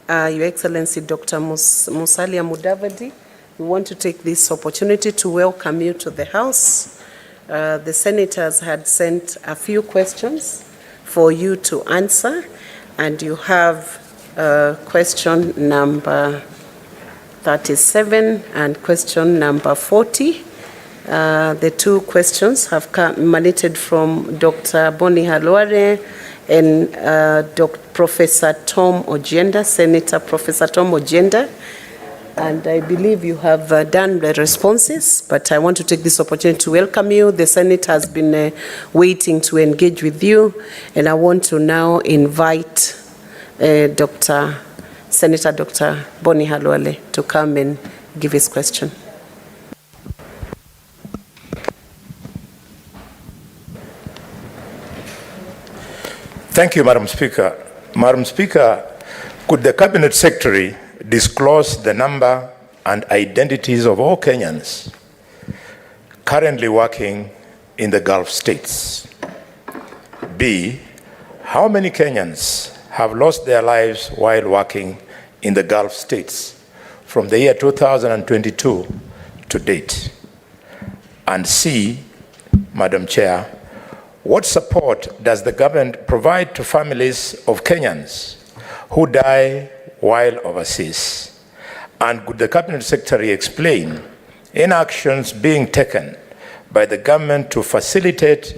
Your Excellency Dr. Musalia Mudavadi, we want to take this opportunity to welcome you to the House. The senators had sent a few questions for you to answer, and you have question number 37 and question number 40. The two questions have emanated from Dr. Boni Halware and Professor Tom Ojienda, Senator Professor Tom Ojienda. And I believe you have done the responses, but I want to take this opportunity to welcome you. The Senate has been waiting to engage with you, and I want to now invite Senator Dr. Boni Halwale to come and give his question. Thank you, Madam Speaker. Madam Speaker, could the Cabinet Secretary disclose the number and identities of all Kenyans currently working in the Gulf states? B, how many Kenyans have lost their lives while working in the Gulf states from the year 2022 to date? And C, Madam Chair, what support does the government provide to families of Kenyans who die while overseas? And could the Cabinet Secretary explain inactions being taken by the government to facilitate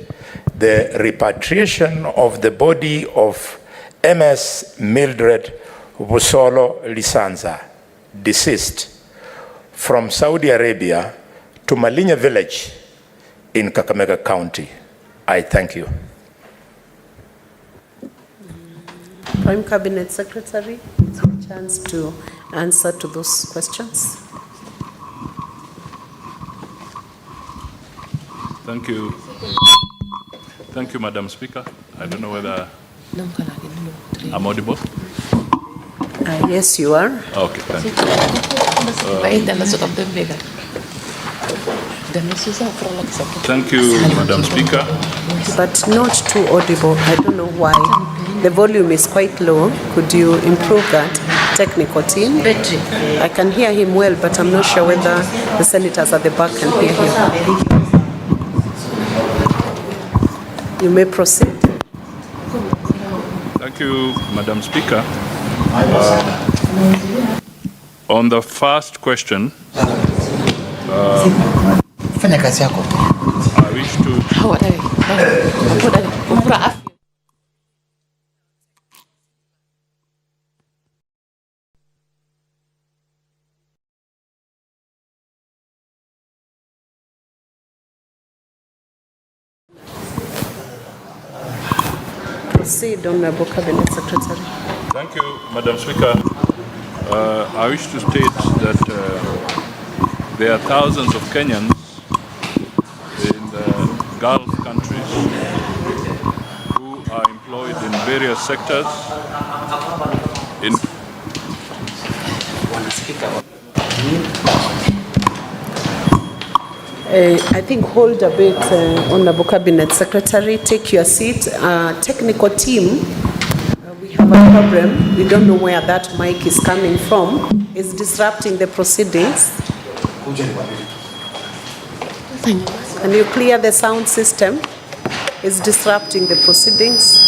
the repatriation of the body of MS Mildred Busolo Lisanza, deceased, from Saudi Arabia to Malinya village in Kakamega County? I thank you. Prime Cabinet Secretary, it's your chance to answer to those questions. Thank you. Thank you, Madam Speaker. I don't know whether I'm audible. Yes, you are. Okay, thank you. Thank you, Madam Speaker. But not too audible. I don't know why. The volume is quite low. Could you improve that? Technical team. I can hear him well, but I'm not sure whether the senators at the back can hear him. You may proceed. Thank you, Madam Speaker. On the first question, I wish to... Proceed, Honorable Cabinet Secretary. Thank you, Madam Speaker. I wish to state that there are thousands of Kenyans in the Gulf countries who are employed in various sectors. I think hold a bit, Honorable Cabinet Secretary. Take your seat. Technical team, we have a problem. We don't know where that mic is coming from. It's disrupting the proceedings. Can you clear the sound system? It's disrupting the proceedings.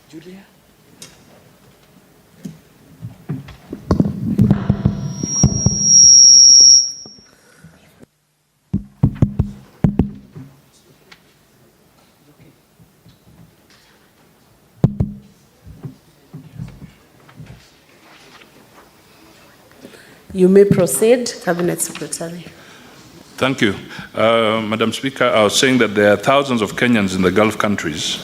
Julia? You may proceed, Cabinet Secretary. Thank you. Madam Speaker, I was saying that there are thousands of Kenyans in the Gulf countries,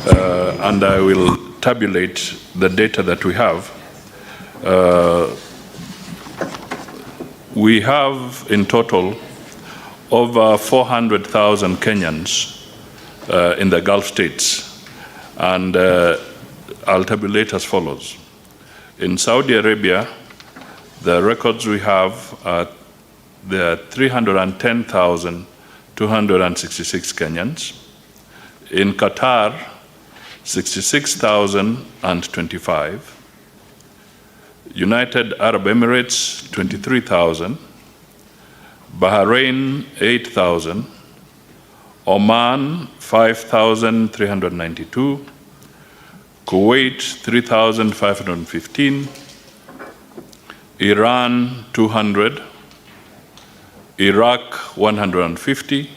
and I will tabulate the data that we have. We have in total over 400,000 Kenyans in the Gulf states, and I'll tabulate as follows. In Saudi Arabia, the records we have are there are 310,266 Kenyans. In Qatar, 66,025. United Arab Emirates, 23,000. Bahrain, 8,000. Oman, 5,392. Kuwait, 3,515. Iran, 200. Iraq, 150.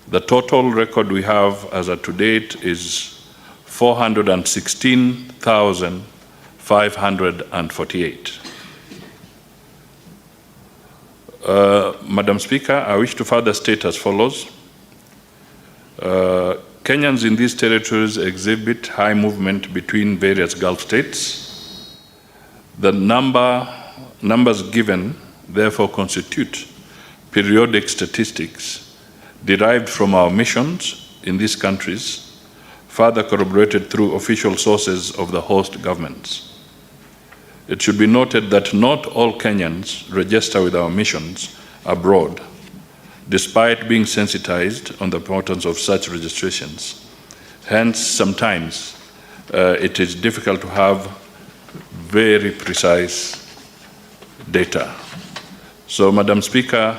The total record we have as of to date is 416,548. Madam Speaker, I wish to further state as follows. Kenyans in these territories exhibit high movement between various Gulf states. The numbers given therefore constitute periodic statistics derived from our missions in these countries, further corroborated through official sources of the host governments. It should be noted that not all Kenyans register with our missions abroad, despite being sensitized on the importance of such registrations. Hence, sometimes it is difficult to have very precise data. So, Madam Speaker,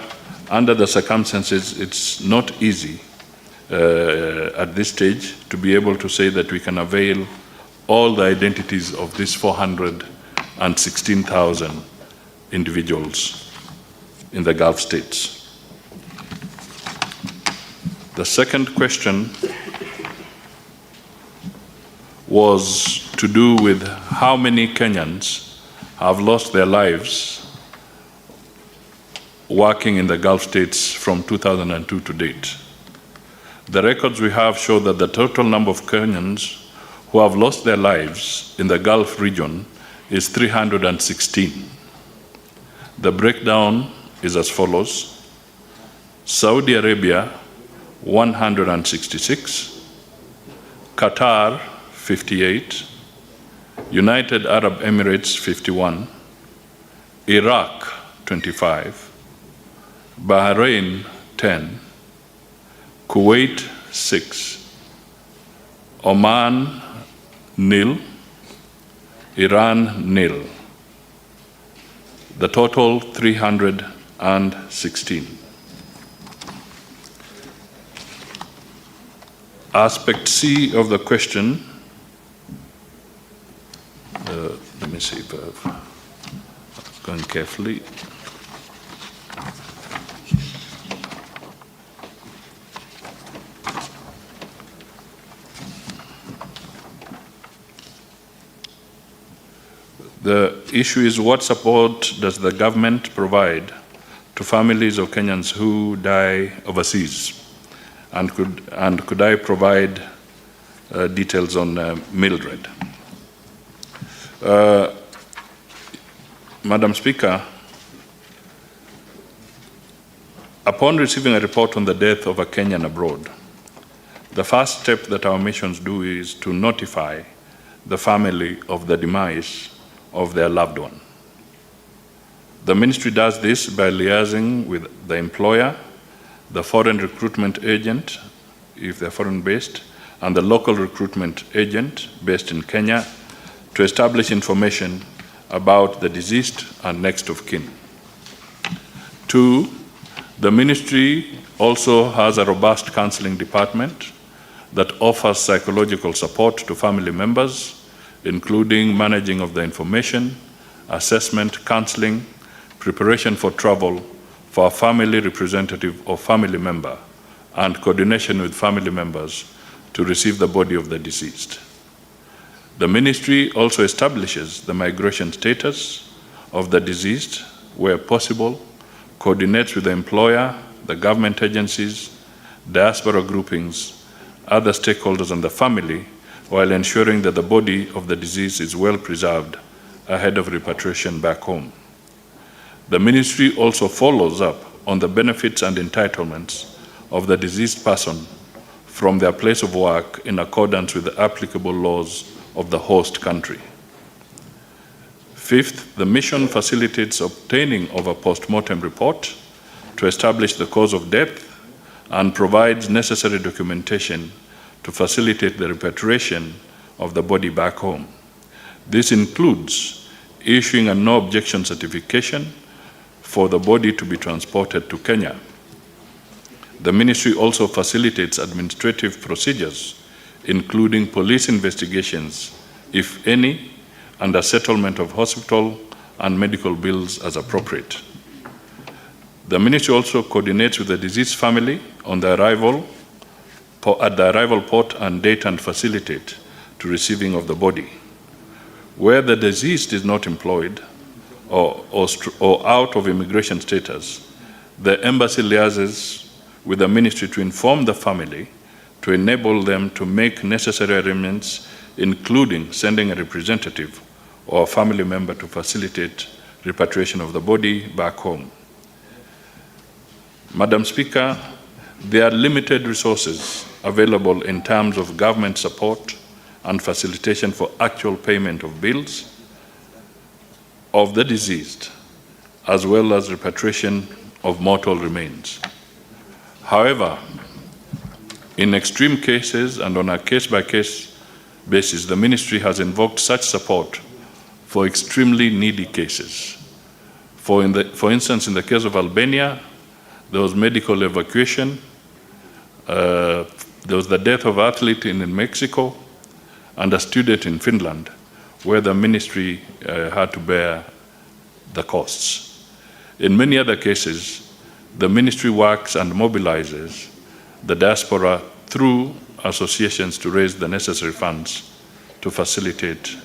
under the circumstances, it's not easy at this stage to be able to say that we can avail all the identities of these 416,000 individuals in the Gulf states. The second question was to do with how many Kenyans have lost their lives working in the Gulf states from 2002 to date. The records we have show that the total number of Kenyans who have lost their lives in the Gulf region is 316. The breakdown is as follows. Saudi Arabia, 166. Qatar, 58. United Arab Emirates, 51. Iraq, 25. Bahrain, 10. Kuwait, 6. Oman, 0. Iran, 0. The total, 316. Aspect C of the question, let me see if I'm going carefully. The issue is, what support does the government provide to families of Kenyans who die overseas? And could I provide details on Mildred? Madam Speaker, upon receiving a report on the death of a Kenyan abroad, the first step that our missions do is to notify the family of the demise of their loved one. The ministry does this by liaising with the employer, the foreign recruitment agent, if they're foreign-based, and the local recruitment agent based in Kenya to establish information about the deceased and next of kin. 2, the ministry also has a robust counseling department that offers psychological support to family members, including managing of the information, assessment, counseling, preparation for travel for a family representative or family member, and coordination with family members to receive the body of the deceased. The ministry also establishes the migration status of the deceased where possible, coordinates with the employer, the government agencies, diaspora groupings, other stakeholders and the family, while ensuring that the body of the deceased is well preserved ahead of repatriation back home. The ministry also follows up on the benefits and entitlements of the deceased person from their place of work in accordance with the applicable laws of the host country. Fifth, the mission facilitates obtaining of a post-mortem report to establish the cause of death and provides necessary documentation to facilitate the repatriation of the body back home. This includes issuing a no objection certification for the body to be transported to Kenya. The ministry also facilitates administrative procedures, including police investigations, if any, and a settlement of hospital and medical bills as appropriate. The ministry also coordinates with the deceased family on the arrival at the arrival port and date and facilitate to receiving of the body. Where the deceased is not employed or out of immigration status, the embassy liaises with the ministry to inform the family to enable them to make necessary arrangements, including sending a representative or a family member to facilitate repatriation of the body back home. Madam Speaker, there are limited resources available in terms of government support and facilitation for actual payment of bills of the deceased, as well as repatriation of mortal remains. However, in extreme cases and on a case-by-case basis, the ministry has invoked such support for extremely needy cases. For instance, in the case of Albania, there was medical evacuation, there was the death of an athlete in Mexico, and a student in Finland, where the ministry had to bear the costs. In many other cases, the ministry works and mobilizes the diaspora through associations to raise the necessary funds to facilitate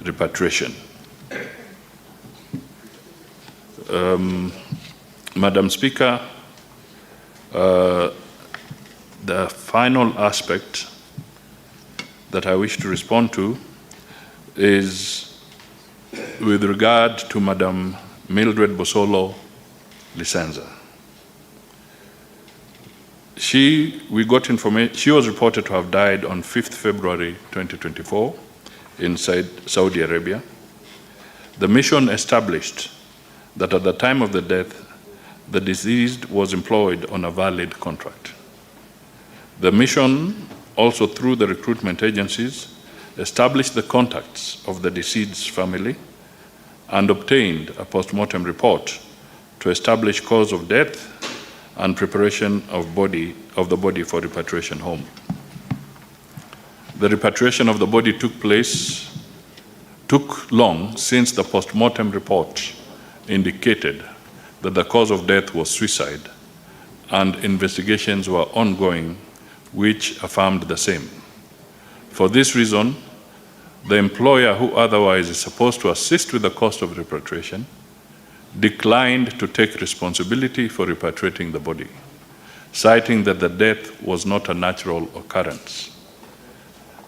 repatriation. Madam Speaker, the final aspect that I wish to respond to is with regard to Madam Mildred Bosolo Licenza. We got information, she was reported to have died on 5th February 2024 inside Saudi Arabia. The mission established that at the time of the death, the deceased was employed on a valid contract. The mission, also through the recruitment agencies, established the contacts of the deceased's family and obtained a post-mortem report to establish cause of death and preparation of the body for repatriation home. The repatriation of the body took long since the post-mortem report indicated that the cause of death was suicide, and investigations were ongoing which affirmed the same. For this reason, the employer, who otherwise is supposed to assist with the cost of repatriation, declined to take responsibility for repatriating the body, citing that the death was not a natural occurrence.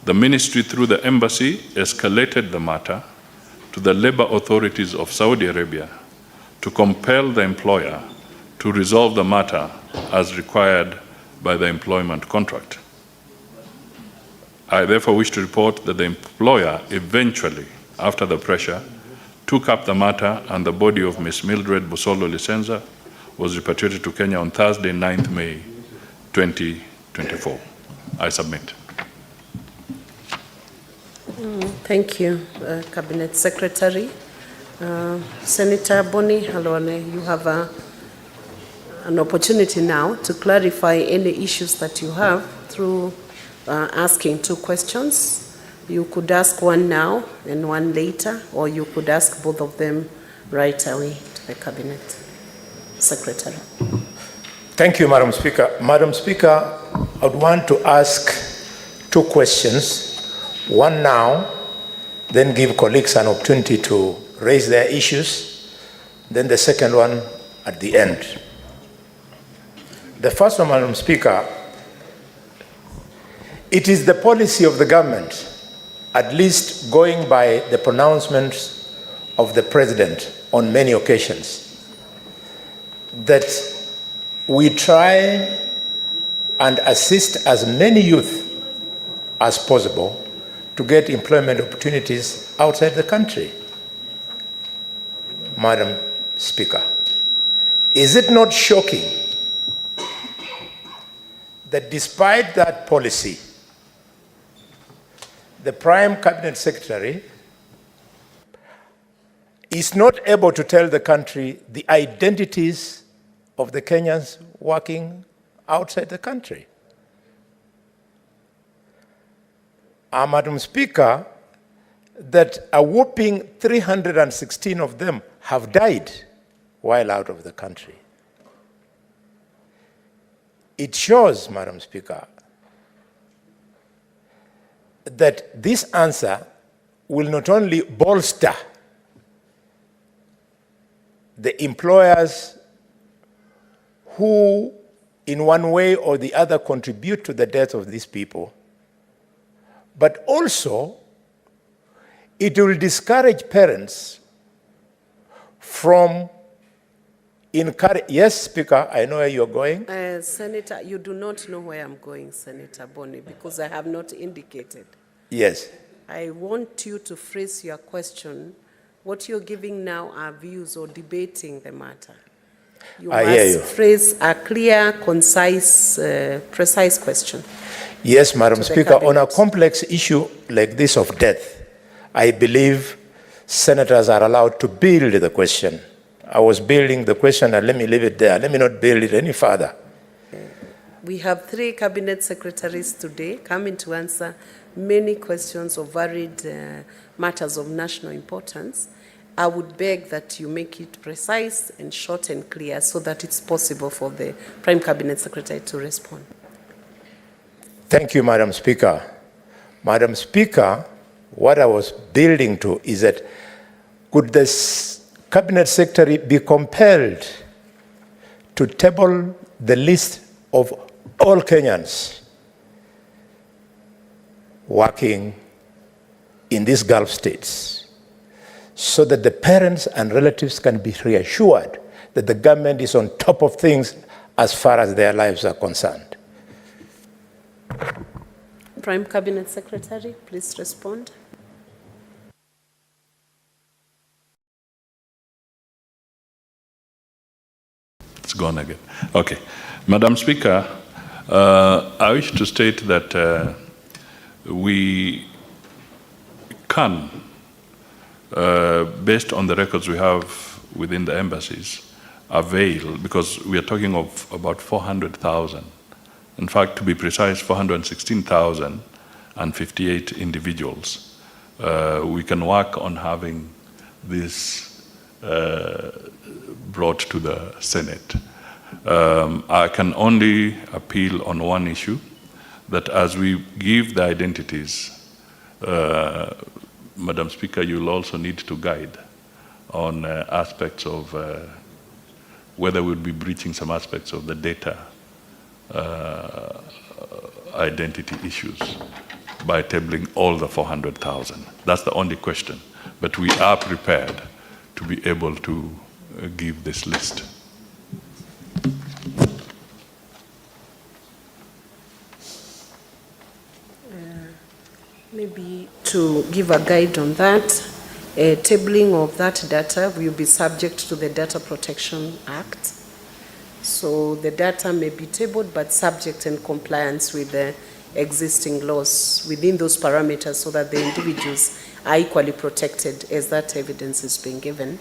The ministry, through the embassy, escalated the matter to the labor authorities of Saudi Arabia to compel the employer to resolve the matter as required by the employment contract. I therefore wish to report that the employer eventually, after the pressure, took up the matter, and the body of Ms. Mildred Bosolo Licenza was repatriated to Kenya on Thursday, 9th May 2024. I submit. Thank you, Cabinet Secretary. Senator Boni Halwale, you have an opportunity now to clarify any issues that you have through asking two questions. You could ask one now and one later, or you could ask both of them right away to the Cabinet Secretary. Thank you, Madam Speaker. Madam Speaker, I would want to ask two questions. One now, then give colleagues an opportunity to raise their issues. Then the second one at the end. The first one, Madam Speaker, it is the policy of the government, at least going by the pronouncements of the President on many occasions, that we try and assist as many youth as possible to get employment opportunities outside the country. Madam Speaker, is it not shocking that despite that policy, the Prime Cabinet Secretary is not able to tell the country the identities of the Kenyans working outside the country? Madam Speaker, that a whopping 316 of them have died while out of the country. It shows, Madam Speaker, that this answer will not only bolster the employers who, in one way or the other, contribute to the death of these people, but also it will discourage parents from encourage. Yes, Speaker, I know where you're going. Senator, you do not know where I'm going, Senator Boni, because I have not indicated. Yes. I want you to phrase your question. What you're giving now are views or debating the matter. You I hear you. Phrase a clear, concise, precise question. Yes, Madam Speaker, on a complex issue like this of death, I believe senators are allowed to build the question. I was building the question, and let me leave it there. Let me not build it any further. We have 3 cabinet secretaries today coming to answer many questions of varied matters of national importance. I would beg that you make it precise and short and clear so that it's possible for the Prime Cabinet Secretary to respond. Thank you, Madam Speaker. Madam Speaker, what I was building to is that could the Cabinet Secretary be compelled to table the list of all Kenyans working in these Gulf states so that the parents and relatives can be reassured that the government is on top of things as far as their lives are concerned? Prime Cabinet Secretary, please respond. It's gone again. Okay. Madam Speaker, I wish to state that we can, based on the records we have within the embassies, avail, because we are talking of about 400,000. In fact, to be precise, 416,058 individuals. We can work on having this brought to the Senate. I can only appeal on one issue, that as we give the identities, Madam Speaker, you'll also need to guide on aspects of whether we'll be breaching some aspects of the data identity issues by tabling all the 400,000. That's the only question. But we are prepared to be able to give this list. Maybe to give a guide on that, tabling of that data will be subject to the Data Protection Act. So the data may be tabled, but subject and compliance with the existing laws within those parameters so that the individuals are equally protected as that evidence is being given.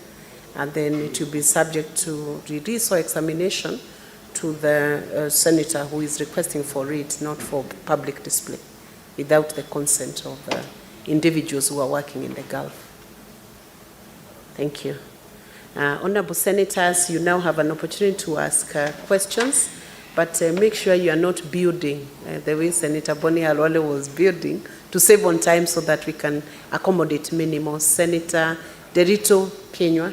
And then it will be subject to release or examination to the senator who is requesting for it, not for public display, without the consent of the individuals who are working in the Gulf. Thank you. Honorable Senators, you now have an opportunity to ask questions, but make sure you are not building the way Senator Boni Halwale was building to save on time so that we can accommodate many more. Senator Derito Kenywa.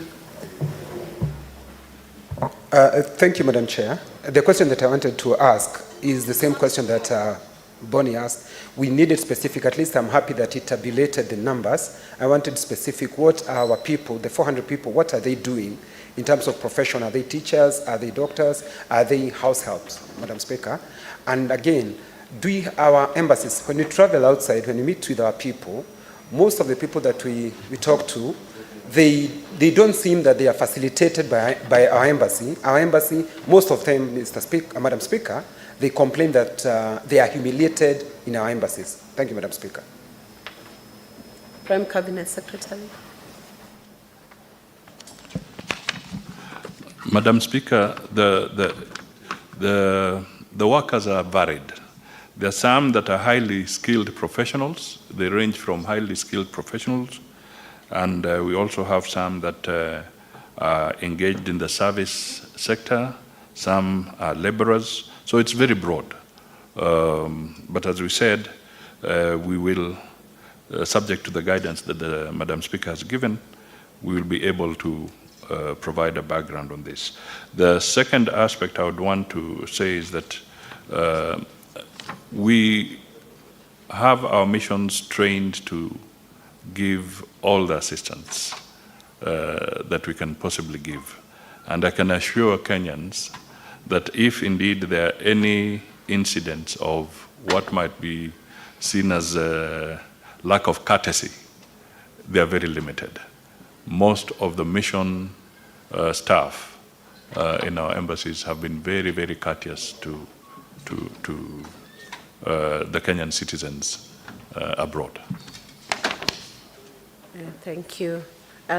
Thank you, Madam Chair. the question that I wanted to ask is the same question that Bonnie asked. We needed specific, at least I'm happy that it tabulated the numbers. I wanted specific, what are our people, the 400 people, what are they doing in terms of profession? Are they teachers? Are they doctors? Are they house helps, Madam Speaker? And again, our embassies, when we travel outside, when we meet with our people, most of the people that we talk to, they don't seem that they are facilitated by our embassy. Our embassy, most of them, Madam Speaker, they complain that they are humiliated in our embassies. Thank you, Madam Speaker. Prime Cabinet Secretary. Madam Speaker, the workers are varied. There are some that are highly skilled professionals. They range from highly skilled professionals, and we also have some that are engaged in the service sector. Some are laborers. So it's very broad. But as we said, we will, subject to the guidance that the Madam Speaker has given, we will be able to provide a background on this. The second aspect I would want to say is that we have our missions trained to give all the assistance that we can possibly give. And I can assure Kenyans that if indeed there are any incidents of what might be seen as a lack of courtesy, they are very limited. Most of the mission staff in our embassies have been very, very courteous to the Kenyan citizens abroad. Thank you.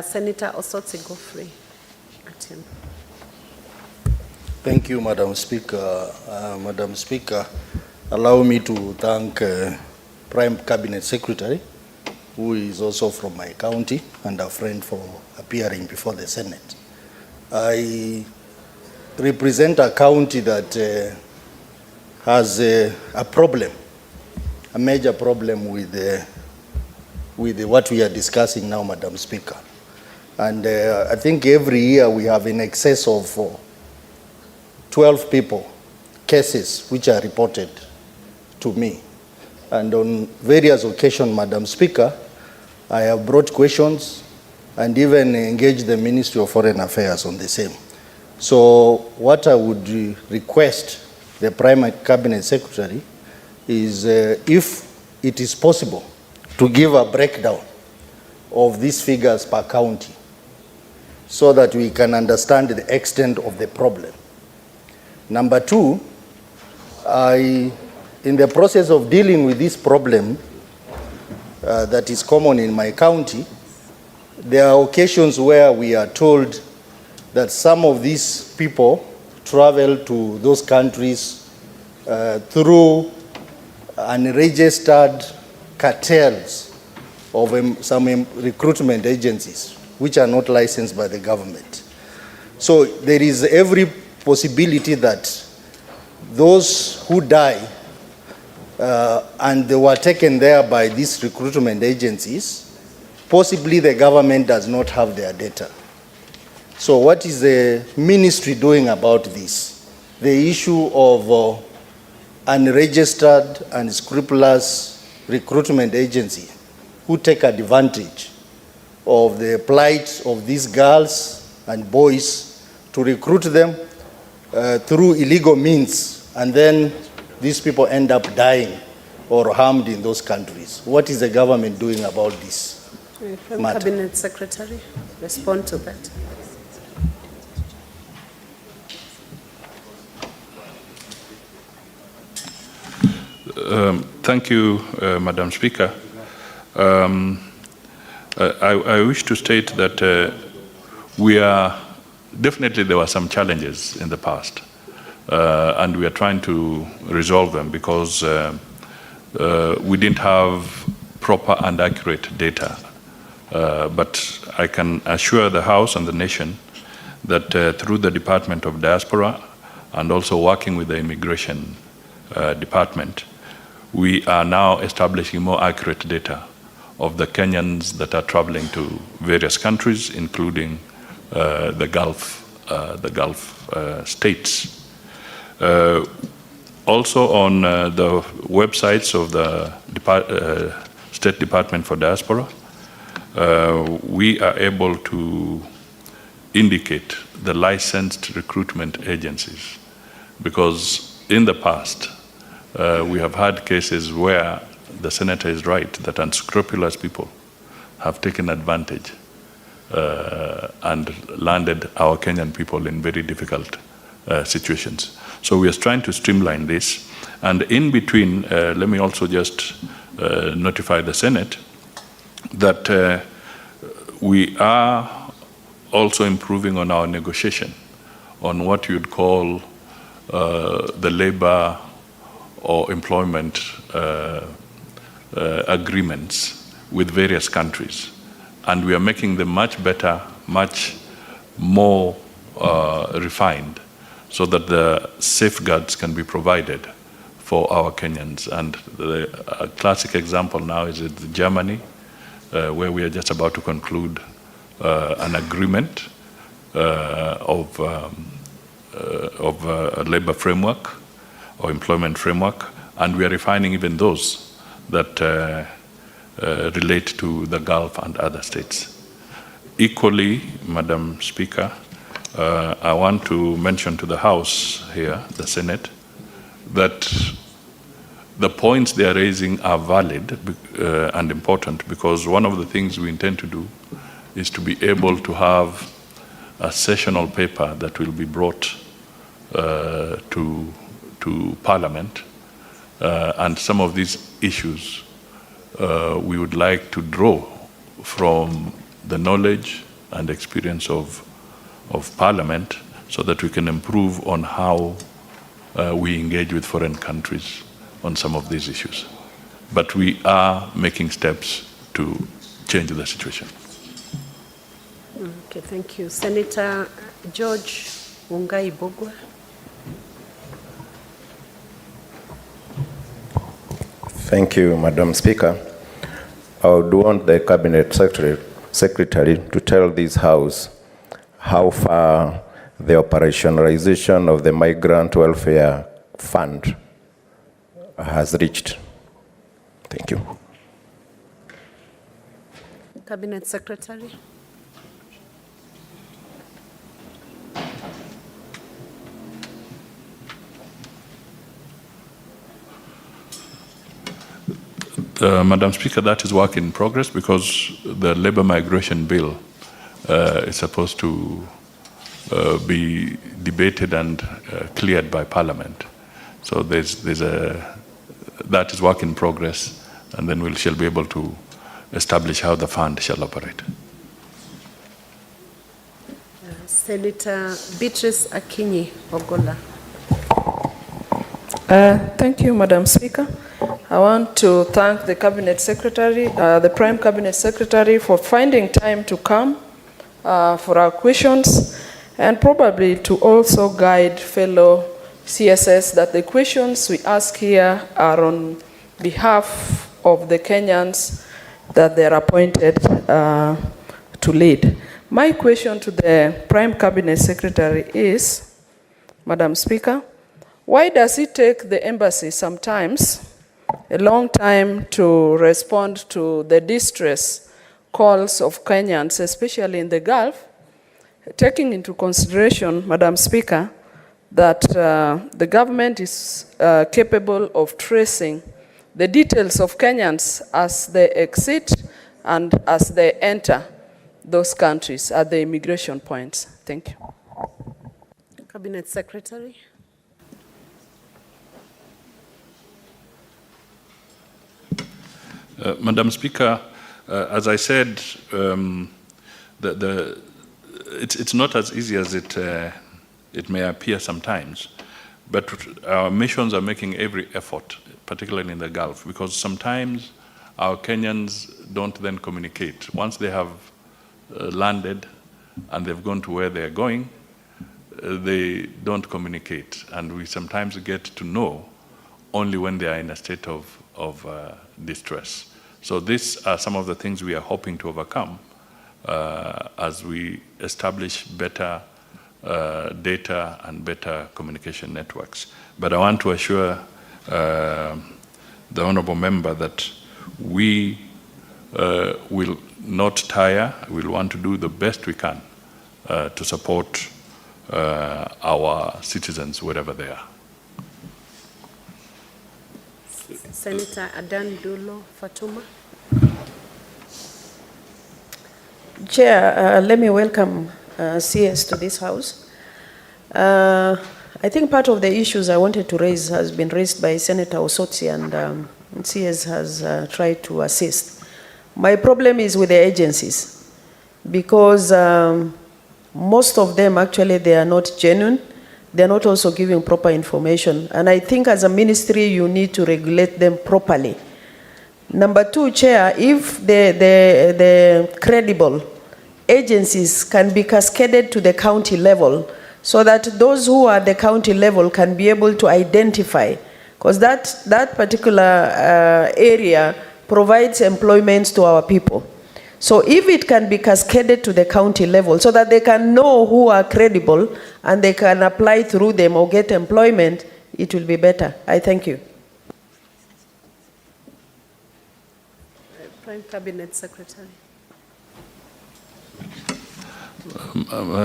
Senator Osotsi Godfrey. Thank you, Madam Speaker. Madam Speaker, allow me to thank Prime Cabinet Secretary, who is also from my county and a friend, for appearing before the Senate. I represent a county that has a problem, a major problem with what we are discussing now, Madam Speaker. And I think every year we have in excess of 12 people, cases which are reported to me. And on various occasions, Madam Speaker, I have brought questions and even engaged the Ministry of Foreign Affairs on the same. So what I would request the Prime Cabinet Secretary is if it is possible to give a breakdown of these figures per county so that we can understand the extent of the problem. Number two, in the process of dealing with this problem that is common in my county, there are occasions where we are told that some of these people travel to those countries through unregistered cartels of some recruitment agencies which are not licensed by the government. So there is every possibility that those who die and they were taken there by these recruitment agencies, possibly the government does not have their data. So what is the ministry doing about this? The issue of unregistered and unscrupulous recruitment agency who take advantage of the plight of these girls and boys to recruit them through illegal means, and then these people end up dying or harmed in those countries. What is the government doing about this matter? Cabinet Secretary, respond to that. Thank you, Madam Speaker. I wish to state that definitely there were some challenges in the past, and we are trying to resolve them because we didn't have proper and accurate data. But I can assure the House and the nation that through the Department of Diaspora and also working with the Immigration Department, we are now establishing more accurate data of the Kenyans that are traveling to various countries, including the Gulf states. Also on the websites of the State Department for Diaspora, we are able to indicate the licensed recruitment agencies, because in the past we have had cases where the senator is right that unscrupulous people have taken advantage and landed our Kenyan people in very difficult situations. So we are trying to streamline this. And in between, let me also just notify the Senate that we are also improving on our negotiation on what you'd call the labor or employment agreements with various countries. And we are making them much better, much more refined, so that the safeguards can be provided for our Kenyans. And a classic example now is in Germany, where we are just about to conclude an agreement of a labor framework or employment framework, and we are refining even those that relate to the Gulf and other states. Equally, Madam Speaker, I want to mention to the House here, the Senate, that the points they are raising are valid and important, because one of the things we intend to do is to be able to have a sessional paper that will be brought to Parliament, and some of these issues we would like to draw from the knowledge and experience of Parliament, so that we can improve on how we engage with foreign countries on some of these issues. But we are making steps to change the situation. Okay, thank you. Senator George Mungai Bogwa. Thank you, Madam Speaker. I would want the Cabinet Secretary to tell this House how far the operationalization of the Migrant Welfare Fund has reached. Thank you. Cabinet Secretary. Madam Speaker, that is work in progress, because the labor migration bill is supposed to be debated and cleared by Parliament. So that is work in progress, and then we shall be able to establish how the fund shall operate. Senator Beatrice Akinyi Ogola. Thank you, Madam Speaker. I want to thank the Cabinet Secretary, the Prime Cabinet Secretary, for finding time to come for our questions, and probably to also guide fellow CSS that the questions we ask here are on behalf of the Kenyans that they're appointed to lead. My question to the Prime Cabinet Secretary is, Madam Speaker, why does it take the embassy sometimes a long time to respond to the distress calls of Kenyans, especially in the Gulf, taking into consideration, Madam Speaker, that the government is capable of tracing the details of Kenyans as they exit and as they enter those countries at the immigration points? Thank you. Cabinet Secretary. Madam Speaker, as I said, it's not as easy as it may appear sometimes, but our missions are making every effort, particularly in the Gulf, because sometimes our Kenyans don't then communicate. Once they have landed and they've gone to where they're going, they don't communicate, and we sometimes get to know only when they are in a state of distress. So these are some of the things we are hoping to overcome as we establish better data and better communication networks. But I want to assure the honorable member that we will not tire. We'll want to do the best we can to support our citizens wherever they are. Senator Adan Dulo Fatuma. Chair, let me welcome CS to this house. I think part of the issues I wanted to raise has been raised by Senator Osotsi, and CS has tried to assist. My problem is with the agencies, because most of them actually, they are not genuine. They're not also giving proper information. And I think as a ministry, you need to regulate them properly. Number two, Chair, if the credible agencies can be cascaded to the county level, so that those who are at the county level can be able to identify, because that particular area provides employment to our people. So if it can be cascaded to the county level so that they can know who are credible and they can apply through them or get employment, it will be better. I thank you. Prime Cabinet Secretary.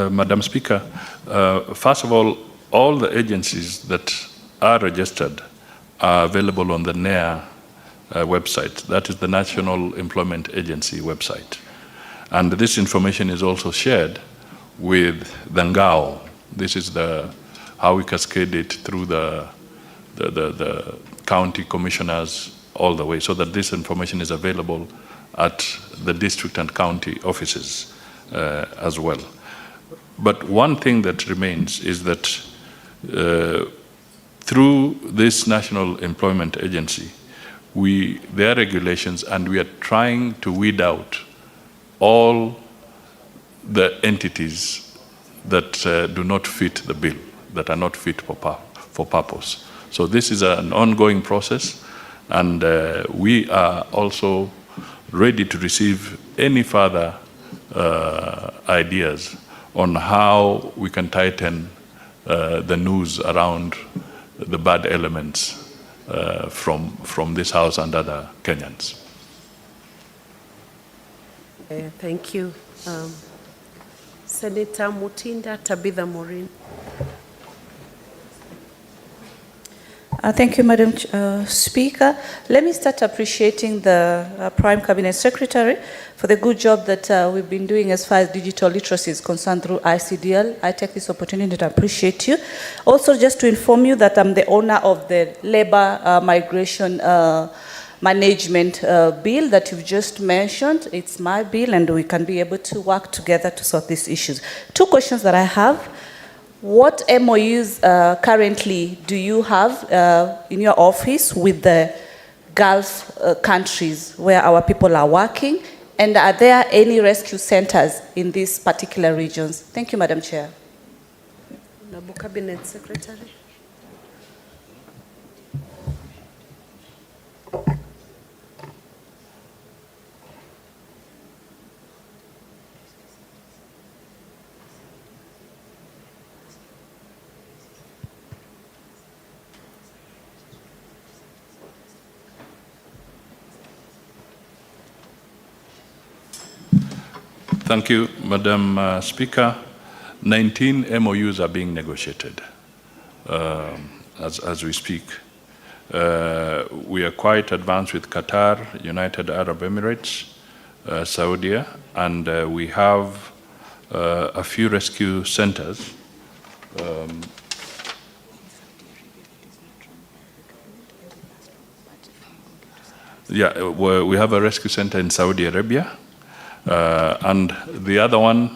Madam Speaker, first of all the agencies that are registered are available on the NEA website. That is the National Employment Agency website. And this information is also shared with the NGAO. This is how we cascade it through the county commissioners all the way, so that this information is available at the district and county offices as well. But one thing that remains is that through this National Employment Agency, there are regulations, and we are trying to weed out all the entities that do not fit the bill, that are not fit for purpose. So this is an ongoing process, and we are also ready to receive any further ideas on how we can tighten the noose around the bad elements from this house and other Kenyans. Thank you. Senator Mutinda Tabitha Morin. Thank you, Madam Speaker. Let me start appreciating the Prime Cabinet Secretary for the good job that we've been doing as far as digital literacy is concerned through ICDL. I take this opportunity to appreciate you. Also, just to inform you that I'm the owner of the Labor Migration Management Bill that you've just mentioned. It's my bill, and we can be able to work together to sort these issues. Two questions that I have. What MOUs currently do you have in your office with the Gulf countries where our people are working? And are there any rescue centers in these particular regions? Thank you, Madam Chair. Honorable Cabinet Secretary. Thank you, Madam Speaker. 19 MOUs are being negotiated as we speak. We are quite advanced with Qatar, United Arab Emirates, Saudi, and we have a few rescue centers. We have a rescue center in Saudi Arabia. And the other one,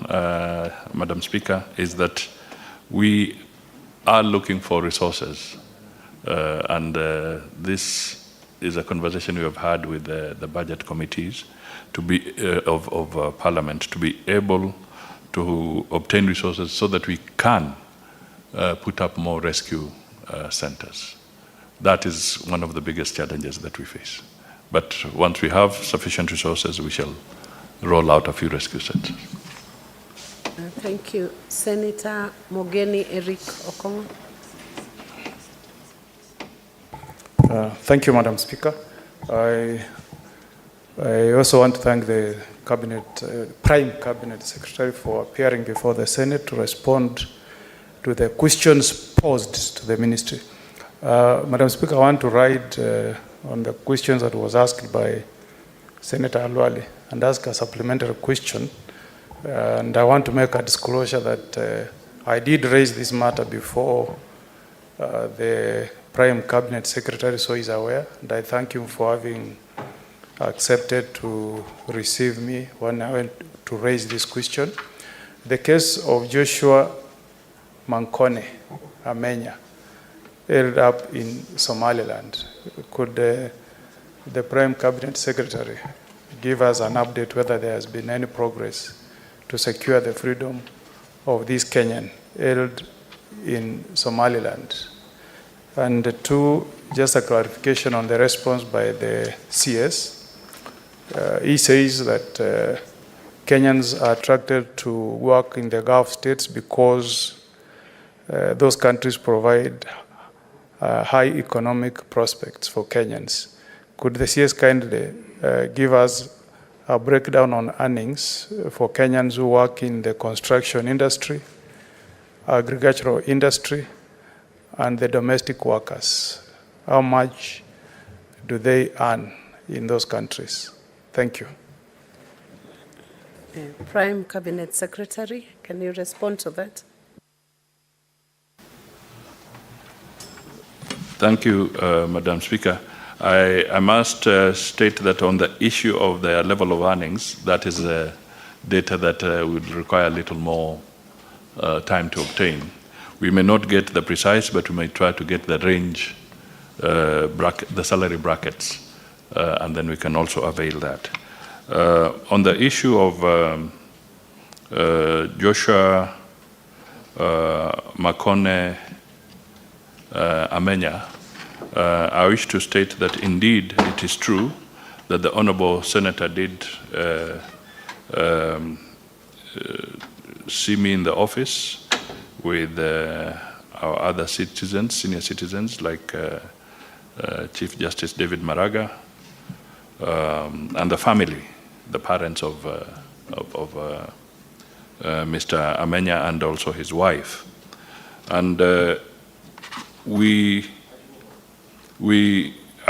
Madam Speaker, is that we are looking for resources. And this is a conversation we have had with the budget committees of Parliament to be able to obtain resources so that we can put up more rescue centers. That is one of the biggest challenges that we face. But once we have sufficient resources, we shall roll out a few rescue centers. Thank you. Senator Mogeni Eric Okongo. Thank you, Madam Speaker. I also want to thank the Prime Cabinet Secretary for appearing before the Senate to respond to the questions posed to the Ministry. Madam Speaker, I want to write on the questions that was asked by Senator Alwali and ask a supplementary question. And I want to make a disclosure that I did raise this matter before the Prime Cabinet Secretary, so is aware, and I thank him for having accepted to receive me when I went to raise this question. The case of Joshua Makon Amenya, held up in Somaliland. Could the Prime Cabinet Secretary give us an update whether there has been any progress to secure the freedom of this Kenyan held in Somaliland? And two, just a clarification on the response by the CS. He says that Kenyans are attracted to work in the Gulf states because those countries provide high economic prospects for Kenyans. Could the CS kindly give us a breakdown on earnings for Kenyans who work in the construction industry, agricultural industry, and the domestic workers? How much do they earn in those countries? Thank you. Prime Cabinet Secretary, can you respond to that? Thank you, Madam Speaker. I must state that on the issue of the level of earnings, that is data that would require a little more time to obtain. We may not get the precise, but we may try to get the range, the salary brackets, and then we can also avail that. On the issue of Joshua Makon Amenya, I wish to state that indeed it is true that the Honourable Senator did see me in the office with our other citizens, senior citizens like Chief Justice David Maraga and the family, the parents of Mr. Amenya and also his wife. And I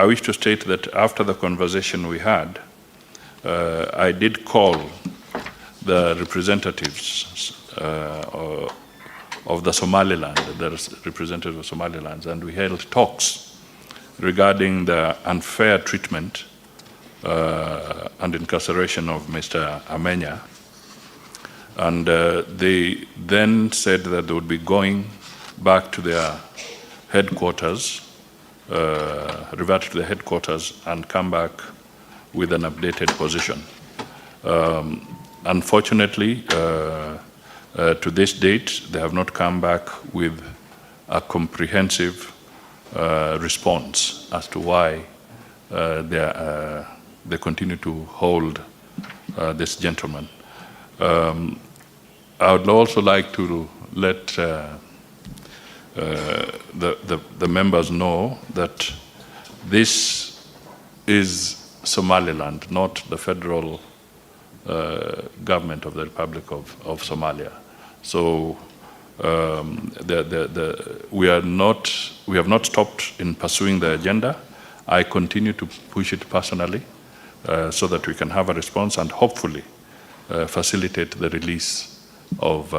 wish to state that after the conversation we had, I did call the representatives of the Somaliland, the representative of Somaliland, and we held talks regarding the unfair treatment and incarceration of Mr. Amenya. And they then said that they would be going back to their headquarters, revert to the headquarters and come back with an updated position. Unfortunately, to this date, they have not come back with a comprehensive response as to why they continue to hold this gentleman. I would also like to let the members know that this is Somaliland, not the federal government of the Republic of Somalia. So we have not stopped in pursuing the agenda. I continue to push it personally so that we can have a response and hopefully facilitate the release of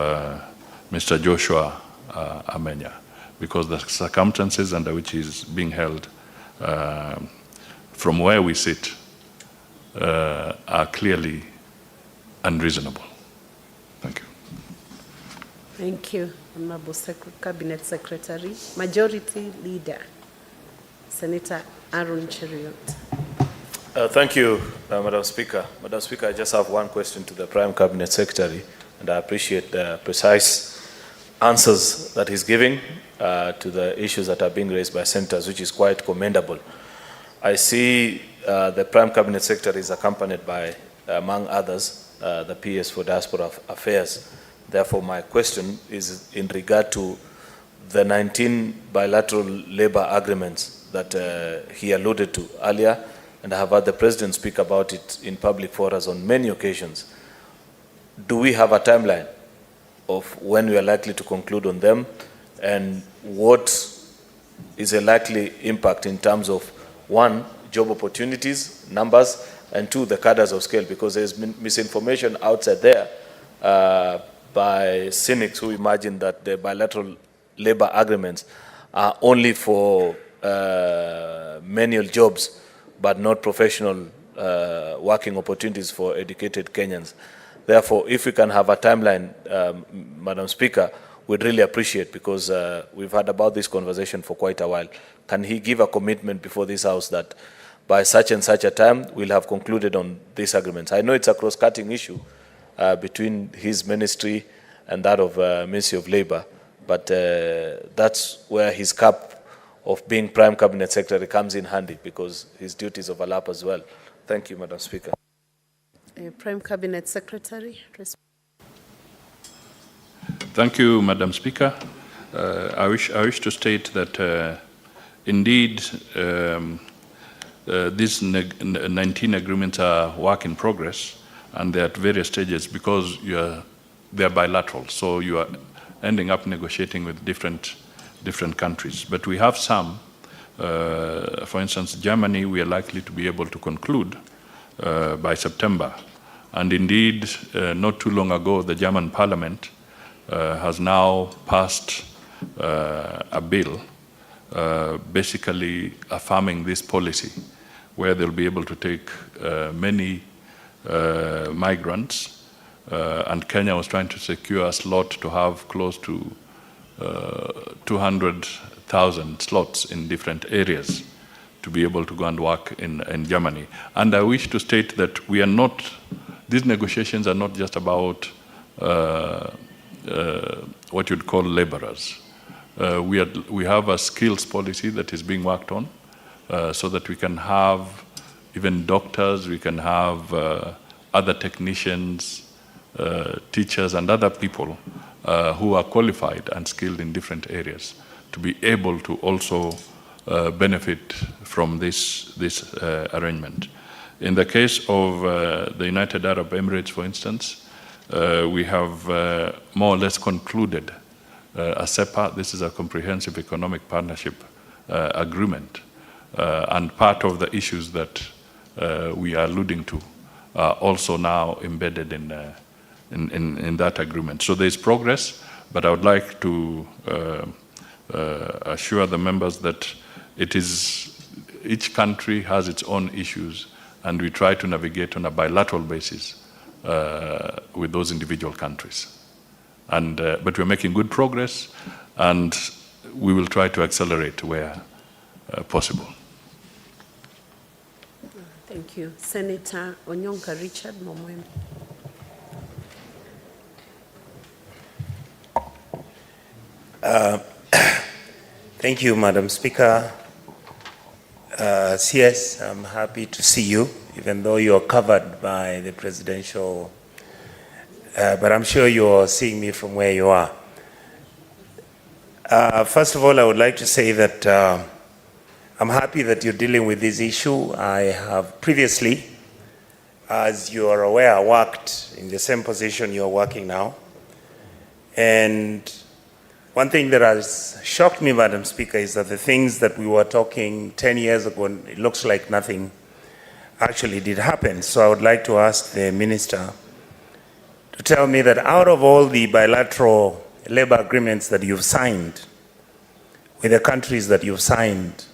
Mr. Joshua Amenya, because the circumstances under which he is being held from where we sit are clearly unreasonable. Thank you. Thank you, Honorable Cabinet Secretary. Majority Leader, Senator Aaron Cheriot. Thank you, Madam Speaker. Madam Speaker, I just have one question to the Prime Cabinet Secretary, and I appreciate the precise answers that he's giving to the issues that are being raised by senators, which is quite commendable. I see the Prime Cabinet Secretary is accompanied by, among others, the PS for Diaspora Affairs, Therefore, my question is in regard to the 19 bilateral labor agreements that he alluded to earlier, and I have heard the President speak about it in public forums on many occasions. Do we have a timeline of when we are likely to conclude on them, and what is a likely impact in terms of, one, job opportunities, numbers, and two, the cadres of scale? Because there's been misinformation outside there by cynics who imagine that the bilateral labor agreements are only for manual jobs, but not professional working opportunities for educated Kenyans. Therefore, if we can have a timeline, Madam Speaker, we'd really appreciate, because we've had about this conversation for quite a while. Can he give a commitment before this House that by such and such a time, we'll have concluded on these agreements? I know it's a cross-cutting issue between his ministry and that of Ministry of Labor, but that's where his cap of being Prime Cabinet Secretary comes in handy, because his duties overlap as well. Thank you, Madam Speaker. Prime Cabinet Secretary. Thank you, Madam Speaker. I wish to state that indeed these 19 agreements are work in progress, and they're at various stages because they're bilateral. So you are ending up negotiating with different countries. But we have some, for instance, Germany, we are likely to be able to conclude by September. And indeed, not too long ago, the German Parliament has now passed a bill basically affirming this policy, where they'll be able to take many migrants, and Kenya was trying to secure a slot to have close to 200,000 slots in different areas to be able to go and work in Germany. And I wish to state that we are not, these negotiations are not just about what you'd call laborers. We have a skills policy that is being worked on so that we can have even doctors, we can have other technicians, teachers and other people who are qualified and skilled in different areas to be able to also benefit from this arrangement. In the case of the United Arab Emirates, for instance, we have more or less concluded a CEPA. This is a comprehensive economic partnership agreement, and part of the issues that we are alluding to are also now embedded in that agreement. So there is progress, but I would like to assure the members that it is, each country has its own issues, and we try to navigate on a bilateral basis with those individual countries. And but we're making good progress, and we will try to accelerate where possible. Thank you. Senator Onyonka Richard Momwem. Thank you, Madam Speaker. CS, I'm happy to see you, even though you're covered by the presidential, but I'm sure you're seeing me from where you are. First of all, I would like to say that I'm happy that you're dealing with this issue. I have previously, as you are aware, worked in the same position you're working now. And one thing that has shocked me, Madam Speaker, is that the things that we were talking 10 years ago, it looks like nothing actually did happen. So I would like to ask the Minister to tell me that out of all the bilateral labor agreements that you've signed with the countries that you've signed,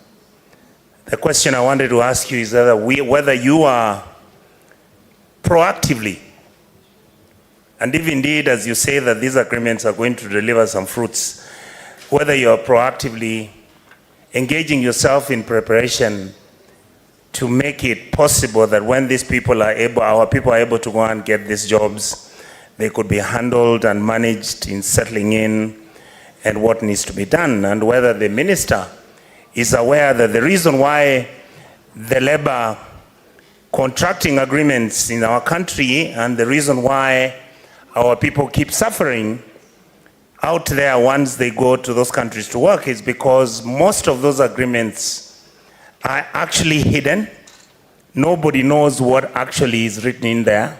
the question I wanted to ask you is whether you are proactively, and if indeed, as you say, that these agreements are going to deliver some fruits, whether you are proactively engaging yourself in preparation to make it possible that when these people are able, our people are able to go and get these jobs, they could be handled and managed in settling in and what needs to be done, and whether the Minister is aware that the reason why the labor contracting agreements in our country and the reason why our people keep suffering out there once they go to those countries to work is because most of those agreements are actually hidden. Nobody knows what actually is written in there.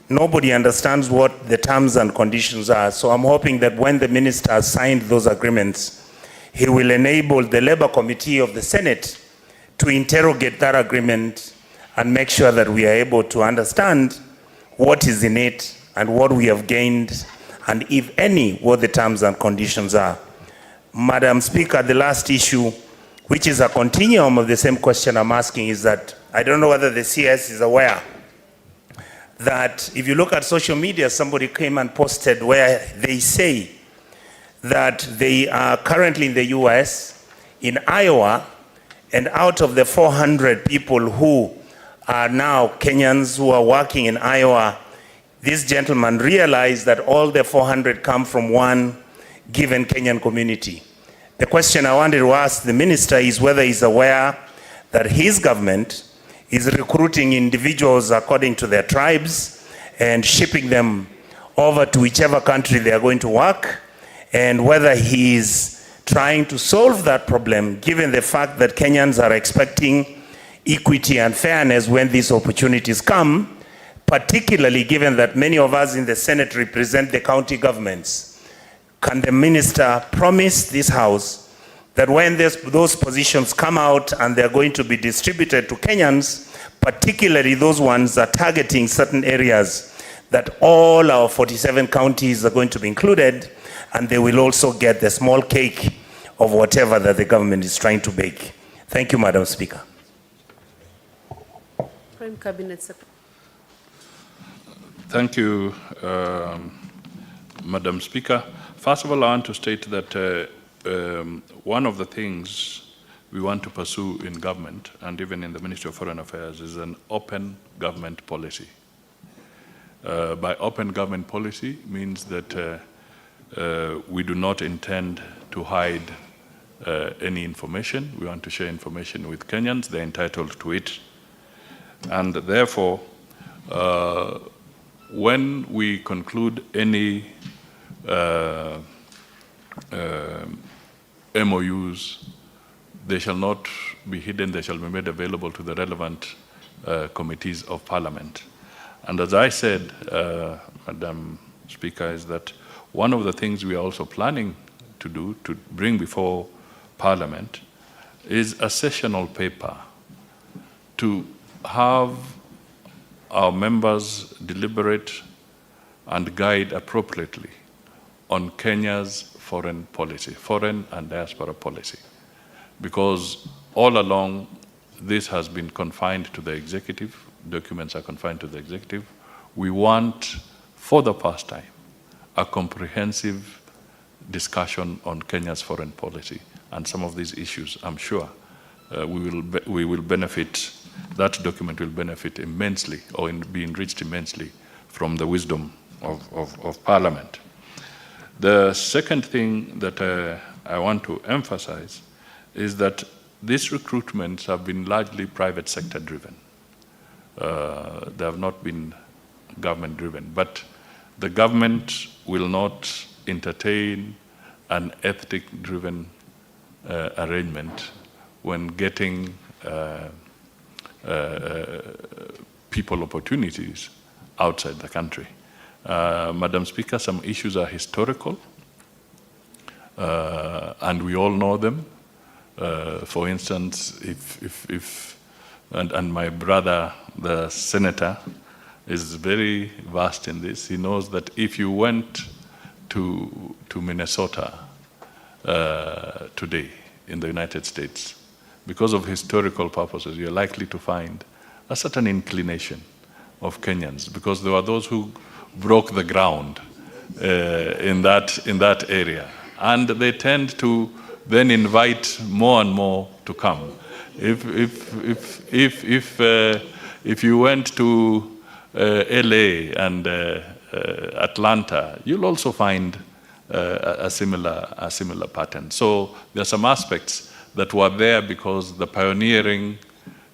Nobody understands what the terms and conditions are. So I'm hoping that when the minister has signed those agreements, he will enable the Labour Committee of the Senate to interrogate that agreement and make sure that we are able to understand what is in it and what we have gained, and if any, what the terms and conditions are. Madam Speaker, the last issue, which is a continuum of the same question I'm asking, is that I don't know whether the CS is aware that if you look at social media, somebody came and posted where they say that they are currently in the US, in Iowa, and out of the 400 people who are now Kenyans who are working in Iowa, this gentleman realized that all the 400 come from one given Kenyan community. The question I wanted to ask the minister is whether he's aware that his government is recruiting individuals according to their tribes and shipping them over to whichever country they are going to work, and whether he is trying to solve that problem given the fact that Kenyans are expecting equity and fairness when these opportunities come, particularly given that many of us in the Senate represent the county governments. Can the minister promise this House that when those positions come out and they're going to be distributed to Kenyans, particularly those ones that are targeting certain areas, that all our 47 counties are going to be included, and they will also get the small cake of whatever that the government is trying to bake? Thank you, Madam Speaker. Prime Cabinet Secretary. Thank you, Madam Speaker. First of all, I want to state that one of the things we want to pursue in government, and even in the Ministry of Foreign Affairs, is an open government policy. By open government policy means that we do not intend to hide any information. We want to share information with Kenyans. They're entitled to it. And therefore, when we conclude any MOUs, they shall not be hidden, they shall be made available to the relevant committees of Parliament. And as I said, Madam Speaker, is that one of the things we are also planning to do, to bring before Parliament, is a sessional paper to have our members deliberate and guide appropriately on Kenya's foreign policy, foreign and diaspora policy. Because all along, this has been confined to the executive, documents are confined to the executive. We want, for the first time, a comprehensive discussion on Kenya's foreign policy. And some of these issues, I'm sure, we will benefit. That document will benefit immensely, or be enriched immensely, from the wisdom of Parliament. The second thing that I want to emphasize is that these recruitments have been largely private sector driven. They have not been government driven, but the government will not entertain an ethnic driven arrangement when getting people opportunities outside the country. Madam Speaker, some issues are historical, and we all know them. For instance, and my brother, the senator, is very vast in this. He knows that if you went to Minnesota today in the United States, because of historical purposes, you're likely to find a certain inclination of Kenyans, because there were those who broke the ground in that area, and they tend to then invite more and more to come. If you went to LA and Atlanta, you'll also find a similar pattern. So there are some aspects that were there because the pioneering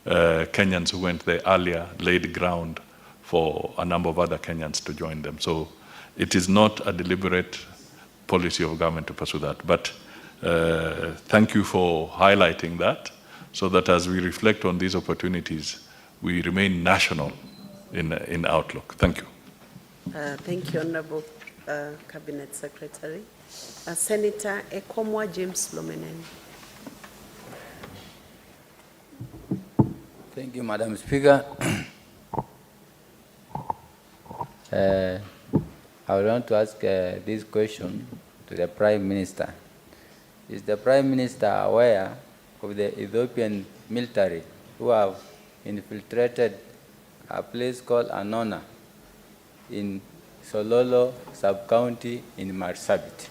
Kenyans who went there earlier laid ground for a number of other Kenyans to join them. So it is not a deliberate policy of government to pursue that. But thank you for highlighting that, so that as we reflect on these opportunities, we remain national in outlook. Thank you. Thank you, Honorable Cabinet Secretary. Senator Ekomwa James Lomenen. Thank you, Madam Speaker. I would want to ask this question to the Prime Minister. Is the Prime Minister aware of the Ethiopian military who have infiltrated a place called Anona in Sololo sub-county in Marsabit?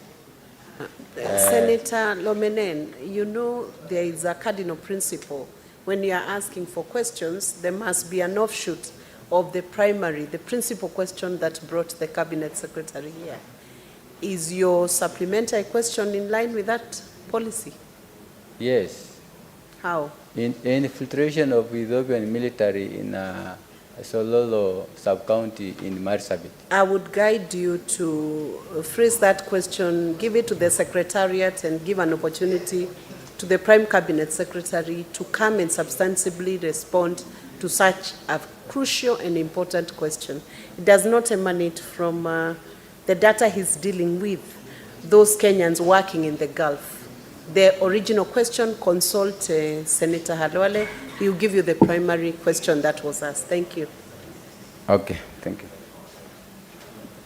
Senator Lomenen, you know there is a cardinal principle. When you are asking for questions, there must be an offshoot of the primary, the principal question that brought the Cabinet Secretary here. Is your supplementary question in line with that policy? Yes. How? Infiltration of Ethiopian military in Sololo sub-county in Marsabit. I would guide you to phrase that question, give it to the Secretariat, and give an opportunity to the Prime Cabinet Secretary to come and substantively respond to such a crucial and important question. It does not emanate from the data he's dealing with, those Kenyans working in the Gulf. The original question, consult Senator Halwale. He will give you the primary question that was asked. Thank you. Okay, thank you.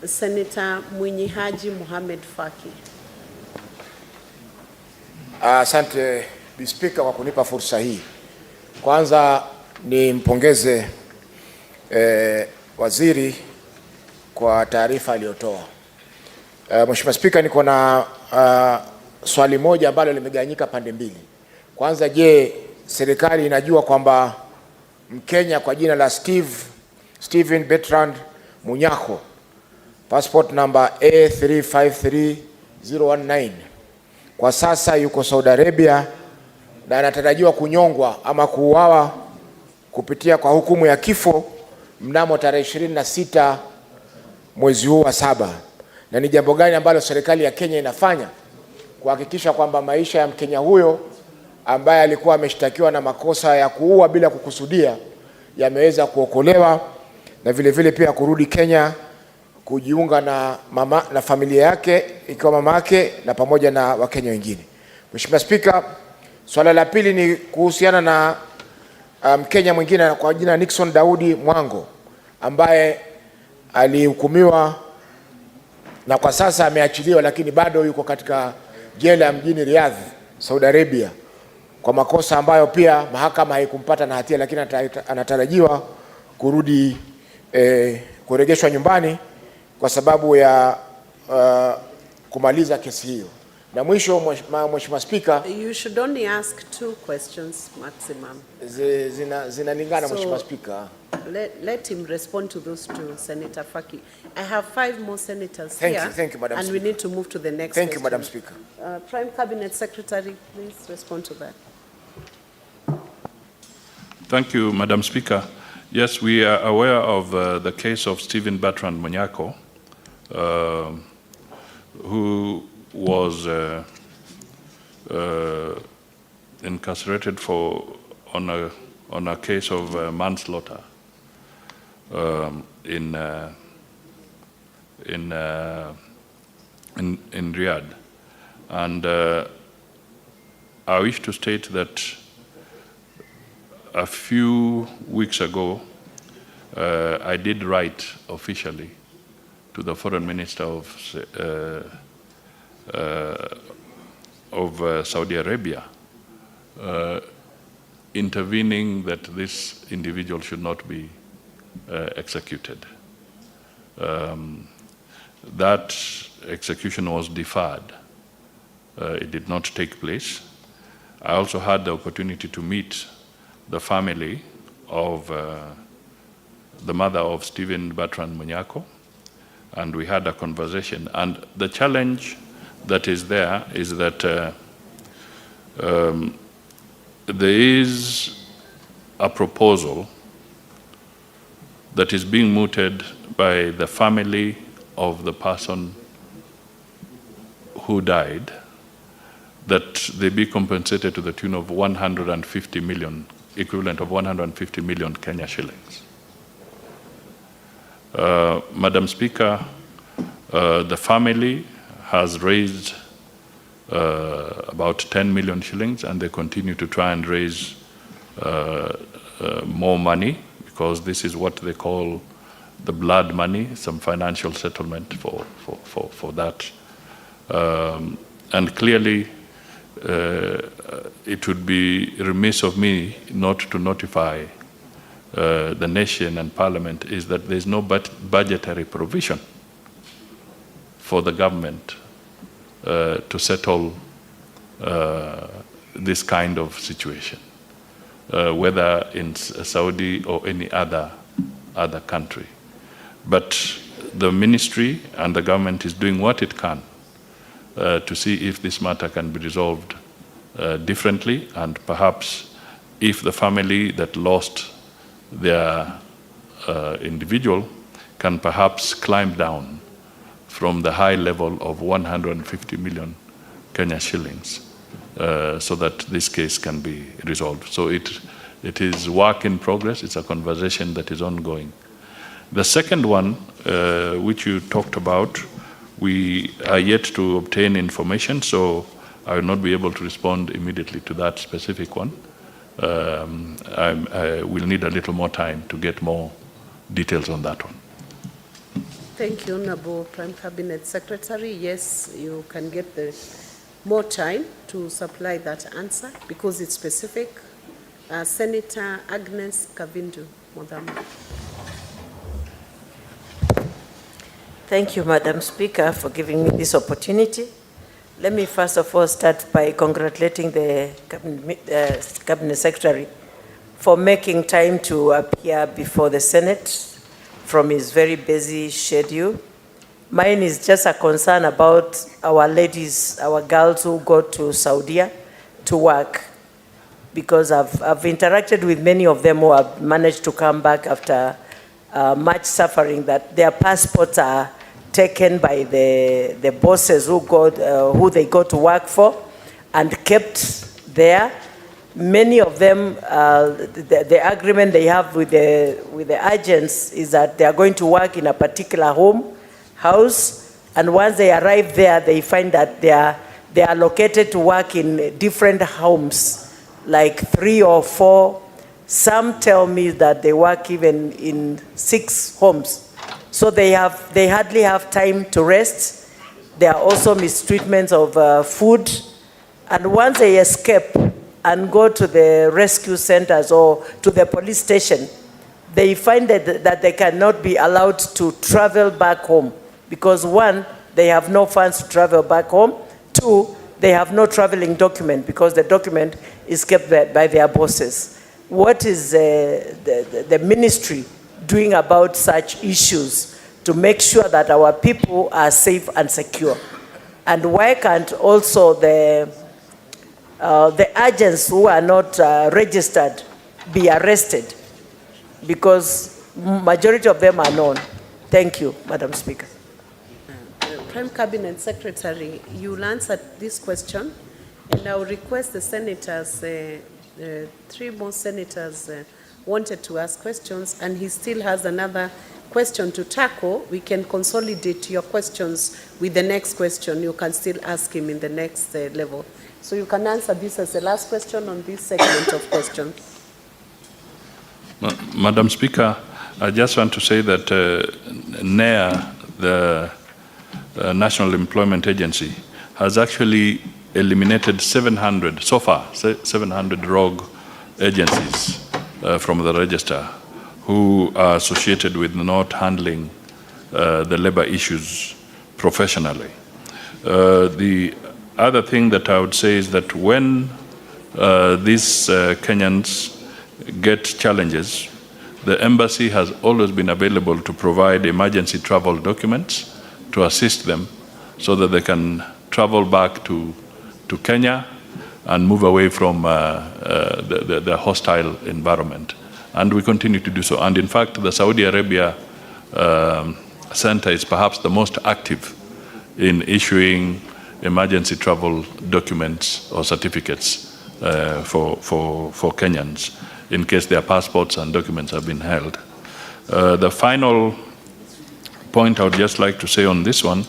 Senator Munyihaji Mohamed Faki. Asante Speaker kwa kunipa fursa hii. Kwanza nimpongeze waziri kwa taarifa aliyotoa. Mheshimiwa Speaker, niko na swali moja ambalo limegawanyika pande mbili. Kwanza, je, serikali inajua kwamba Mkenya kwa jina la Stephen Bertrand Munyako, passport number A353019, kwa sasa yuko Saudi Arabia na anatarajiwa kunyongwa ama kuuawa kupitia kwa hukumu ya kifo mnamo tarehe 26 mwezi huu wa 7, na ni jambo gani ambalo serikali ya Kenya inafanya kuhakikisha kwamba maisha ya Mkenya huyo ambaye alikuwa ameshtakiwa na makosa ya kuua bila kukusudia yameweza kuokolewa na vile vile pia kurudi Kenya kujiunga na familia yake, ikiwa mama yake na pamoja na Wakenya wengine. Mheshimiwa Speaker, swala la pili ni kuhusiana na Mkenya mwingine kwa jina Nixon Daudi Mwango ambaye alihukumiwa na kwa sasa ameachiliwa, lakini bado yuko katika jela mjini Riyadh, Saudi Arabia, kwa makosa ambayo pia mahakama haikumpata na hatia, lakini anatarajiwa kurudi kurejeshwa nyumbani kwa sababu ya kumaliza kesi hiyo. Na mwisho, Mheshimiwa Speaker, you should only ask 2 questions maximum. Zinalingana, Mheshimiwa Speaker. Let him respond to those 2, Senator Faki. I have 5 more senators Thank here. you, thank you, Madam and Speaker. We need to move to the next Thank question. you, Madam Speaker. Prime Cabinet Secretary, please respond to that. Thank you, Madam Speaker. Yes, we are aware of the case of Stephen Bertrand Munyako, who was incarcerated on a case of manslaughter in Riyadh, and I wish to state that a few weeks ago I did write officially to the Foreign Minister of Saudi Arabia, intervening that this individual should not be executed. That execution was deferred. It did not take place. I also had the opportunity to meet the family of the mother of Stephen Bertrand Munyako, and we had a conversation. And the challenge that is there is that there is a proposal that is being mooted by the family of the person who died, that they be compensated to the tune of 150 million, equivalent of 150 million Kenya shillings. Madam Speaker, the family has raised about 10 million shillings, and they continue to try and raise more money, because this is what they call the blood money, some financial settlement for that. And clearly, it would be remiss of me not to notify the nation and Parliament is that there's no budgetary provision for the government to settle this kind of situation, whether in Saudi or any other country. But the ministry and the government is doing what it can to see if this matter can be resolved differently, and perhaps if the family that lost their individual can perhaps climb down from the high level of 150 million Kenya shillings so that this case can be resolved. So it is work in progress. It's a conversation that is ongoing. The second one, which you talked about, we are yet to obtain information, so I will not be able to respond immediately to that specific one. I will need a little more time to get more details on that one. Thank you, Honorable Prime Cabinet Secretary. Yes, you can get more time to supply that answer because it's specific. Senator Agnes Kavindu, Madam. Thank you, Madam Speaker, for giving me this opportunity. Let me first of all start by congratulating the Cabinet Secretary for making time to appear before the Senate from his very busy schedule. Mine is just a concern about our ladies, our girls who go to Saudi to work, because I've interacted with many of them who have managed to come back after much suffering, that their passports are taken by the bosses who they go to work for and kept there. Many of them, the agreement they have with the agents is that they are going to work in a particular house, and once they arrive there, they find that they are located to work in different homes, like 3 or 4. Some tell me that they work even in 6 homes. So they hardly have time to rest. There are also mistreatments of food. And once they escape and go to the rescue centers or to the police station, they find that they cannot be allowed to travel back home because 1, they have no funds to travel back home. 2, they have no traveling document because the document is kept by their bosses. What is the ministry doing about such issues to make sure that our people are safe and secure? And why can't also the agents who are not registered be arrested? Because majority of them are known. Thank you, Madam Speaker. Prime Cabinet Secretary, you'll answer this question, and I'll request the senators, 3 more senators wanted to ask questions, and he still has another question to tackle. We can consolidate your questions with the next question. You can still ask him in the next level. So you can answer this as the last question on this segment of questions. Madam Speaker, I just want to say that NEA, the National Employment Agency, has actually eliminated 700, so far, 700 rogue agencies from the register who are associated with not handling the labor issues professionally. The other thing that I would say is that when these Kenyans get challenges, the embassy has always been available to provide emergency travel documents to assist them so that they can travel back to Kenya and move away from the hostile environment. And we continue to do so. And in fact, the Saudi Arabia center is perhaps the most active in issuing emergency travel documents or certificates for Kenyans in case their passports and documents have been held. The final point I would just like to say on this one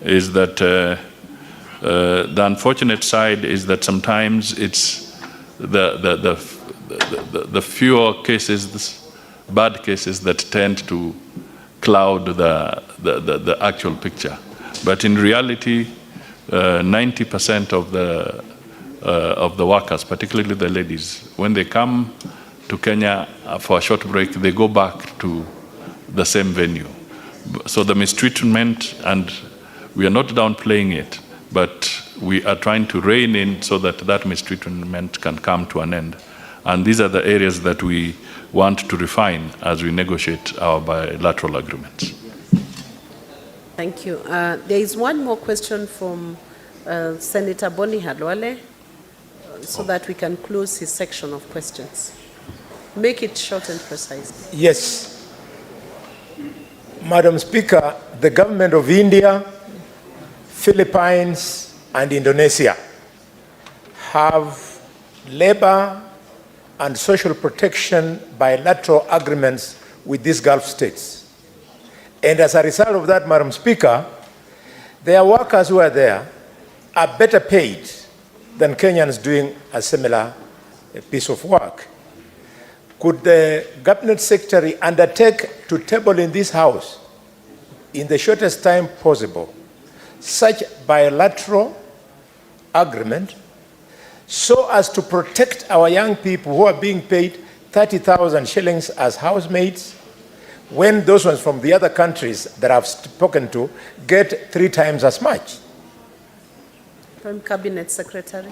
is that the unfortunate side is that sometimes it's the fewer cases, bad cases, that tend to cloud the actual picture. But in reality, 90% of the workers, particularly the ladies, when they come to Kenya for a short break, they go back to the same venue. So the mistreatment, and we are not downplaying it, but we are trying to rein in so that that mistreatment can come to an end. And these are the areas that we want to refine as we negotiate our bilateral agreements. Thank you. There is one more question from Senator Boni Halwale, so that we can close his section of questions. Make it short and precise. Yes. Madam Speaker, the government of India, Philippines, and Indonesia have labor and social protection bilateral agreements with these Gulf states. And as a result of that, Madam Speaker, their workers who are there are better paid than Kenyans doing a similar piece of work. Could the Cabinet Secretary undertake to table in this House, in the shortest time possible, such bilateral agreement so as to protect our young people who are being paid 30,000 shillings as housemates, when those ones from the other countries that I've spoken to get 3 times as much? From Cabinet Secretary.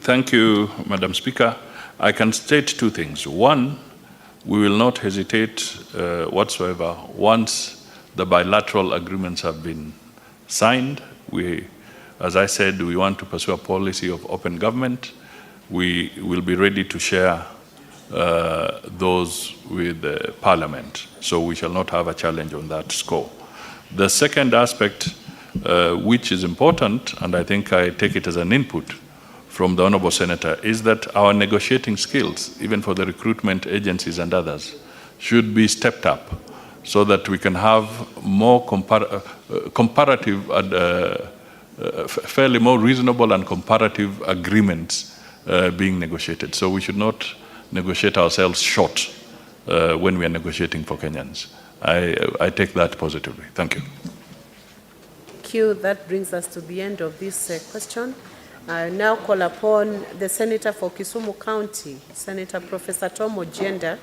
Thank you, Madam Speaker. I can state 2 things. One, we will not hesitate whatsoever once the bilateral agreements have been signed. We, as I said, we want to pursue a policy of open government. We will be ready to share those with the Parliament, so we shall not have a challenge on that score. The second aspect, which is important, and I think I take it as an input from the Honourable Senator, is that our negotiating skills, even for the recruitment agencies and others, should be stepped up so that we can have more comparative and fairly more reasonable and comparative agreements being negotiated. So we should not negotiate ourselves short when we are negotiating for Kenyans. I take that positively. Thank you. Thank you. That brings us to the end of this question. I now call upon the Senator for Kisumu County, Senator Professor Tom Ojienda,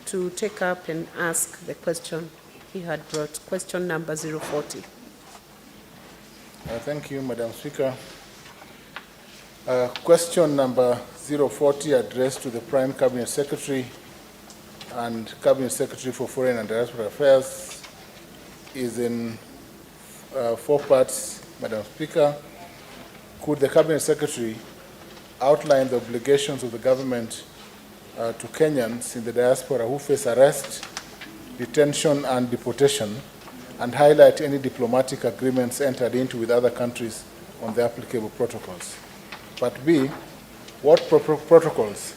to take up and ask the question he had brought, question number 040. Thank you, Madam Speaker. Question number 040, addressed to the Prime Cabinet Secretary and Cabinet Secretary for Foreign and Diaspora Affairs, is in 4 parts, Madam Speaker. Could the Cabinet Secretary outline the obligations of the government to Kenyans in the diaspora who face arrest, detention, and deportation, and highlight any diplomatic agreements entered into with other countries on the applicable protocols? Part B, what protocols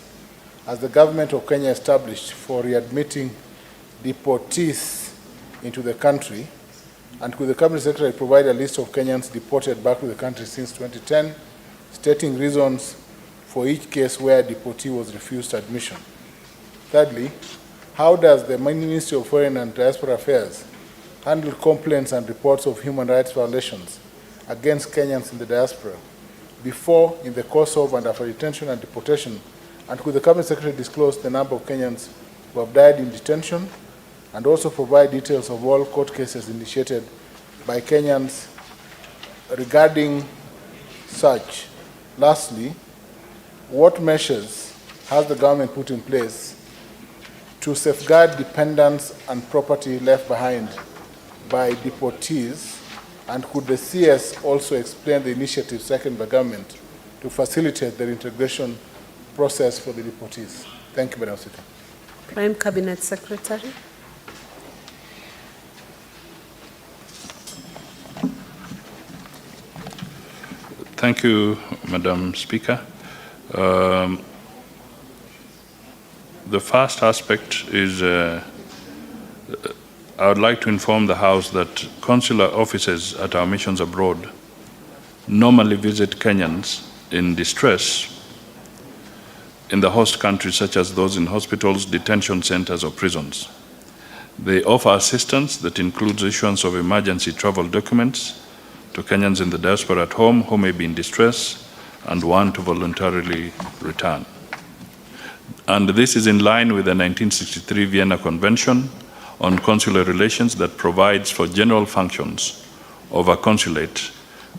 has the government of Kenya established for readmitting deportees into the country? And could the Cabinet Secretary provide a list of Kenyans deported back to the country since 2010, stating reasons for each case where a deportee was refused admission? Thirdly, how does the Ministry of Foreign and Diaspora Affairs handle complaints and reports of human rights violations against Kenyans in the diaspora before, in the course of, and after detention and deportation? And could the Cabinet Secretary disclose the number of Kenyans who have died in detention, and also provide details of all court cases initiated by Kenyans regarding such? Lastly, what measures has the government put in place to safeguard dependents and property left behind by deportees? And could the CS also explain the initiatives taken by government to facilitate the integration process for the deportees? Thank you, Madam Speaker. Prime Cabinet Secretary. Thank you, Madam Speaker. The first aspect is I would like to inform the House that consular officers at our missions abroad normally visit Kenyans in distress in the host countries, such as those in hospitals, detention centers, or prisons. They offer assistance that includes issuance of emergency travel documents to Kenyans in the diaspora at home who may be in distress and want to voluntarily return. And this is in line with the 1963 Vienna Convention on Consular Relations that provides for general functions of a consulate,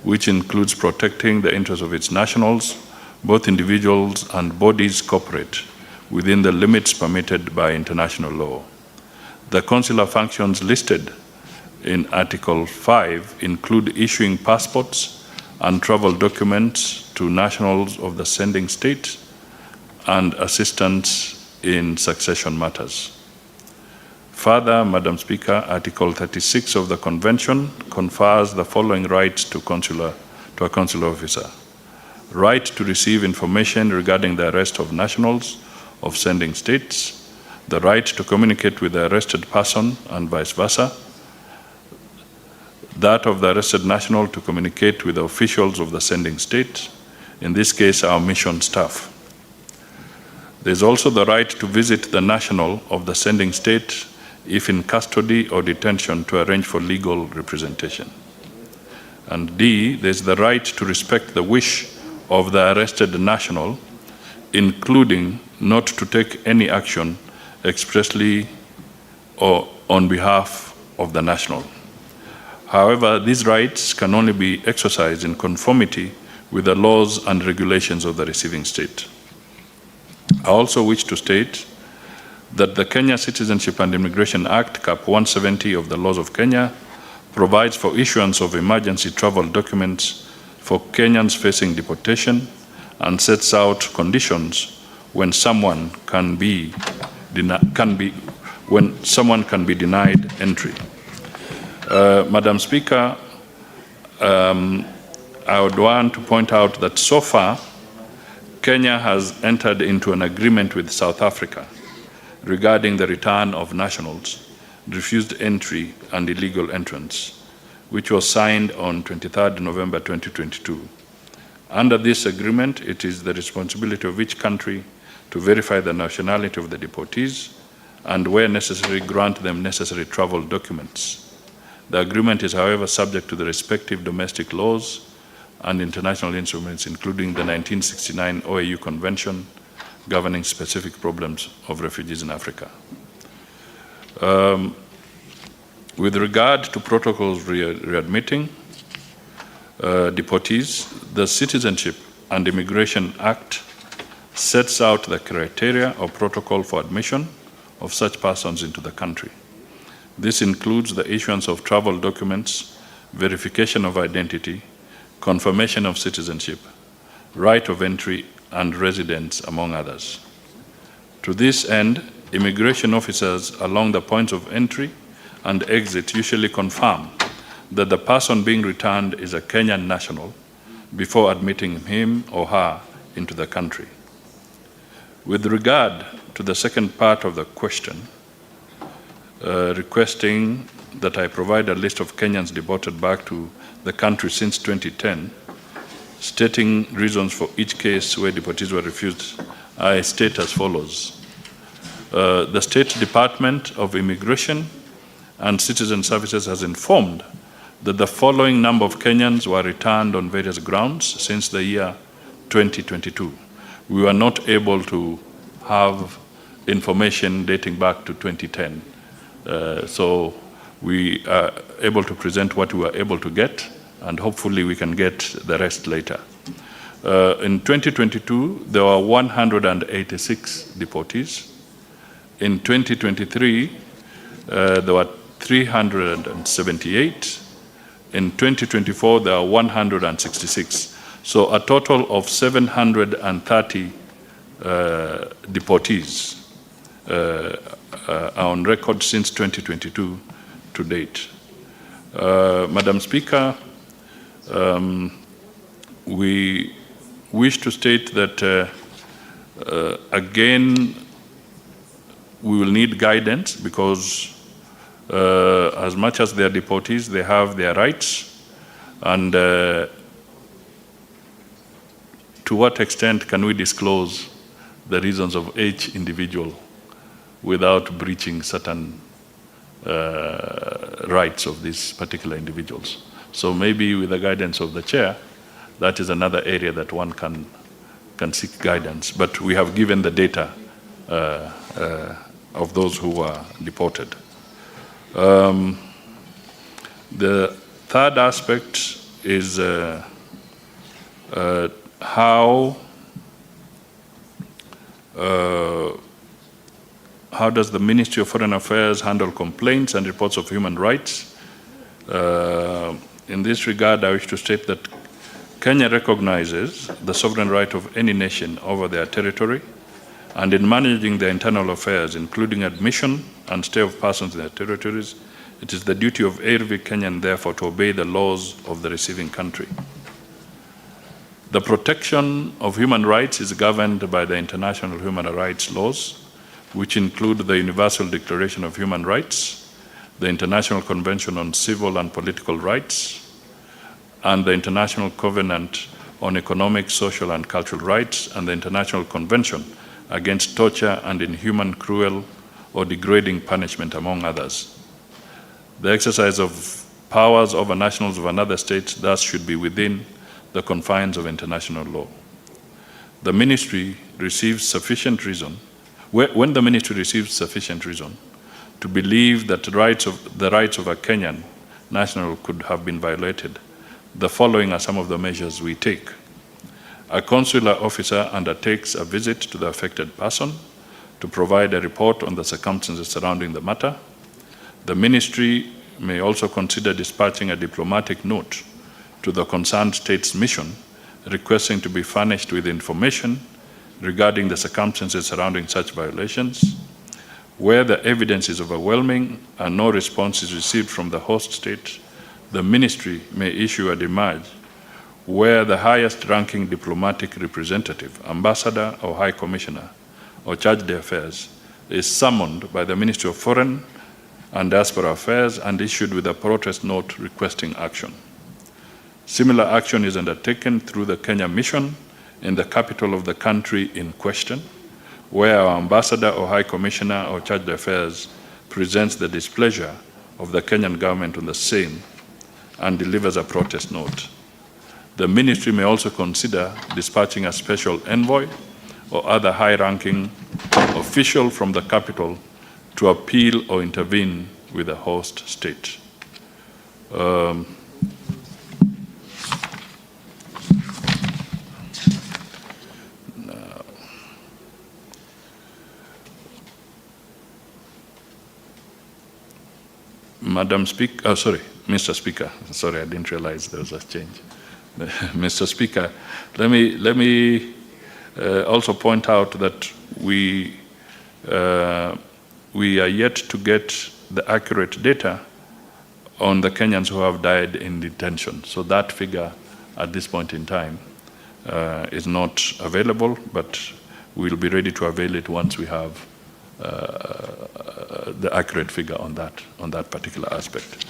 which includes protecting the interests of its nationals, both individuals and bodies corporate, within the limits permitted by international law. The consular functions listed in Article 5 include issuing passports and travel documents to nationals of the sending state and assistance in succession matters. Further, Madam Speaker, Article 36 of the Convention confers the following rights to a consular officer. Right to receive information regarding the arrest of nationals of sending states, the right to communicate with the arrested person and vice versa, that of the arrested national to communicate with the officials of the sending state, in this case our mission staff. There's also the right to visit the national of the sending state if in custody or detention to arrange for legal representation. And D, there's the right to respect the wish of the arrested national, including not to take any action expressly or on behalf of the national. However, these rights can only be exercised in conformity with the laws and regulations of the receiving state. I also wish to state that the Kenya Citizenship and Immigration Act, Cap 170 of the laws of Kenya, provides for issuance of emergency travel documents for Kenyans facing deportation and sets out conditions when someone can be denied entry. Madam Speaker, I would want to point out that so far, Kenya has entered into an agreement with South Africa regarding the return of nationals, refused entry and illegal entrance, which was signed on 23rd November 2022. Under this agreement, it is the responsibility of each country to verify the nationality of the deportees and, where necessary, grant them necessary travel documents. The agreement is, however, subject to the respective domestic laws and international instruments, including the 1969 OAU Convention governing specific problems of refugees in Africa. With regard to protocols readmitting deportees, the Citizenship and Immigration Act sets out the criteria or protocol for admission of such persons into the country. This includes the issuance of travel documents, verification of identity, confirmation of citizenship, right of entry and residence, among others. To this end, immigration officers along the points of entry and exit usually confirm that the person being returned is a Kenyan national before admitting him or her into the country. With regard to the second part of the question, requesting that I provide a list of Kenyans deported back to the country since 2010, stating reasons for each case where deportees were refused, I state as follows. The State Department of Immigration and Citizen Services has informed that the following number of Kenyans were returned on various grounds since the year 2022. We were not able to have information dating back to 2010. So we are able to present what we were able to get, and hopefully we can get the rest later. In 2022, there were 186 deportees. In 2023, there were 378. In 2024, there are 166. So a total of 730 deportees are on record since 2022 to date. Madam Speaker, we wish to state that again, we will need guidance because as much as they are deportees, they have their rights, and to what extent can we disclose the reasons of each individual without breaching certain rights of these particular individuals? So maybe with the guidance of the chair, that is another area that one can seek guidance. But we have given the data of those who were deported. The third aspect is how does the Ministry of Foreign Affairs handle complaints and reports of human rights? In this regard, I wish to state that Kenya recognizes the sovereign right of any nation over their territory, and in managing their internal affairs, including admission and stay of persons in their territories, it is the duty of every Kenyan, therefore, to obey the laws of the receiving country. The protection of human rights is governed by the international human rights laws, which include the Universal Declaration of Human Rights, the International Convention on Civil and Political Rights, and the International Covenant on Economic, Social, and Cultural Rights, and the International Convention against torture and inhuman, cruel, or degrading punishment, among others. The exercise of powers over nationals of another state thus should be within the confines of international law. The ministry receives sufficient reason, when the ministry receives sufficient reason to believe that the rights of a Kenyan national could have been violated, the following are some of the measures we take. A consular officer undertakes a visit to the affected person to provide a report on the circumstances surrounding the matter. The ministry may also consider dispatching a diplomatic note to the concerned state's mission requesting to be furnished with information regarding the circumstances surrounding such violations. Where the evidence is overwhelming and no response is received from the host state, the ministry may issue a demarche where the highest ranking diplomatic representative, ambassador or high commissioner or charge d'affaires is summoned by the Ministry of Foreign and Diaspora Affairs and issued with a protest note requesting action. Similar action is undertaken through the Kenya mission in the capital of the country in question, where our ambassador or high commissioner or charge d'affaires presents the displeasure of the Kenyan government on the same and delivers a protest note. The ministry may also consider dispatching a special envoy or other high-ranking official from the capital to appeal or intervene with the host state. Mr. Speaker, sorry, I didn't realize there was a change. Mr. Speaker, let me also point out that we are yet to get the accurate data on the Kenyans who have died in detention. So that figure at this point in time is not available, but we'll be ready to avail it once we have the accurate figure on that particular aspect.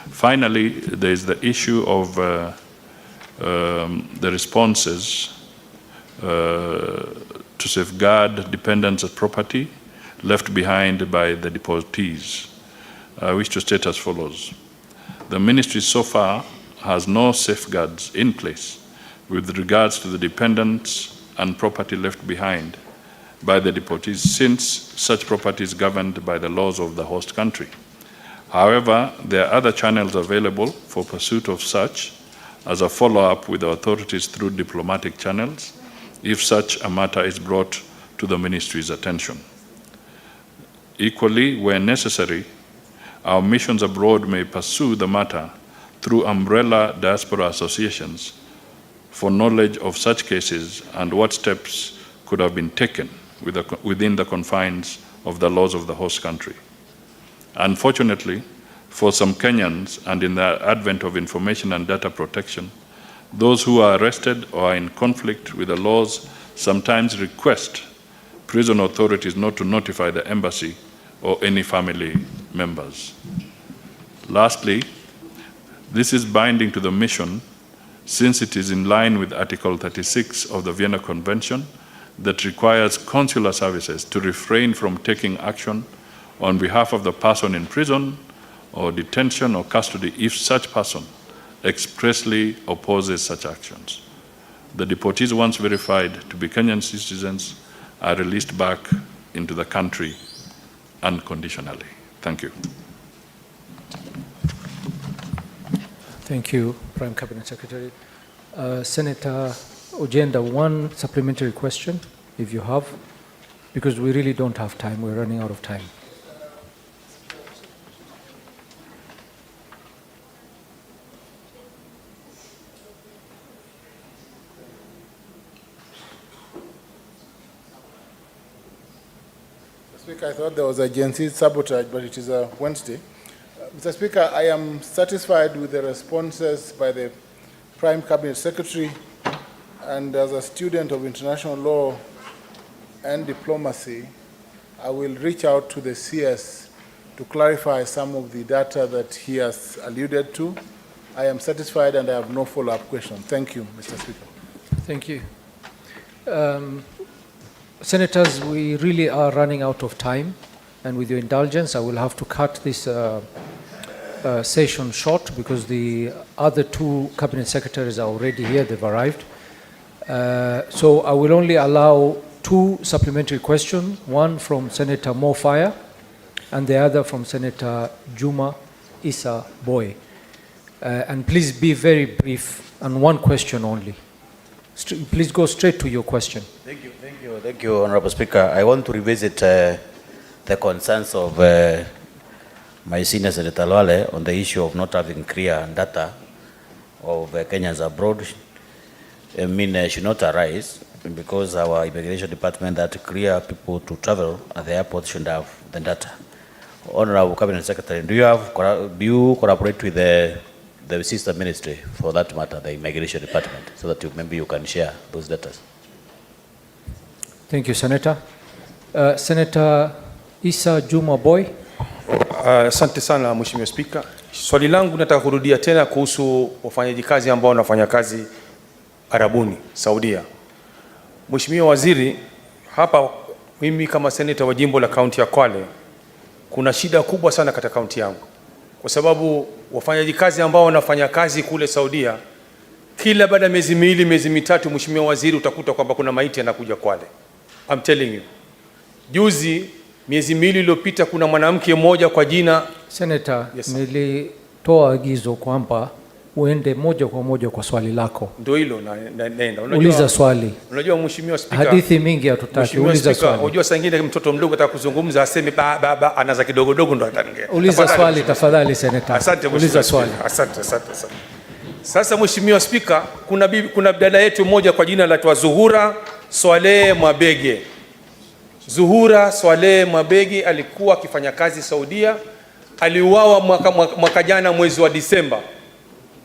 Finally, there is the issue of the responses to safeguard dependents of property left behind by the deportees. I wish to state as follows. The ministry so far has no safeguards in place with regards to the dependents and property left behind by the deportees, since such property is governed by the laws of the host country. However, there are other channels available for pursuit of such as a follow-up with the authorities through diplomatic channels if such a matter is brought to the ministry's attention. Equally, where necessary, our missions abroad may pursue the matter through umbrella diaspora associations for knowledge of such cases and what steps could have been taken within the confines of the laws of the host country. Unfortunately, for some Kenyans, and in the advent of information and data protection, those who are arrested or are in conflict with the laws sometimes request prison authorities not to notify the embassy or any family members. Lastly, this is binding to the mission since it is in line with Article 36 of the Vienna Convention that requires consular services to refrain from taking action on behalf of the person in prison or detention or custody if such person expressly opposes such actions. The deportees, once verified to be Kenyan citizens, are released back into the country unconditionally. Thank you. Thank you, Prime Cabinet Secretary. Senator Ojenda, one supplementary question, if you have, because we really don't have time. We're running out of time. Speaker, I thought there was a Gen-Z sabotage, but it is a Wednesday. Mr. Speaker, I am satisfied with the responses by the Prime Cabinet Secretary, and as a student of international law and diplomacy, I will reach out to the CS to clarify some of the data that he has alluded to. I am satisfied and I have no follow-up question. Thank you, Mr. Speaker. Thank you. Senators, we really are running out of time, and with your indulgence, I will have to cut this session short because the other two cabinet secretaries are already here, they've arrived. So I will only allow two supplementary questions, one from Senator Mo Fire and the other from Senator Juma Issa Boy. And please be very brief and one question only. Please go straight to your question. Thank you, Honorable Speaker. I want to revisit the concerns of my senior Senator Lwale on the issue of not having clear data of Kenyans abroad. I mean, should not arise because our immigration department that clear people to travel at the airport should have the data. Honorable Cabinet Secretary, do you collaborate with the sister ministry for that matter, the immigration department, so that maybe you can share those data? Thank you, Senator. Senator Issa Juma Boy. Asante sana Mheshimiwa Spika. Swali langu nataka kurudia tena kuhusu wafanyaji kazi ambao wanafanya kazi Arabuni, Saudia. Mheshimiwa Waziri, hapa mimi kama senator wa jimbo la kaunti ya Kwale, kuna shida kubwa sana katika kaunti yangu. Kwa sababu wafanyaji kazi ambao wanafanya kazi kule Saudia, kila baada ya miezi miwili, miezi mitatu, Mheshimiwa Waziri, utakuta kwamba kuna maiti yanakuja Kwale. I'm telling you. Juzi miezi miwili iliyopita kuna mwanamke mmoja kwa jina Senator, yes, nilitoa agizo kwamba uende moja kwa moja kwa swali lako. Ndio hilo naenda. Uliza swali. Unajua Mheshimiwa Speaker, hadithi mingi hatutaki, uliza swali. Unajua saa nyingine mtoto mdogo ataka kuzungumza aseme baba anaanza kidogo ndo ataongea. Uliza swali tafadhali Senator. Asante Mheshimiwa. Uliza swali. Asante. Sasa Mheshimiwa Speaker, kuna dada yetu mmoja kwa jina la Zuhura Swaleh Mwabege. Zuhura Swaleh Mwabege alikuwa akifanya kazi Saudia, aliuawa mwaka jana mwezi wa Disemba.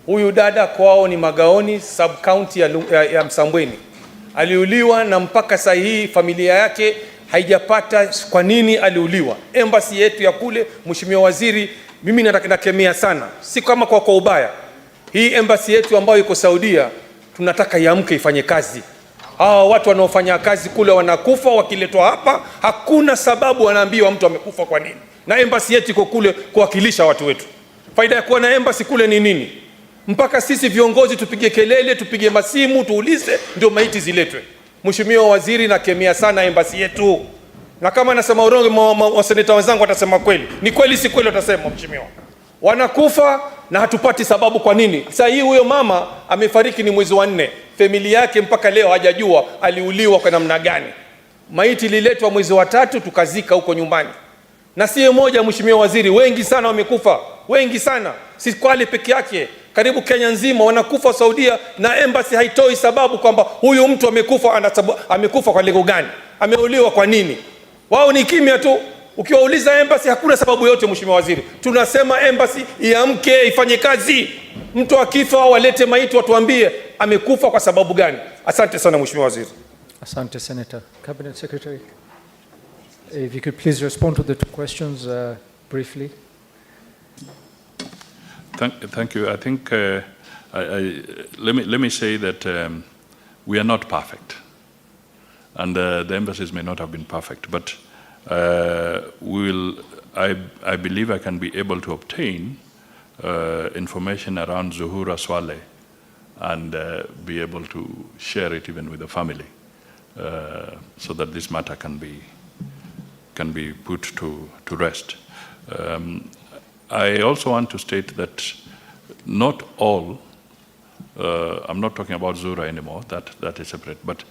Huyu dada kwao ni Magaoni, sub county ya Msambweni. Aliuliwa na mpaka saa hii familia yake haijapata kwa nini aliuliwa. Embassy yetu ya kule, Mheshimiwa Waziri, mimi nakemea sana, si kama kwa ubaya. Hii embassy yetu ambayo iko Saudia, tunataka iamke ifanye kazi. Hawa watu wanaofanya kazi kule wanakufa, wakiletwa hapa hakuna sababu wanaambiwa mtu amekufa kwa nini. Na embassy yetu iko kule kuwakilisha watu wetu. Faida ya kuwa na embassy kule ni nini? Mpaka sisi viongozi tupige kelele, tupige masimu, tuulize ndio maiti ziletwe. Mheshimiwa Waziri, nakemea sana embassy yetu. Na kama nasema urongo, waseneta wenzangu watasema kweli. Ni kweli si kweli watasema Mheshimiwa. Wanakufa na hatupati sababu kwa nini. Sasa hii huyo mama amefariki ni mwezi wa 4. Familia yake mpaka leo hajajua aliuliwa kwa namna gani. Maiti ililetwa mwezi wa 3 tukazika huko nyumbani. Na si moja Mheshimiwa Waziri, wengi sana wamekufa. Wengi sana. Si Kwale peke yake. Karibu Kenya nzima wanakufa Saudia na embassy haitoi sababu kwamba huyu mtu amekufa kwa lengo gani? Ameuliwa kwa nini? Wao ni kimya tu. Ukiwauliza embassy hakuna sababu yote, Mheshimiwa Waziri. Tunasema embassy iamke ifanye kazi. Mtu akifa walete maiti watuambie amekufa kwa sababu gani. Asante sana Mheshimiwa Waziri. Asante, Senator. Cabinet Secretary, if you could please respond to the two questions briefly. Thank you. I think let me say that we are not perfect, and the embassies may not have been perfect, but I believe I can be able to obtain information around Zuhura Swale and be able to share it even with the family, so that this matter can be put to rest. I also want to state that not all, I'm not talking about Zura anymore, that is separate, but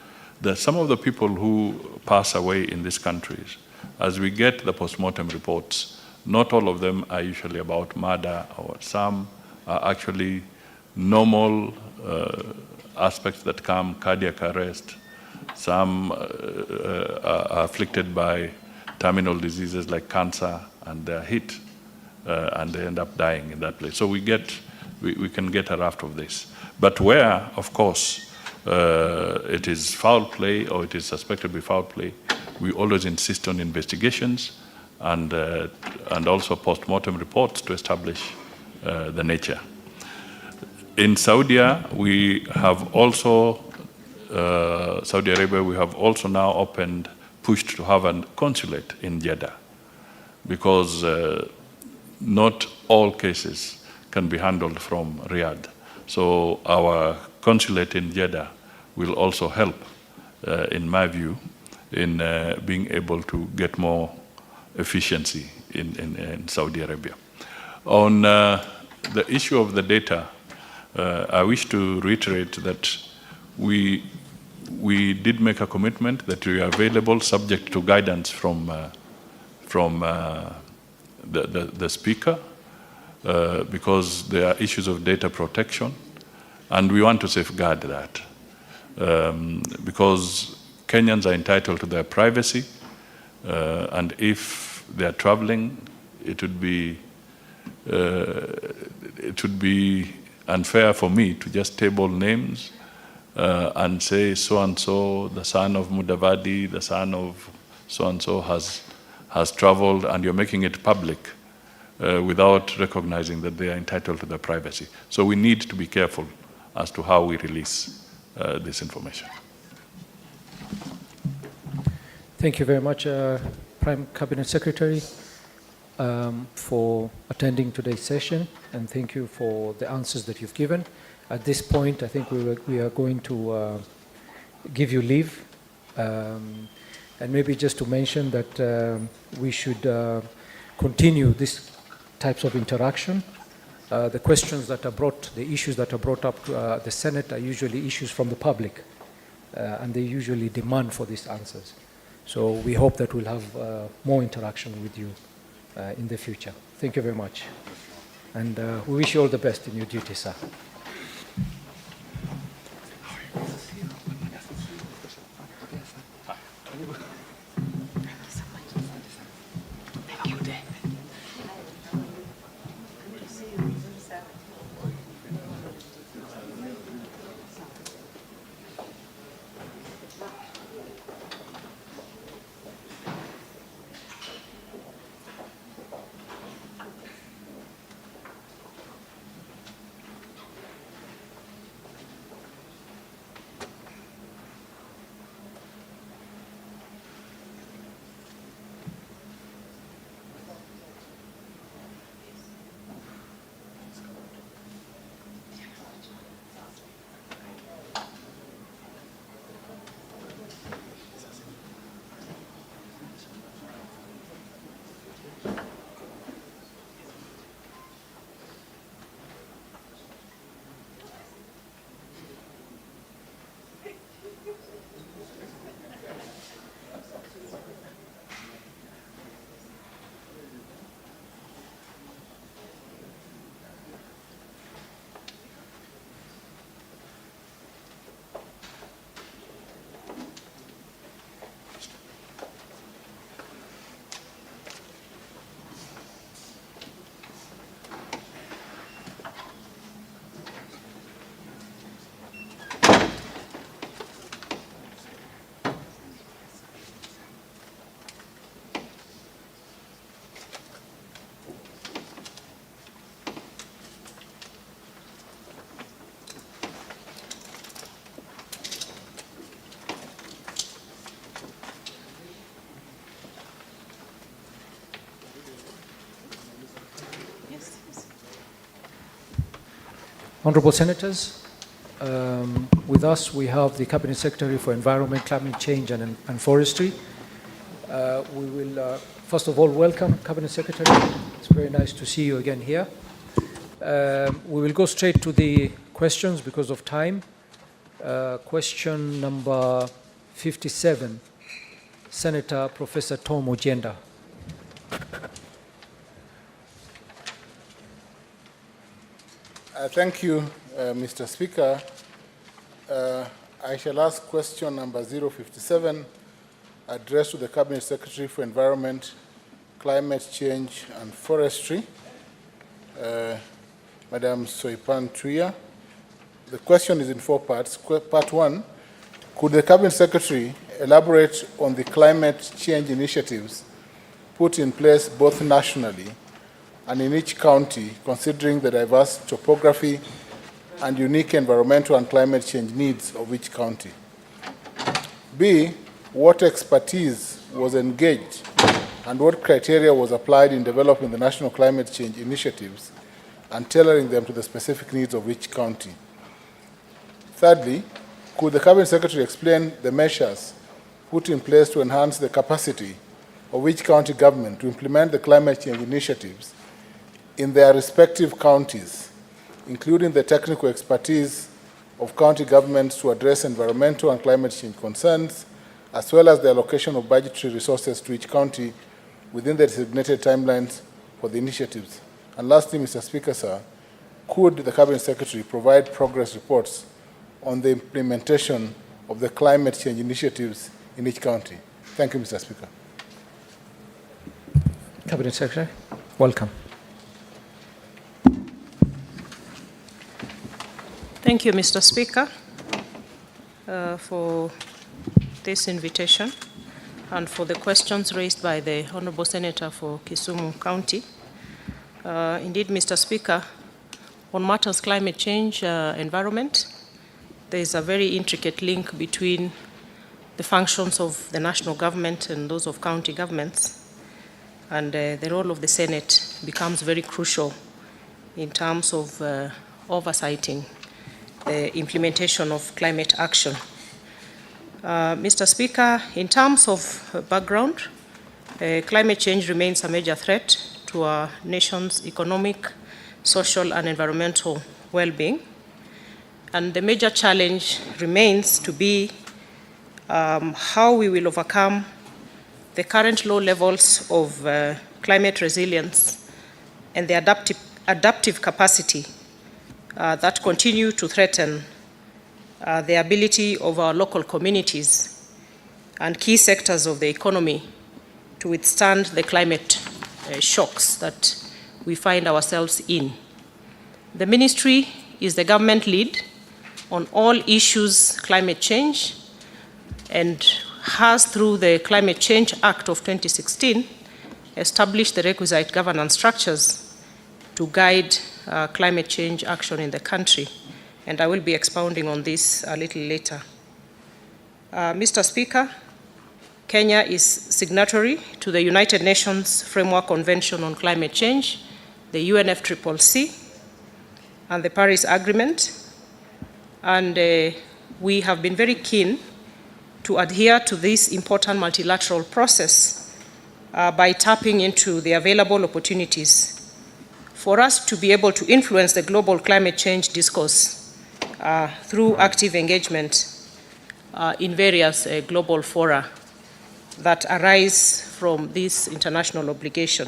some of the people who pass away in these countries, as we get the postmortem reports, not all of them are usually about murder, or some are actually normal aspects that come, cardiac arrest, some are afflicted by terminal diseases like cancer, and they're hit and they end up dying in that place. So we can get a raft of this. But where, of course, it is foul play or it is suspected to be foul play, we always insist on investigations and also post-mortem reports to establish the nature. In Saudi Arabia, we have also now pushed to have a consulate in Jeddah, because not all cases can be handled from Riyadh. So our consulate in Jeddah will also help, in my view, in being able to get more efficiency in Saudi Arabia. On the issue of the data, I wish to reiterate that we did make a commitment that we are available, subject to guidance from the Speaker, because there are issues of data protection, and we want to safeguard that, because Kenyans are entitled to their privacy, and if they are traveling, it would be unfair for me to just table names and say so-and-so, the son of Mudavadi, the son of so-and-so has traveled, and you're making it public without recognizing that they are entitled to their privacy. So we need to be careful as to how we release this information. Thank you very much, Prime Cabinet Secretary, for attending today's session, and thank you for the answers that you've given. At this point, I think we are going to give you leave, and maybe just to mention that we should continue these types of interaction. The questions that are the issues that are brought up to the Senate are usually issues from the public, and they usually demand for these answers. So we hope that we'll have more interaction with you in the future. Thank you very much. And we wish you all the best in your duty, sir. Honorable Senators, with us we have the Cabinet Secretary for Environment, Climate Change and Forestry. We will first of all welcome Cabinet Secretary. It's very nice to see you again here. We will go straight to the questions because of time. Question number 57, Senator Professor Tom Ojienda. Thank you, Mr. Speaker. I shall ask question number 057, addressed to the Cabinet Secretary for Environment, Climate Change and Forestry, Madam Soipan Tuya. The question is in 4 parts. Part 1, could the Cabinet Secretary elaborate on the climate change initiatives put in place both nationally and in each county, considering the diverse topography and unique environmental and climate change needs of each county? B, what expertise was engaged and what criteria was applied in developing the national climate change initiatives and tailoring them to the specific needs of each county? Thirdly, could the Cabinet Secretary explain the measures put in place to enhance the capacity of each county government to implement the climate change initiatives in their respective counties, including the technical expertise of county governments to address environmental and climate change concerns, as well as the allocation of budgetary resources to each county within the designated timelines for the initiatives? And lastly, Mr. Speaker, sir, could the Cabinet Secretary provide progress reports on the implementation of the climate change initiatives in each county? Thank you, Mr. Speaker. Cabinet Secretary, welcome. Thank you, Mr. Speaker, for this invitation and for the questions raised by the Honorable Senator for Kisumu County. Indeed, Mr. Speaker, on matters climate change, environment, there is a very intricate link between the functions of the national government and those of county governments. And the role of the Senate becomes very crucial in terms of oversighting the implementation of climate action. Mr. Speaker, in terms of background, climate change remains a major threat to our nation's economic, social, and environmental well-being. And the major challenge remains to be how we will overcome the current low levels of climate resilience and the adaptive capacity that continue to threaten the ability of our local communities and key sectors of the economy to withstand the climate shocks that we find ourselves in. The ministry is the government lead on all issues climate change and has, through the Climate Change Act of 2016, established the requisite governance structures to guide climate change action in the country. And I will be expounding on this a little later. Mr. Speaker, Kenya is signatory to the United Nations Framework Convention on Climate Change, the UNFCCC, and the Paris Agreement. And we have been very keen to adhere to this important multilateral process by tapping into the available opportunities for us to be able to influence the global climate change discourse through active engagement in various global fora that arise from this international obligation.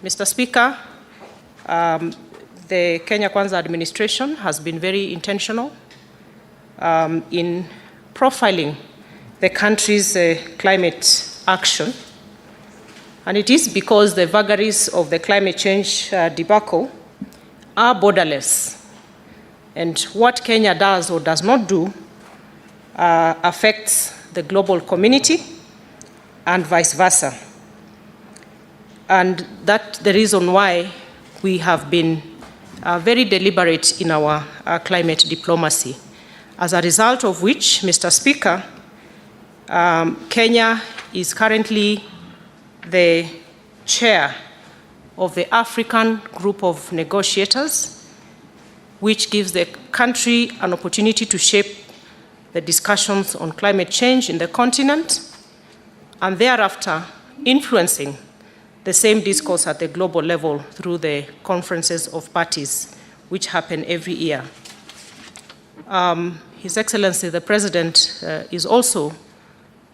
Mr. Speaker, the Kenya Kwanza administration has been very intentional in profiling the country's climate action. And it is because the vagaries of the climate change debacle are borderless. And what Kenya does or does not do affects the global community and vice versa. And that's the reason why we have been very deliberate in our climate diplomacy. As a result of which, Mr. Speaker, Kenya is currently the chair of the African Group of Negotiators which gives the country an opportunity to shape the discussions on climate change in the continent, and thereafter influencing the same discourse at the global level through the conferences of parties, which happen every year. His Excellency, the President, is also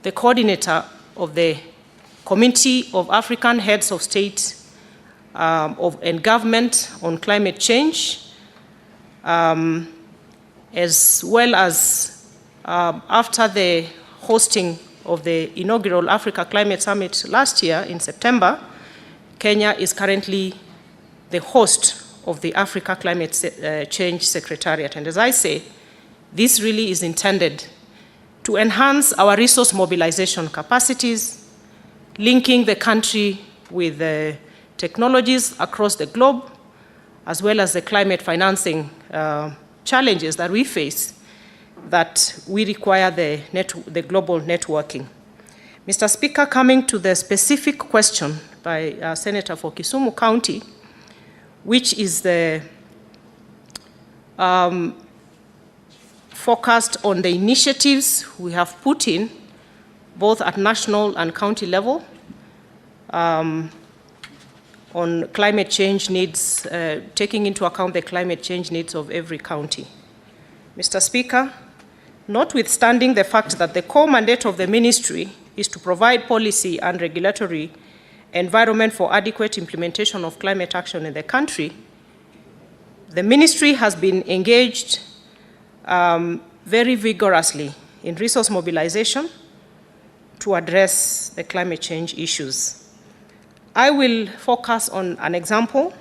the coordinator of the Committee of African Heads of State and Government on Climate Change, as well as after the hosting of the inaugural Africa Climate Summit last year in September, Kenya is currently the host of the Africa Climate Change Secretariat. And as I say, this really is intended to enhance our resource mobilization capacities, linking the country with technologies across the globe, as well as the climate financing challenges that we face, that we require the global networking. Mr. Speaker, coming to the specific question by Senator for Kisumu County, which is the focused on the initiatives we have put in, both at national and county level, on climate change needs, taking into account the climate change needs of every county. Mr. Speaker, notwithstanding the fact that the core mandate of the ministry is to provide policy and regulatory environment for adequate implementation of climate action in the country, the ministry has been engaged very vigorously in resource mobilization to address the climate change issues. I will focus on an example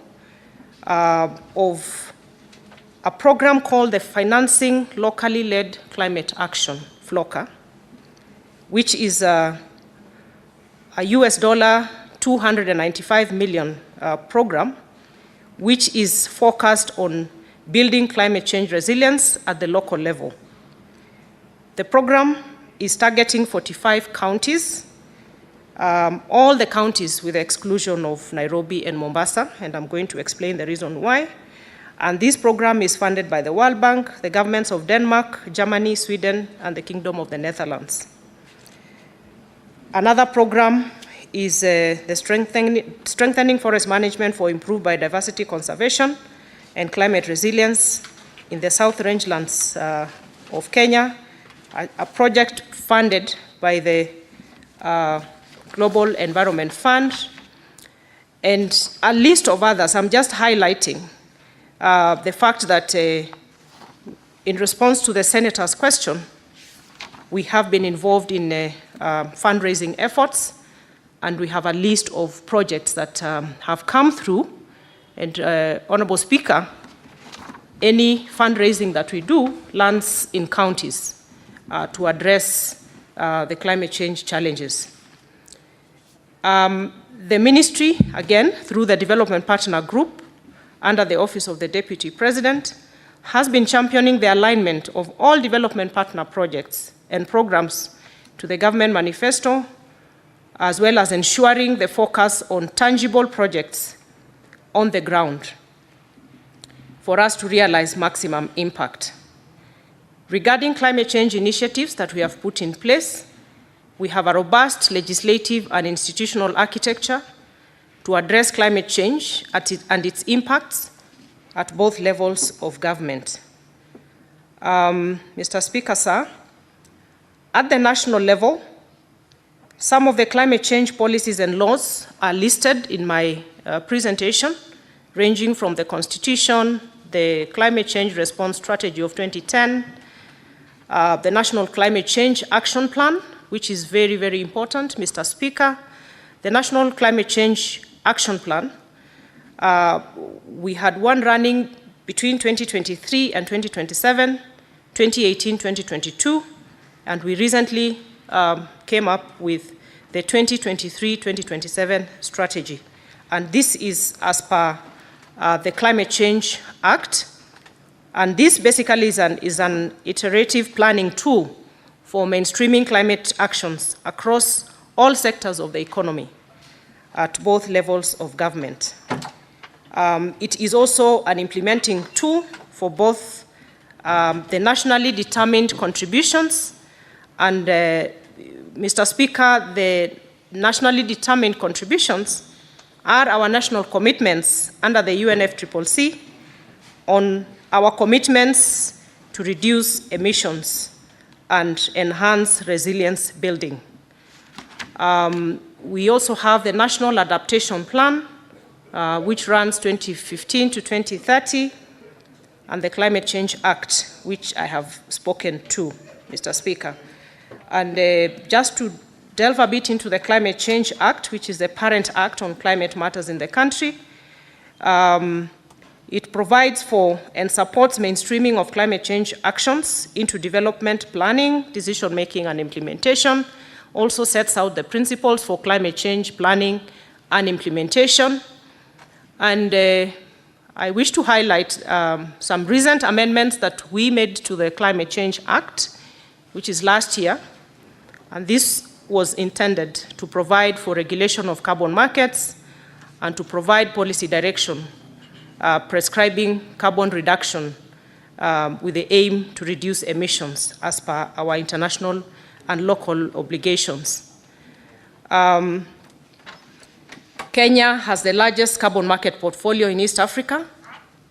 of a program called the Financing Locally Led Climate Action, FLOCA, which is a US $295 million program, which is focused on building climate change resilience at the local level. The program is targeting 45 counties, all the counties with the exclusion of Nairobi and Mombasa, and I'm going to explain the reason why. And this program is funded by the World Bank, the governments of Denmark, Germany, Sweden, and the Kingdom of the Netherlands. Another program is the strengthening forest management for improved biodiversity conservation and climate resilience in the South Rangelands of Kenya, a project funded by the Global Environment Fund, and a list of others. I'm just highlighting the fact that in response to the Senator's question, we have been involved in fundraising efforts, and we have a list of projects that have come through. And Honorable Speaker, any fundraising that we do lands in counties to address the climate change challenges. The ministry, again, through the Development Partner Group, under the Office of the Deputy President, has been championing the alignment of all development partner projects and programs to the government manifesto, as well as ensuring the focus on tangible projects on the ground for us to realize maximum impact. Regarding climate change initiatives that we have put in place, we have a robust legislative and institutional architecture to address climate change and its impacts at both levels of government. Mr. Speaker, sir, at the national level, some of the climate change policies and laws are listed in my presentation, ranging from the Constitution, the Climate Change Response Strategy of 2010, the National Climate Change Action Plan, which is very, very important, Mr. Speaker. The National Climate Change Action Plan, we had one running between 2023 and 2027, 2018, 2022, and we recently came up with the 2023-2027 strategy. And this is as per the Climate Change Act. And this basically is an iterative planning tool for mainstreaming climate actions across all sectors of the economy at both levels of government. It is also an implementing tool for both the nationally determined contributions and, Mr. Speaker, the nationally determined contributions are our national commitments under the UNFCCC on our commitments to reduce emissions and enhance resilience building. We also have the National Adaptation Plan, which runs 2015 to 2030, and the Climate Change Act, which I have spoken to, Mr. Speaker. And just to delve a bit into the Climate Change Act, which is the parent act on climate matters in the country, it provides for and supports mainstreaming of climate change actions into development planning, decision-making, and implementation. Also sets out the principles for climate change planning and implementation. And I wish to highlight some recent amendments that we made to the Climate Change Act, which is last year. And this was intended to provide for regulation of carbon markets and to provide policy direction prescribing carbon reduction with the aim to reduce emissions as per our international and local obligations. Kenya has the largest carbon market portfolio in East Africa,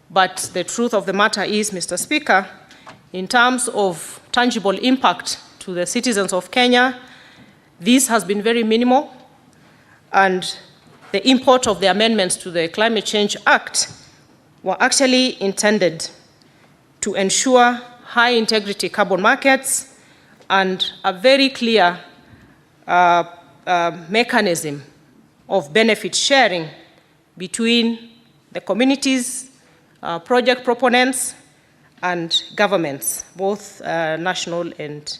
but the truth of the matter is, Mr. Speaker, in terms of tangible impact to the citizens of Kenya, this has been very minimal, and the import of the amendments to the Climate Change Act were actually intended to ensure high integrity carbon markets and a very clear mechanism of benefit sharing between the communities, project proponents, and governments, both national and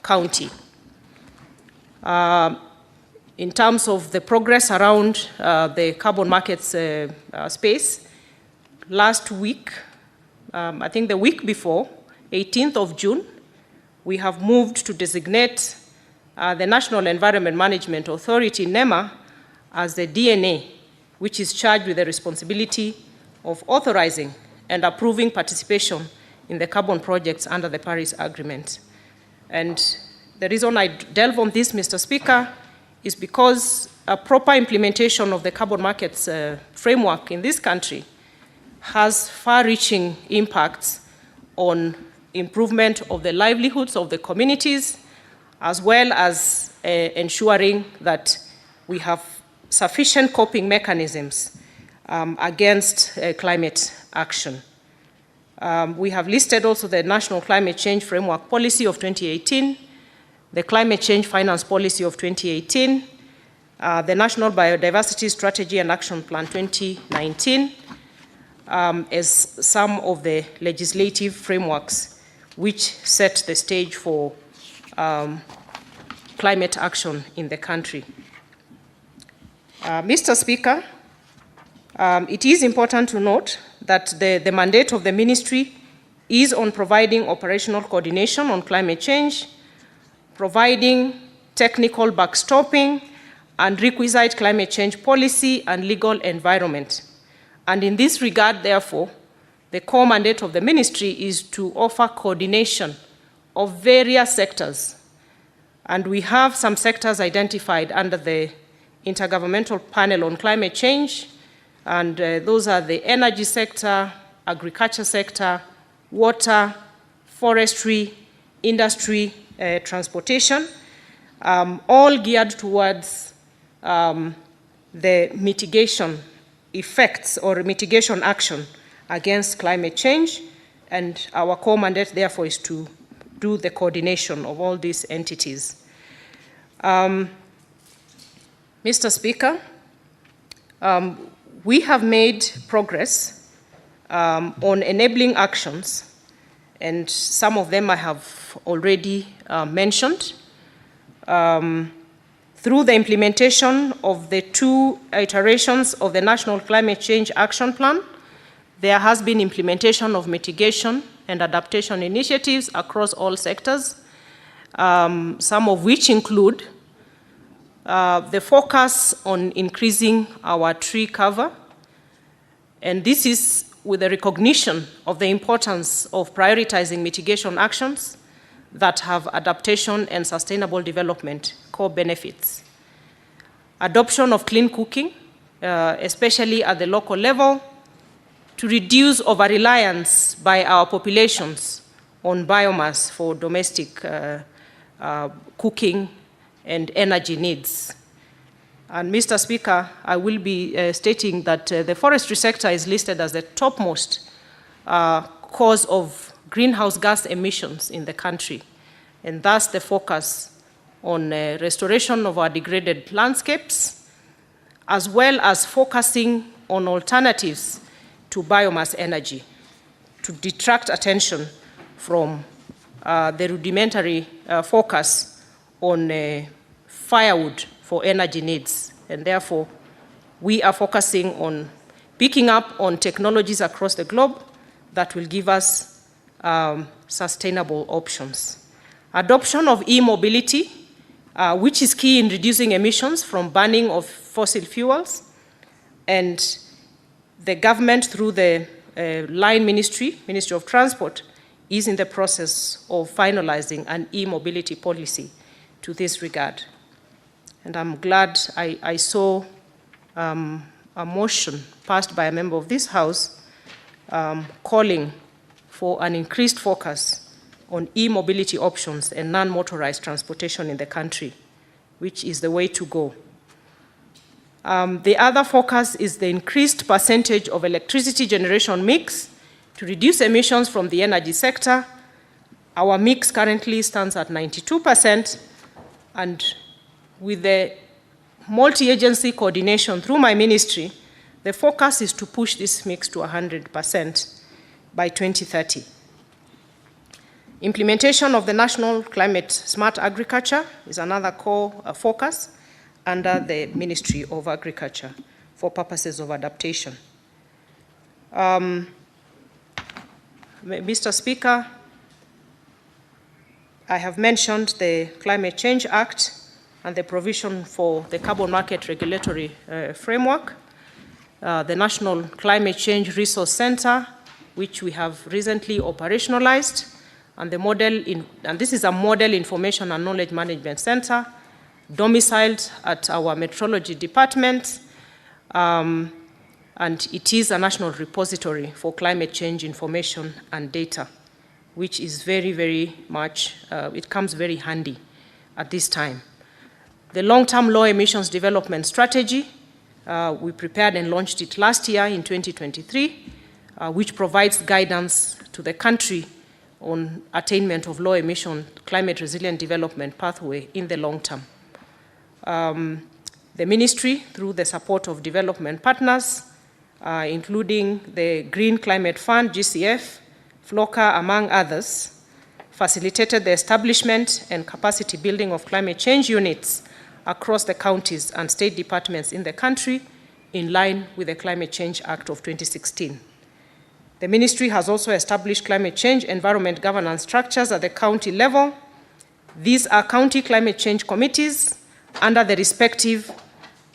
county. In terms of the progress around the carbon markets space, last week, I think the week before, 18th of June, we have moved to designate the National Environment Management Authority, NEMA, as the DNA, which is charged with the responsibility of authorizing and approving participation in the carbon projects under the Paris Agreement. And the reason I delve on this, Mr. Speaker, is because a proper implementation of the carbon markets framework in this country has far-reaching impacts on improvement of the livelihoods of the communities, as well as ensuring that we have sufficient coping mechanisms against climate action. We have listed also the National Climate Change Framework Policy of 2018, the Climate Change Finance Policy of 2018, the National Biodiversity Strategy and Action Plan 2019, as some of the legislative frameworks which set the stage for climate action in the country. Mr. Speaker, it is important to note that the mandate of the ministry is on providing operational coordination on climate change, providing technical backstopping, and requisite climate change policy and legal environment. And in this regard, therefore, the core mandate of the ministry is to offer coordination of various sectors. And we have some sectors identified under the Intergovernmental Panel on Climate Change, and those are the energy sector, agriculture sector, water, forestry, industry, transportation, all geared towards the mitigation effects or mitigation action against climate change. And our core mandate, therefore, is to do the coordination of all these entities. Mr. Speaker, we have made progress on enabling actions, and some of them I have already mentioned. Through the implementation of the 2 iterations of the National Climate Change Action Plan, there has been implementation of mitigation and adaptation initiatives across all sectors, some of which include the focus on increasing our tree cover. And this is with the recognition of the importance of prioritizing mitigation actions that have adaptation and sustainable development core benefits. Adoption of clean cooking, especially at the local level, to reduce over-reliance by our populations on biomass for domestic cooking and energy needs. And Mr. Speaker, I will be stating that the forestry sector is listed as the topmost cause of greenhouse gas emissions in the country, and thus the focus on restoration of our degraded landscapes, as well as focusing on alternatives to biomass energy to detract attention from the rudimentary focus on firewood for energy needs. And therefore, we are focusing on picking up on technologies across the globe that will give us sustainable options. Adoption of e-mobility, which is key in reducing emissions from burning of fossil fuels, and the government through the line Ministry of Transport, is in the process of finalizing an e-mobility policy to this regard. And I'm glad I saw a motion passed by a member of this House calling for an increased focus on e-mobility options and non-motorized transportation in the country, which is the way to go. The other focus is the increased percentage of electricity generation mix to reduce emissions from the energy sector. Our mix currently stands at 92%, and with the multi-agency coordination through my ministry, the focus is to push this mix to 100% by 2030. Implementation of the National Climate Smart Agriculture is another core focus under the Ministry of Agriculture for purposes of adaptation. Mr. Speaker, I have mentioned the Climate Change Act and the provision for the carbon market regulatory framework, the National Climate Change Resource Center, which we have recently operationalized, and this is a model information and knowledge management center domiciled at our metrology department, and it is a national repository for climate change information and data, which is very, very much, it comes very handy at this time. The long-term low emissions development strategy, we prepared and launched it last year in 2023, which provides guidance to the country on attainment of low emission climate resilient development pathway in the long term. The ministry, through the support of development partners, including the Green Climate Fund, GCF, FLOCA, among others, facilitated the establishment and capacity building of climate change units across the counties and state departments in the country in line with the Climate Change Act of 2016. The ministry has also established climate change environment governance structures at the county level. These are county climate change committees under the respective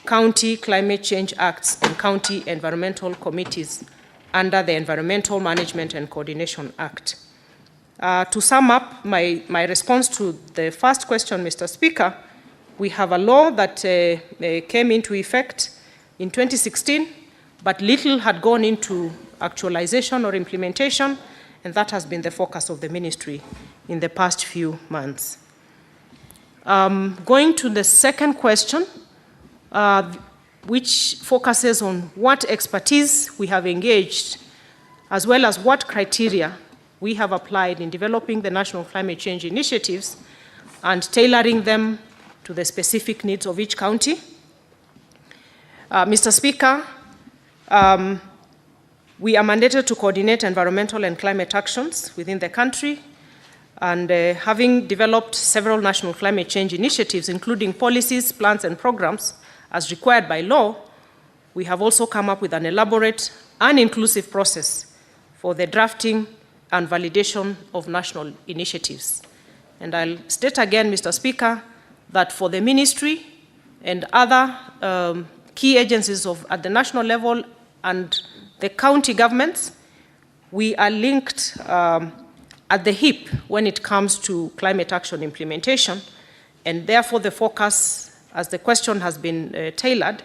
county climate change acts and county environmental committees under the Environmental Management and Coordination Act. To sum up my response to the first question, Mr. Speaker, we have a law that came into effect in 2016, but little had gone into actualization or implementation, and that has been the focus of the ministry in the past few months. Going to the second question, which focuses on what expertise we have engaged, as well as what criteria we have applied in developing the national climate change initiatives and tailoring them to the specific needs of each county. Mr. Speaker, we are mandated to coordinate environmental and climate actions within the country, and having developed several national climate change initiatives, including policies, plans, and programs as required by law, we have also come up with an elaborate and inclusive process for the drafting and validation of national initiatives. And I'll state again, Mr. Speaker, that for the ministry and other key agencies at the national level and the county governments, we are linked at the hip when it comes to climate action implementation, and therefore the focus, as the question has been tailored,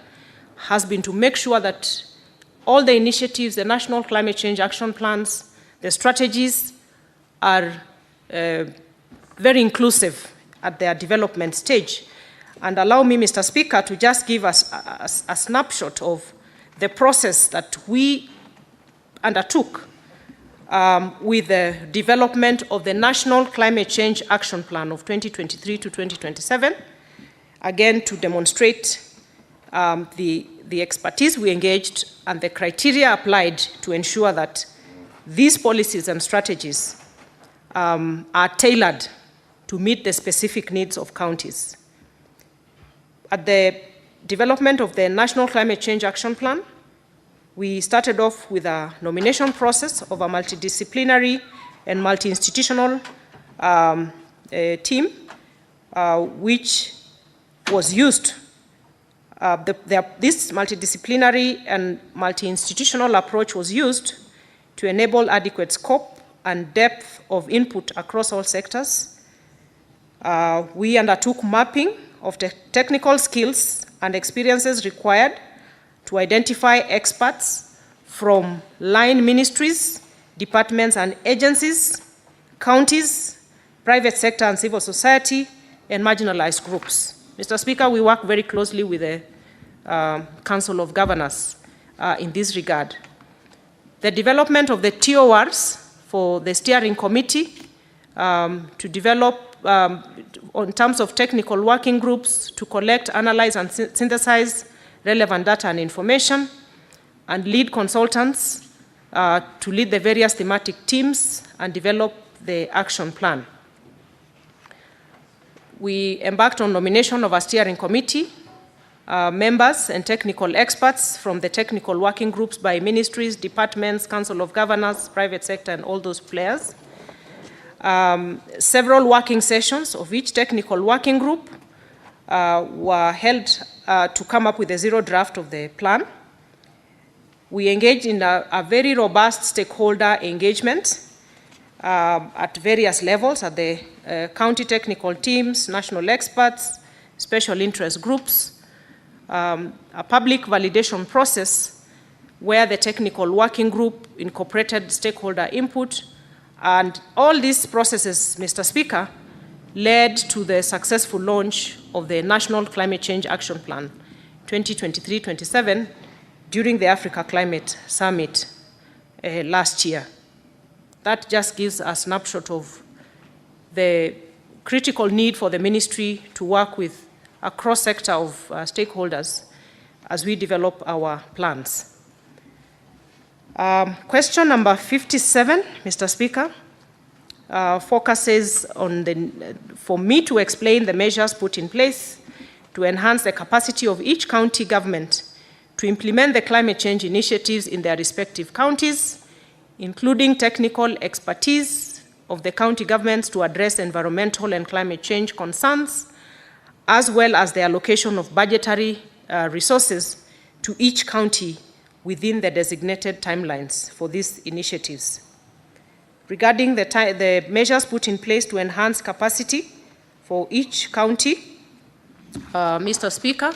has been to make sure that all the initiatives, the national climate change action plans, the strategies are very inclusive at their development stage. And allow me, Mr. Speaker, to just give us a snapshot of the process that we undertook with the development of the National Climate Change Action Plan of 2023 to 2027, again to demonstrate the expertise we engaged and the criteria applied to ensure that these policies and strategies are tailored to meet the specific needs of counties. At the development of the National Climate Change Action Plan, we started off with a nomination process of a multidisciplinary and multi-institutional team, which was used. This multidisciplinary and multi-institutional approach was used to enable adequate scope and depth of input across all sectors. We undertook mapping of the technical skills and experiences required to identify experts from line ministries, departments and agencies, counties, private sector and civil society, and marginalized groups. Mr. Speaker, we work very closely with the Council of Governors in this regard. The development of the TORs for the steering committee to develop in terms of technical working groups to collect, analyze, and synthesize relevant data and information, and lead consultants to lead the various thematic teams and develop the action plan. We embarked on nomination of a steering committee, members and technical experts from the technical working groups by ministries, departments, Council of Governors, private sector, and all those players. Several working sessions of each technical working group were held to come up with a zero draft of the plan. We engaged in a very robust stakeholder engagement at various levels, at the county technical teams, national experts, special interest groups, a public validation process where the technical working group incorporated stakeholder input. And all these processes, Mr. Speaker, led to the successful launch of the National Climate Change Action Plan 2023-27 during the Africa Climate Summit last year. That just gives a snapshot of the critical need for the ministry to work with a cross-sector of stakeholders as we develop our plans. Question number 57, Mr. Speaker, focuses on for me to explain the measures put in place to enhance the capacity of each county government to implement the climate change initiatives in their respective counties, including technical expertise of the county governments to address environmental and climate change concerns, as well as the allocation of budgetary resources to each county within the designated timelines for these initiatives. Regarding the measures put in place to enhance capacity for each county, Mr. Speaker,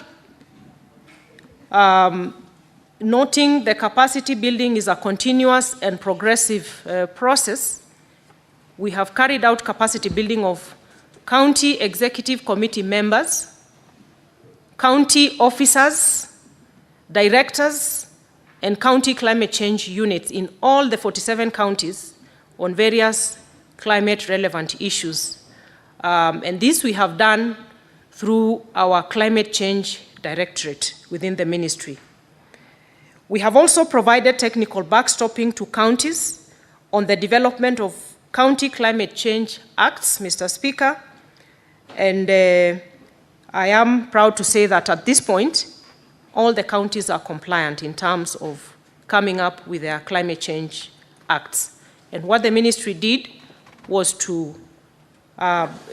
noting the capacity building is a continuous and progressive process, we have carried out capacity building of county executive committee members, county officers, directors, and county climate change units in all the 47 counties on various climate-relevant issues. And this we have done through our climate change directorate within the ministry. We have also provided technical backstopping to counties on the development of county climate change acts, Mr. Speaker, and I am proud to say that at this point, all the counties are compliant in terms of coming up with their climate change acts. And what the ministry did was to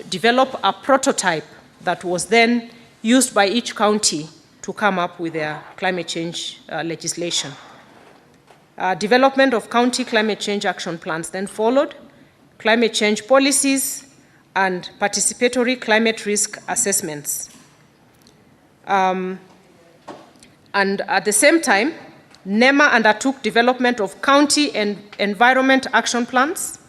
develop a prototype that was then used by each county to come up with their climate change legislation. Development of county climate change action plans then followed, climate change policies, and participatory climate risk assessments. And at the same time, NEMA undertook development of county and environment action plans,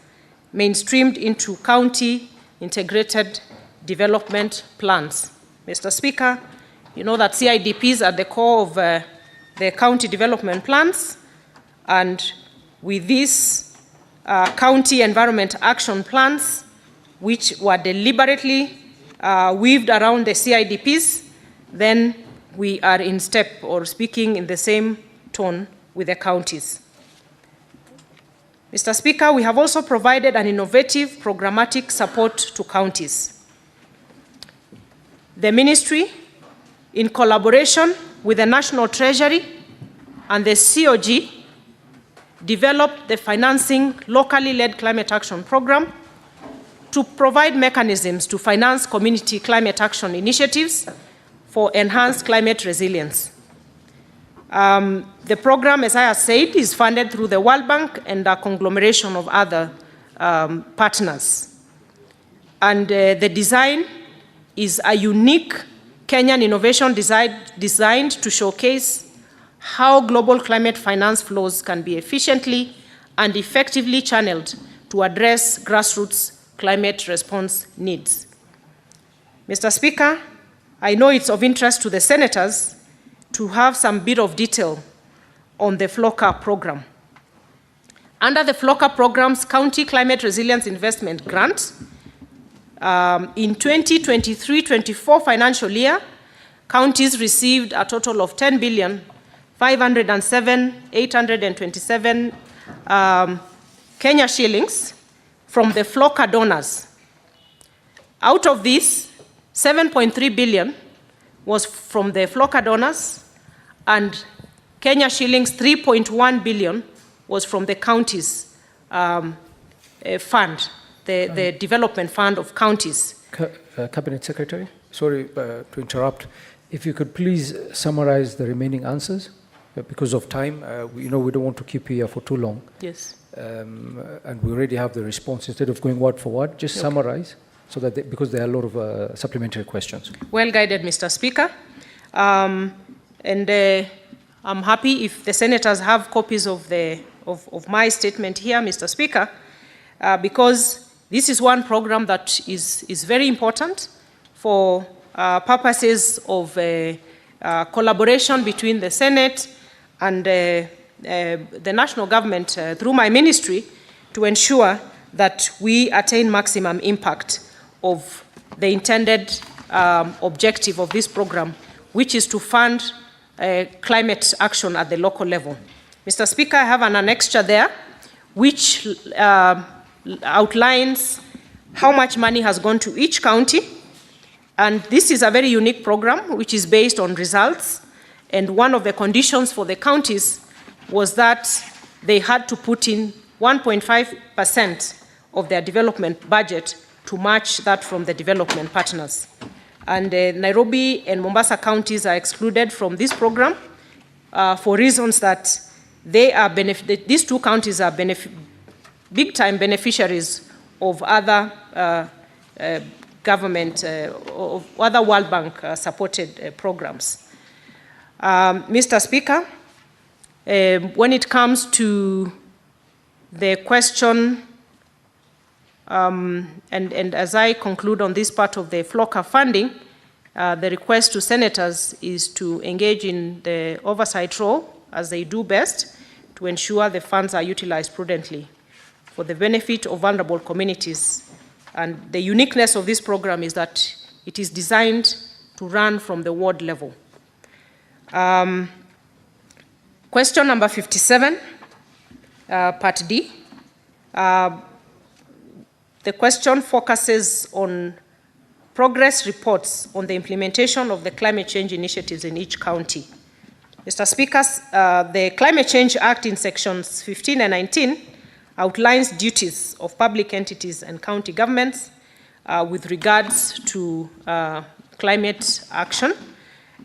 mainstreamed into county integrated development plans. Mr. Speaker, you know that CIDPs are the core of the county development plans, and with these county environment action plans, which were deliberately weaved around the CIDPs, then we are in step or speaking in the same tone with the counties. Mr. Speaker, we have also provided an innovative programmatic support to counties. The ministry, in collaboration with the National Treasury and the COG, developed the Financing Locally Led Climate Action Program to provide mechanisms to finance community climate action initiatives for enhanced climate resilience. The program, as I have said, is funded through the World Bank and a conglomeration of other partners. And the design is a unique Kenyan innovation designed to showcase how global climate finance flows can be efficiently and effectively channeled to address grassroots climate response needs. Mr. Speaker, I know it's of interest to the senators to have some bit of detail on the FLOCA program. Under the FLOCA program's County Climate Resilience Investment Grant, in 2023-24 financial year, counties received a total of 10,507,827 Kenya shillings from the FLOCA donors. Out of this, 7.3 billion was from the FLOCA donors, and Kenya shillings 3.1 billion was from the counties fund, the development fund of counties. Cabinet Secretary, sorry to interrupt. If you could please summarize the remaining answers, because of time. We don't want to keep here for too long. Yes. And we already have the response. Instead of going word for word, just summarize, so that because there are a lot of supplementary questions. Well guided, Mr. Speaker. I'm happy if the senators have copies of my statement here, Mr. Speaker, because this is one program that is very important for purposes of collaboration between the Senate and the national government through my ministry to ensure that we attain maximum impact of the intended objective of this program, which is to fund climate action at the local level. Mr. Speaker, I have an annexure there which outlines how much money has gone to each county. And this is a very unique program which is based on results. And one of the conditions for the counties was that they had to put in 1.5% of their development budget to match that from the development partners. And Nairobi and Mombasa counties are excluded from this program for reasons that these two counties are big-time beneficiaries of other government, of other World Bank supported programs. Mr. Speaker, when it comes to the question, and as I conclude on this part of the FLOCA funding, the request to senators is to engage in the oversight role, as they do best, to ensure the funds are utilized prudently for the benefit of vulnerable communities. And the uniqueness of this program is that it is designed to run from the ward level. Question number 57, part D. The question focuses on progress reports on the implementation of the climate change initiatives in each county. Mr. Speaker, the Climate Change Act in sections 15 and 19 outlines duties of public entities and county governments with regards to climate action,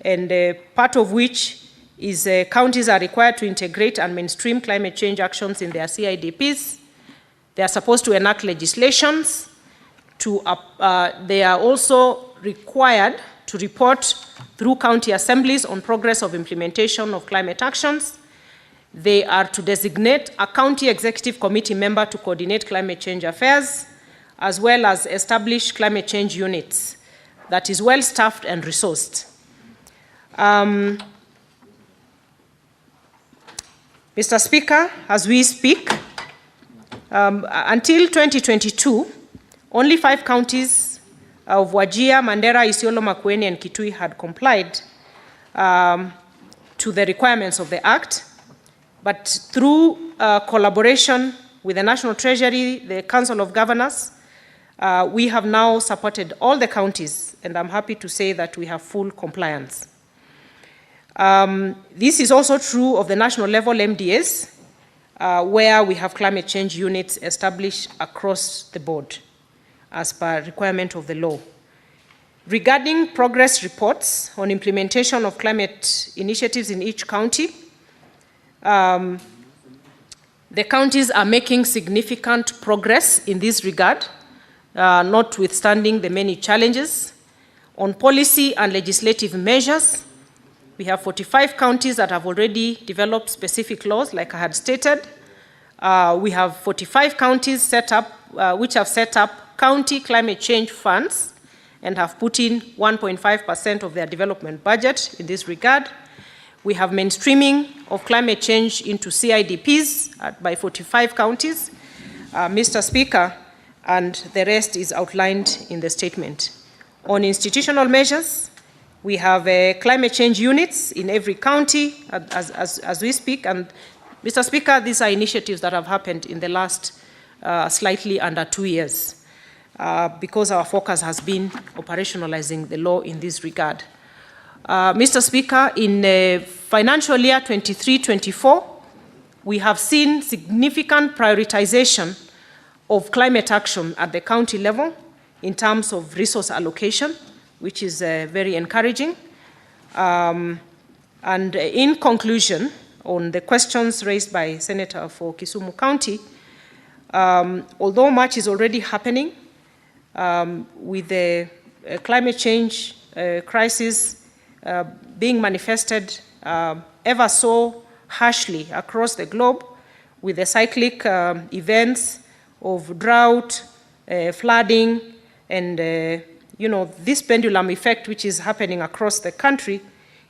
and part of which is counties are required to integrate and mainstream climate change actions in their CIDPs. They are supposed to enact legislations. They are also required to report through county assemblies on progress of implementation of climate actions. They are to designate a county executive committee member to coordinate climate change affairs, as well as establish climate change units that is well staffed and resourced. Mr. Speaker, as we speak, until 2022, only 5 counties of Wajir, Mandera, Isiolo, Makueni, and Kitui had complied to the requirements of the Act. But through collaboration with the National Treasury, the Council of Governors, we have now supported all the counties, and I'm happy to say that we have full compliance. This is also true of the national level MDAs, where we have climate change units established across the board as per requirement of the law. Regarding progress reports on implementation of climate initiatives in each county, the counties are making significant progress in this regard, notwithstanding the many challenges. On policy and legislative measures, we have 45 counties that have already developed specific laws, like I had stated. We have 45 counties set up, which have set up county climate change funds and have put in 1.5% of their development budget in this regard. We have mainstreaming of climate change into CIDPs by 45 counties, Mr. Speaker, and the rest is outlined in the statement. On institutional measures, we have climate change units in every county as we speak. And Mr. Speaker, these are initiatives that have happened in the last slightly under 2 years because our focus has been operationalizing the law in this regard. Mr. Speaker, in financial year 23-24, we have seen significant prioritization of climate action at the county level in terms of resource allocation, which is very encouraging. And in conclusion, on the questions raised by Senator for Kisumu County, although much is already happening with the climate change crisis being manifested ever so harshly across the globe, with the cyclic events of drought, flooding, and this pendulum effect which is happening across the country,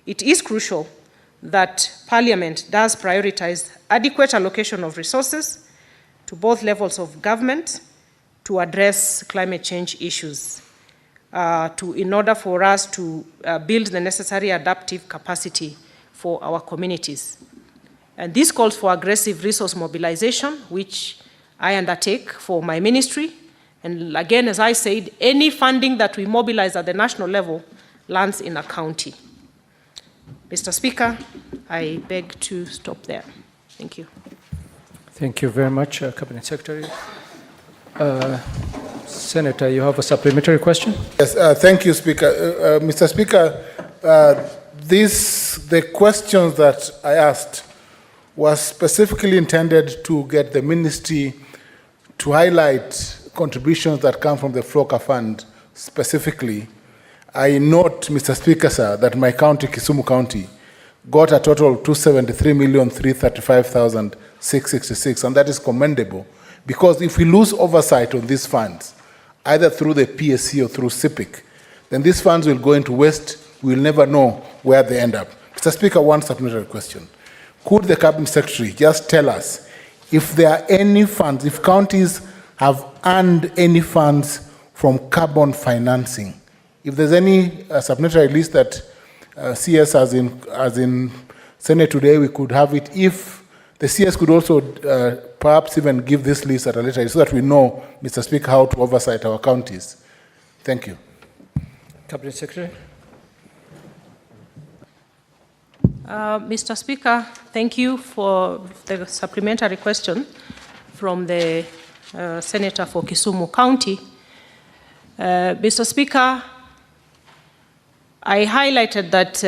it is crucial that Parliament does prioritize adequate allocation of resources to both levels of government to address climate change issues, in order for us to build the necessary adaptive capacity for our communities. And this calls for aggressive resource mobilization, which I undertake for my ministry. And again, as I said, any funding that we mobilize at the national level lands in a county. Mr. Speaker, I beg to stop there. Thank you. Thank you very much, Cabinet Secretary. Senator, you have a supplementary question? Yes, thank you, Speaker. Mr. Speaker, the questions that I asked was specifically intended to get the ministry to highlight contributions that come from the FLOCA fund specifically. I note, Mr. Speaker, sir, that my county, Kisumu County, got a total of 273,335,666, and that is commendable, because if we lose oversight on these funds, either through the PSC or through CIPIC, then these funds will go into waste. We will never know where they end up. Mr. Speaker, one supplementary question. Could the Cabinet Secretary just tell us if there are any funds, if counties have earned any funds from carbon financing? If there's any supplementary list that CS as in Senate today, we could have it. If the CS could also perhaps even give this list at a later date so that we know, Mr. Speaker, how to oversight our counties. Thank you. Cabinet Secretary. Mr. Speaker, thank you for the supplementary question from the Senator for Kisumu County. Mr. Speaker, I highlighted that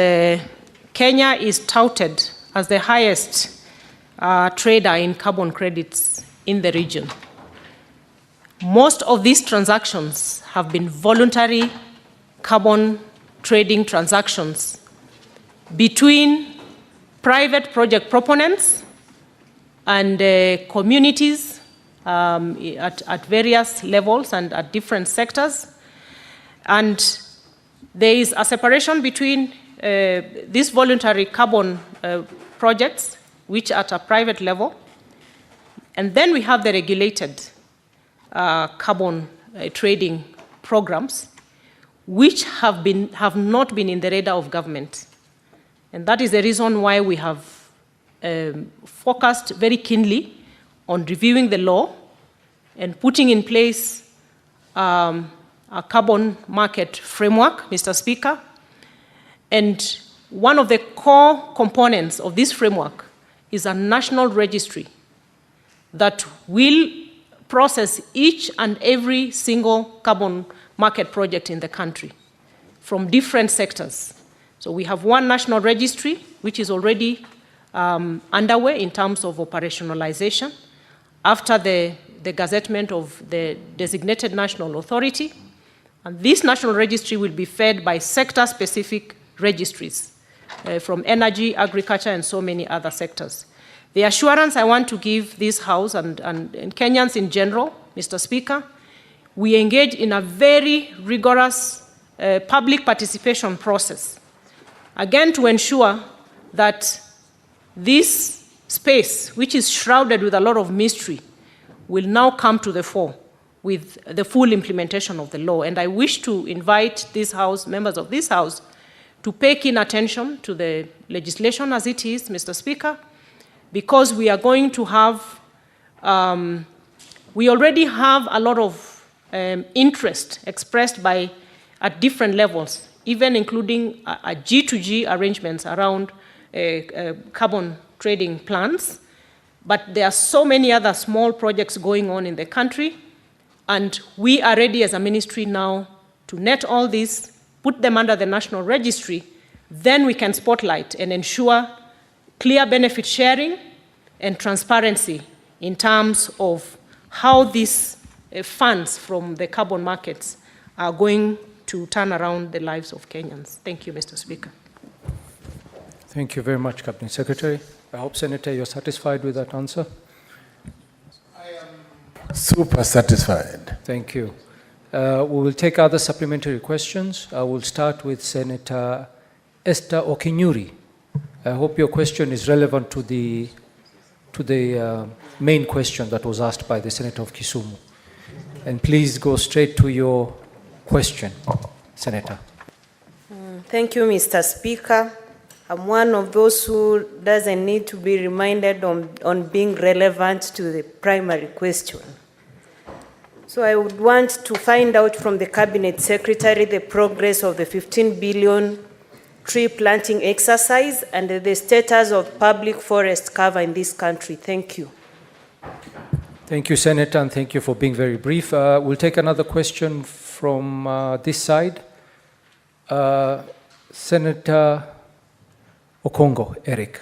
Kenya is touted as the highest trader in carbon credits in the region. Most of these transactions have been voluntary carbon trading transactions between private project proponents and communities at various levels and at different sectors. And there is a separation between these voluntary carbon projects, which are at a private level, and then we have the regulated carbon trading programs, which have not been in the radar of government. And that is the reason why we have focused very keenly on reviewing the law and putting in place a carbon market framework, Mr. Speaker. And one of the core components of this framework is a national registry that will process each and every single carbon market project in the country from different sectors. So we have one national registry, which is already underway in terms of operationalization after the gazettement of the designated national authority. And this national registry will be fed by sector-specific registries from energy, agriculture, and so many other sectors. The assurance I want to give this House and Kenyans in general, Mr. Speaker, we engage in a very rigorous public participation process, again to ensure that this space, which is shrouded with a lot of mystery, will now come to the fore with the full implementation of the law. And I wish to invite this House, members of this House, to pay keen attention to the legislation as it is, Mr. Speaker, because we are going to have, we already have a lot of interest expressed at different levels, even including a G2G arrangements around carbon trading plans. But there are so many other small projects going on in the country, and we are ready as a ministry now to net all these, put them under the national registry, then we can spotlight and ensure clear benefit sharing and transparency in terms of how these funds from the carbon markets are going to turn around the lives of Kenyans. Thank you, Mr. Speaker. Thank you very much, Cabinet Secretary. I hope, Senator, you're satisfied with that answer. I am super satisfied. Thank you. We will take other supplementary questions. I will start with Senator Esther Okinyuri. I hope your question is relevant to the main question that was asked by the Senator of Kisumu. And please go straight to your question, Senator. Thank you, Mr. Speaker. I'm one of those who doesn't need to be reminded on being relevant to the primary question. So I would want to find out from the Cabinet Secretary the progress of the 15 billion tree planting exercise and the status of public forest cover in this country. Thank you. Thank you, Senator, and thank you for being very brief. We'll take another question from this side. Senator Okongo, Eric.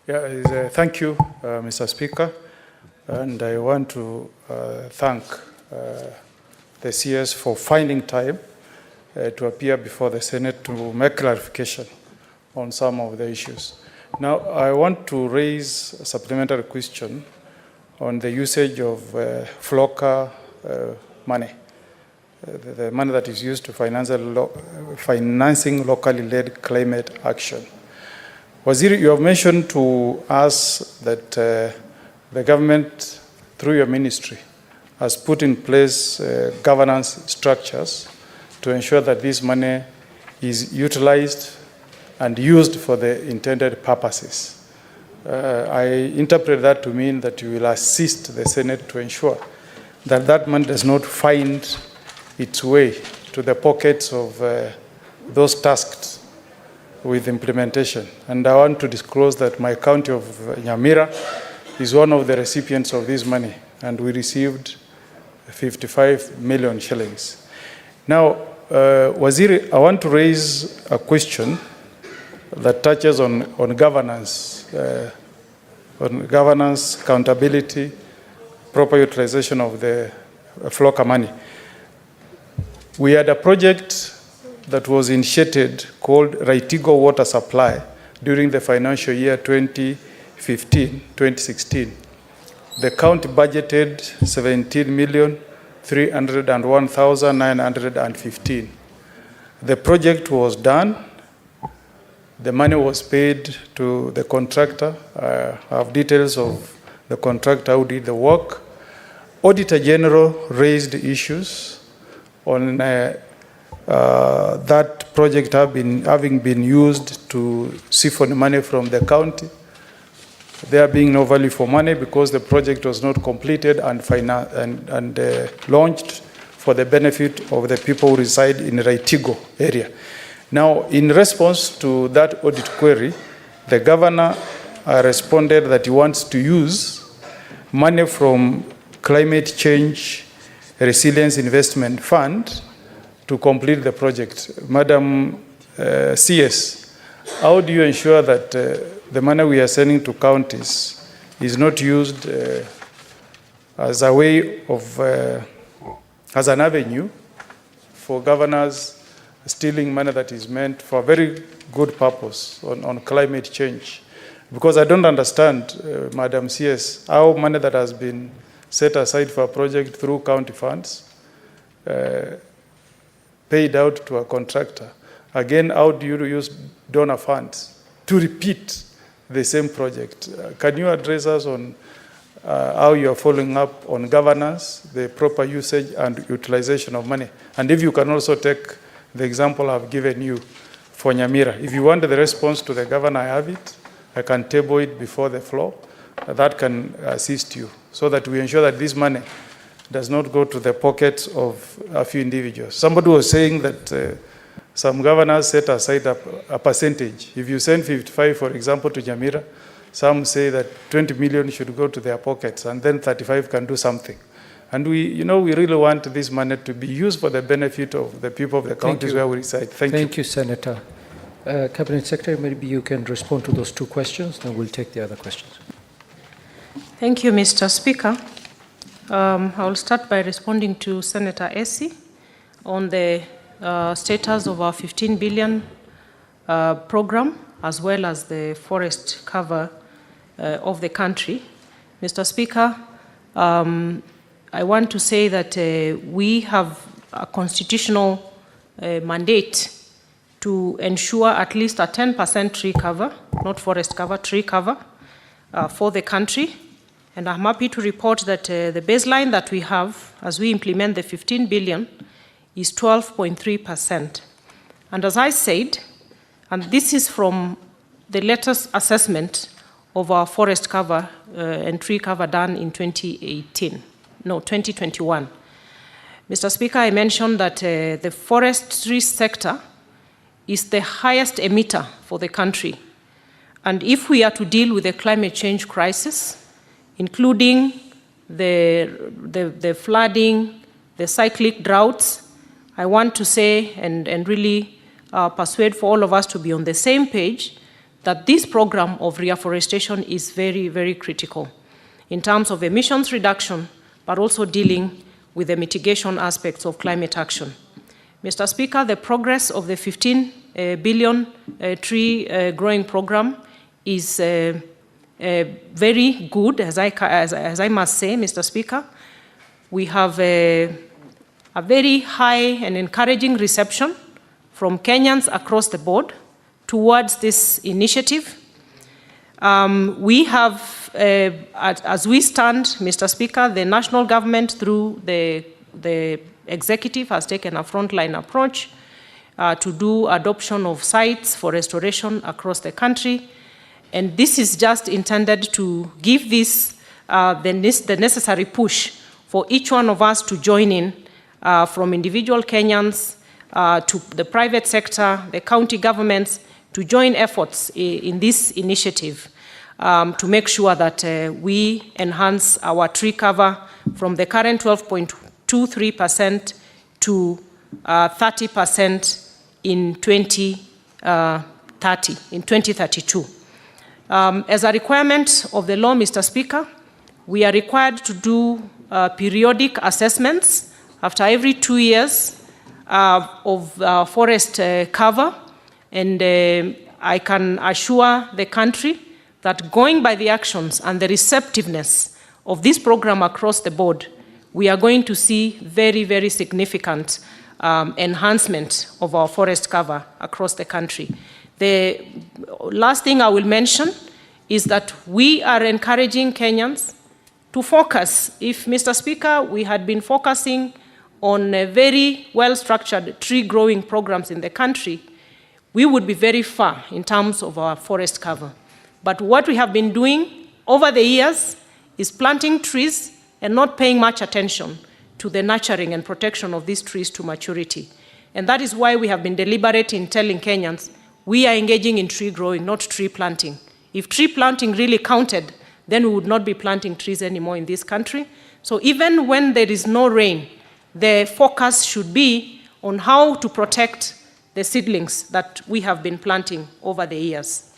Yeah, thank you, Mr. Speaker. And I want to thank the CS for finding time to appear before the Senate to make clarification on some of the issues. Now, I want to raise a supplementary question on the usage of FLOCA money, the money that is used to financing locally led climate action. Waziri, you have mentioned to us that the government, through your ministry, has put in place governance structures to ensure that this money is utilized and used for the intended purposes. I interpret that to mean that you will assist the Senate to ensure that that money does not find its way to the pockets of those tasked with implementation. And I want to disclose that my county of Nyamira is one of the recipients of this money, and we received 55 million shillings. Now, Waziri, I want to raise a question that touches on governance, accountability, proper utilization of the FLOCA money. We had a project that was initiated called Raitigo Water Supply during the financial year 2015-2016. The county budgeted 17,301,915. The project was done. The money was paid to the contractor. I have details of the contractor who did the work. Auditor General raised issues on that project having been used to siphon money from the county. There being no value for money because the project was not completed and launched for the benefit of the people who reside in Raitigo area. Now, in response to that audit query, the governor responded that he wants to use money from Climate Change Resilience Investment Fund to complete the project. Madam CS, how do you ensure that the money we are sending to counties is not used as a way of, as an avenue for governors stealing money that is meant for a very good purpose on climate change? Because I don't understand, Madam CS, how money that has been set aside for a project through county funds paid out to a contractor. Again, how do you use donor funds to repeat the same project? Can you address us on how you are following up on governance, the proper usage and utilization of money? And if you can also take the example I've given you for Nyamira. If you want the response to the governor, I have it. I can table it before the floor. That can assist you so that we ensure that this money does not go to the pockets of a few individuals. Somebody was saying that some governors set aside a percentage. If you send 55, for example, to Nyamira, some say that 20 million should go to their pockets and then 35 can do something. And we really want this money to be used for the benefit of the people of the counties where we reside. Thank you. Thank you, Senator. Cabinet Secretary, maybe you can respond to those two questions, then we'll take the other questions. Thank you, Mr. Speaker. I will start by responding to Senator Essie on the status of our 15 billion program, as well as the forest cover of the country. Mr. Speaker, I want to say that we have a constitutional mandate to ensure at least a 10% tree cover, not forest cover, tree cover for the country. And I'm happy to report that the baseline that we have as we implement the 15 billion is 12.3%. And as I said, and this is from the latest assessment of our forest cover and tree cover done in 2021. Mr. Speaker, I mentioned that the forestry sector is the highest emitter for the country. And if we are to deal with the climate change crisis, including the flooding, the cyclic droughts, I want to say and really persuade for all of us to be on the same page that this program of reforestation is very, very critical in terms of emissions reduction, but also dealing with the mitigation aspects of climate action. Mr. Speaker, the progress of the 15 billion tree growing program is very good, as I must say, Mr. Speaker. We have a very high and encouraging reception from Kenyans across the board towards this initiative. We have, as we stand, Mr. Speaker, the national government through the executive has taken a frontline approach to do adoption of sites for restoration across the country. And this is just intended to give this the necessary push for each one of us to join in, from individual Kenyans to the private sector, the county governments, to join efforts in this initiative to make sure that we enhance our tree cover from the current 12.23% to 30% in 2032. As a requirement of the law, Mr. Speaker, we are required to do periodic assessments after every 2 years of forest cover, and I can assure the country that going by the actions and the receptiveness of this program across the board, we are going to see very, very significant enhancement of our forest cover across the country. The last thing I will mention is that we are encouraging Kenyans to focus. If, Mr. Speaker, we had been focusing on very well-structured tree growing programs in the country, we would be very far in terms of our forest cover. But what we have been doing over the years is planting trees and not paying much attention to the nurturing and protection of these trees to maturity. And that is why we have been deliberate in telling Kenyans, we are engaging in tree growing, not tree planting. If tree planting really counted, then we would not be planting trees anymore in this country. So even when there is no rain, the focus should be on how to protect the seedlings that we have been planting over the years.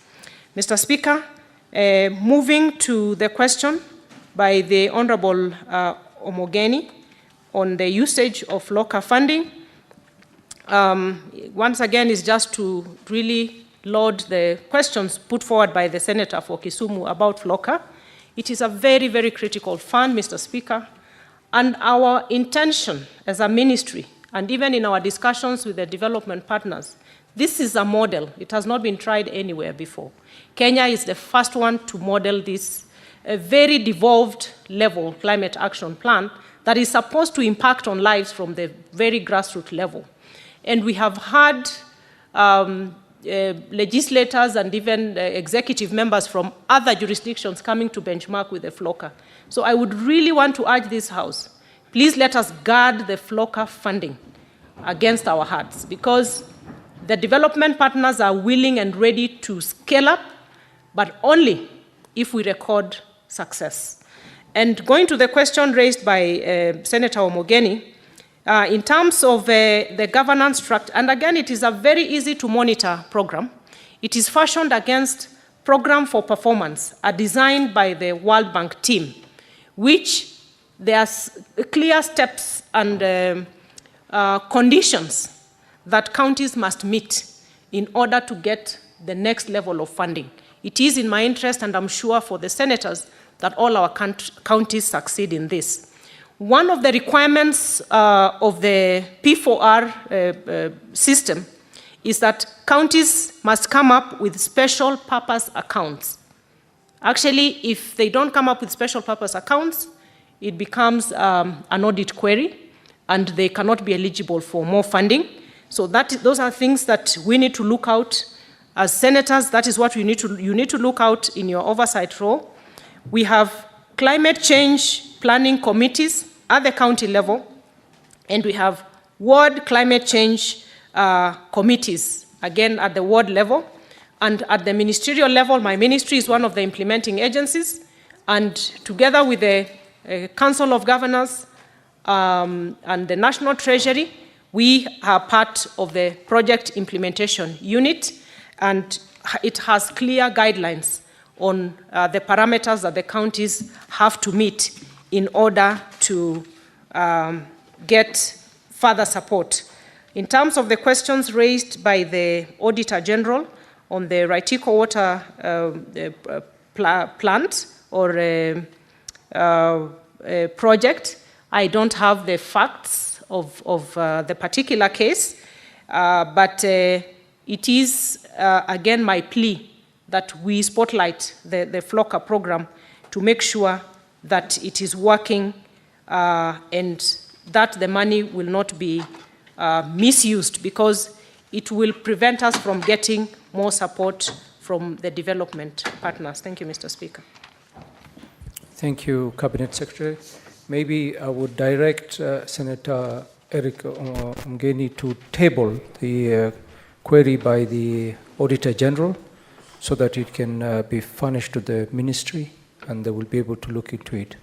Mr. Speaker, moving to the question by the Honorable Omogeni on the usage of local funding, once again is just to really load the questions put forward by the Senator for Kisumu about FLOCA. It is a very, very critical fund, Mr. Speaker, and our intention as a ministry, and even in our discussions with the development partners, this is a model. It has not been tried anywhere before. Kenya is the first one to model this very devolved level climate action plan that is supposed to impact on lives from the very grassroots level. And we have had legislators and even executive members from other jurisdictions coming to benchmark with the FLOCA. So I would really want to urge this House, please let us guard the FLOCA funding against our hearts, because the development partners are willing and ready to scale up, but only if we record success. And going to the question raised by Senator Omogeni, in terms of the governance structure, and again, it is a very easy to monitor program. It is fashioned against program for performance, designed by the World Bank team, which there are clear steps and conditions that counties must meet in order to get the next level of funding. It is in my interest, and I'm sure for the senators, that all our counties succeed in this. One of the requirements of the P4R system is that counties must come up with special purpose accounts. Actually, if they don't come up with special purpose accounts, it becomes an audit query, and they cannot be eligible for more funding. So those are things that we need to look out as senators. That is what you need to look out in your oversight role. We have climate change planning committees at the county level, and we have ward climate change committees, again at the ward level. And at the ministerial level, my ministry is one of the implementing agencies, and together with the Council of Governors and the National Treasury, we are part of the project implementation unit, and it has clear guidelines on the parameters that the counties have to meet in order to get further support. In terms of the questions raised by the Auditor General on the Raitiko water plant or project, I don't have the facts of the particular case, but it is, again, my plea that we spotlight the FLOCA program to make sure that it is working and that the money will not be misused, because it will prevent us from getting more support from the development partners. Thank you, Mr. Speaker. Thank you, Cabinet Secretary. Maybe I would direct Senator Eric Omogeni to table the query by the Auditor General so that it can be furnished to the ministry and they will be able to look into it.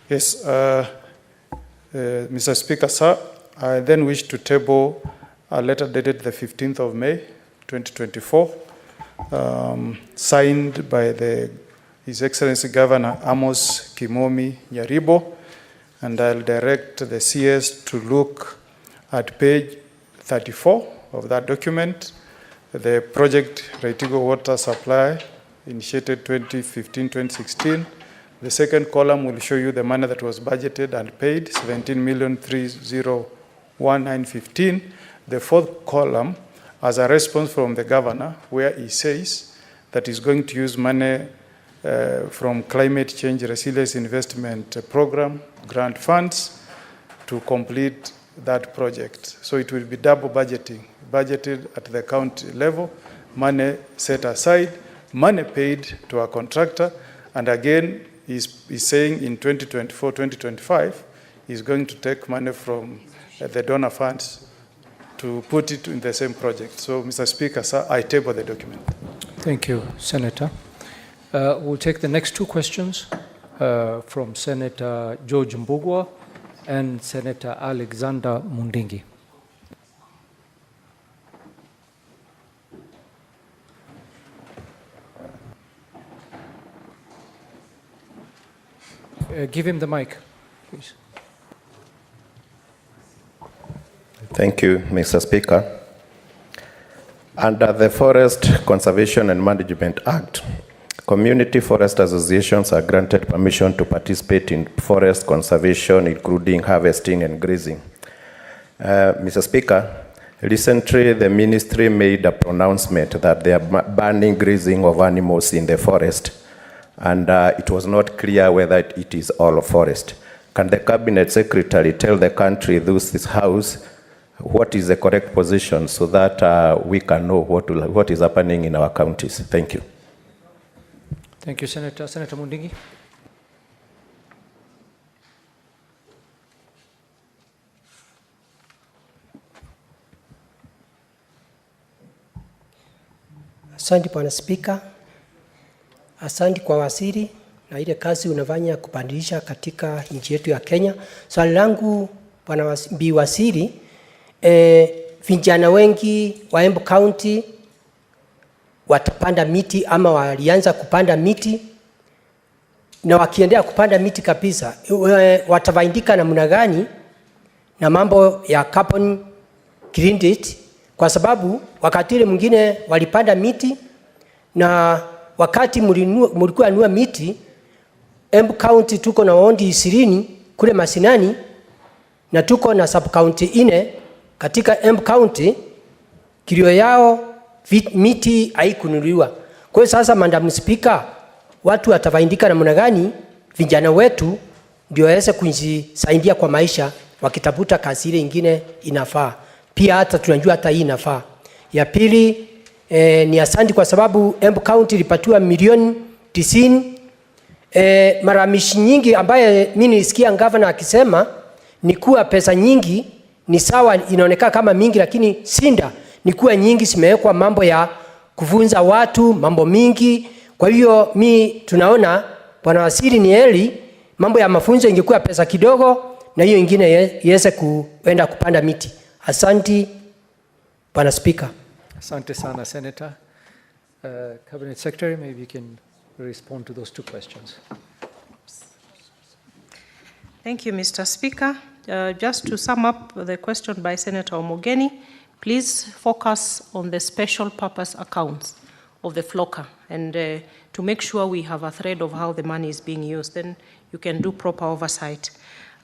Yes, Mr. Speaker, sir, I then wish to table a letter dated the 15th of May, 2024, signed by His Excellency Governor Amos Kimomi Nyaribo, and I'll direct the CS to look at page 34 of that document, the project Raitigo Water Supply, initiated 2015-2016. The second column will show you the money that was budgeted and paid, 17,301,915. The fourth column, as a response from the governor, where he says that he's going to use money from Climate Change Resilience Investment Program, grant funds, to complete that project. So it will be double budgeting, budgeted at the county level, money set aside, money paid to a contractor, and again, he's saying in 2024-2025, he's going to take money from the donor funds to put it in the same project. So, Mr. Speaker, sir, I table the document. Thank you, Senator. We'll take the next two questions from Senator George Mbugua and Senator Alexander Mundingi. Give him the mic, please. Thank you, Mr. Speaker. Under the Forest Conservation and Management Act, community forest associations are granted permission to participate in forest conservation, including harvesting and grazing. Mr. Speaker, recently the ministry made a pronouncement that they are banning grazing of animals in the forest, and it was not clear whether it is all forest. Can the Cabinet Secretary tell the country through this House what is the correct position so that we can know what is happening in our counties? Thank you. Thank you, Senator. Senator Mundingi. Asante Bwana Spika. Asante kwa waziri na ile kazi unafanya kubadilisha katika nchi yetu ya Kenya. Swali langu Bwana Waziri, vijana wengi wa Embu County watapanda miti ama walianza kupanda miti, na wakiendelea kupanda miti kabisa, watafaidika namna gani na mambo ya carbon credit? Kwa sababu wakati ile mwingine walipanda miti, na wakati mlikuwa nua miti, Embu County tuko na wodi 20 kule Masinani, na tuko na sub county 4 katika Embu County. Kilio yao miti haikununuliwa. Kwa hiyo sasa, Madam Speaker, watu watafaidika namna gani? Vijana wetu ndio waweze kujisaidia kwa maisha wakitafuta kazi ile nyingine inafaa. Pia hata tunajua hata hii inafaa. Ya pili, ni asante kwa sababu Embu County ilipatiwa milioni 90. Maramishi nyingi ambaye mimi nilisikia governor akisema ni kuwa pesa nyingi ni sawa, inaonekana kama mingi, lakini sinda ni kuwa nyingi zimewekwa mambo ya kufunza watu mambo mingi. Kwa hiyo tunaona Bwana Waziri, ni heri mambo ya mafunzo ingekuwa pesa kidogo na hiyo ingine iweze kuenda kupanda miti. Asante Bwana Speaker. Asante sana, Senator. Cabinet Secretary, maybe you can respond to those two questions. Thank you, Mr. Speaker. Just to sum up the question by Senator Omogeni, please focus on the special purpose accounts of the flocker, and to make sure we have a thread of how the money is being used, then you can do proper oversight.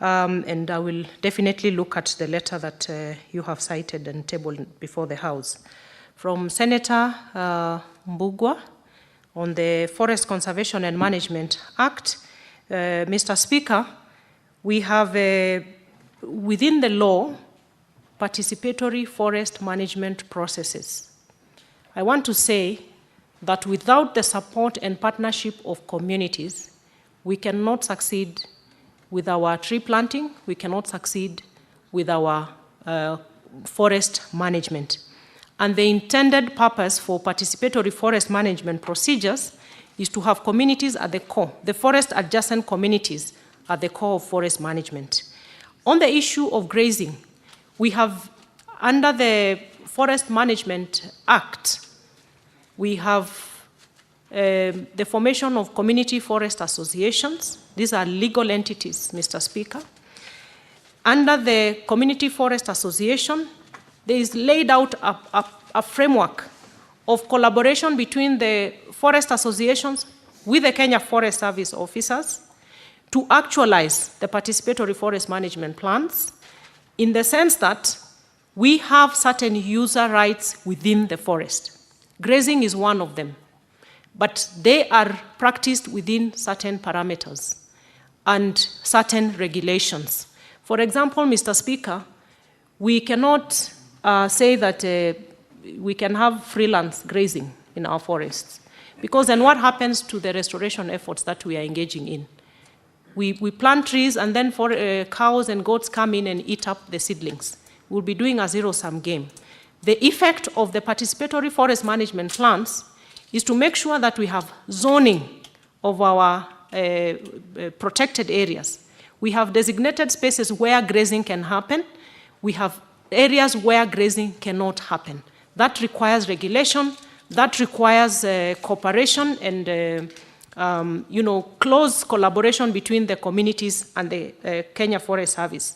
And I will definitely look at the letter that you have cited and tabled before the House. From Senator Mbugua on the Forest Conservation and Management Act, Mr. Speaker, we have within the law participatory forest management processes. I want to say that without the support and partnership of communities, we cannot succeed with our tree planting, we cannot succeed with our forest management. And the intended purpose for participatory forest management procedures is to have communities at the core, the forest adjacent communities at the core of forest management. On the issue of grazing, we have, under the Forest Management Act, we have the formation of community forest associations. These are legal entities, Mr. Speaker. Under the community forest association, there is laid out a framework of collaboration between the forest associations with the Kenya Forest Service officers to actualize the participatory forest management plans, in the sense that we have certain user rights within the forest. Grazing is one of them, but they are practiced within certain parameters and certain regulations. For example, Mr. Speaker, we cannot say that we can have freelance grazing in our forests, because then what happens to the restoration efforts that we are engaging in? We plant trees, and then cows and goats come in and eat up the seedlings. We'll be doing a zero-sum game. The effect of the participatory forest management plans is to make sure that we have zoning of our protected areas. We have designated spaces where grazing can happen. We have areas where grazing cannot happen. That requires regulation. That requires cooperation and close collaboration between the communities and the Kenya Forest Service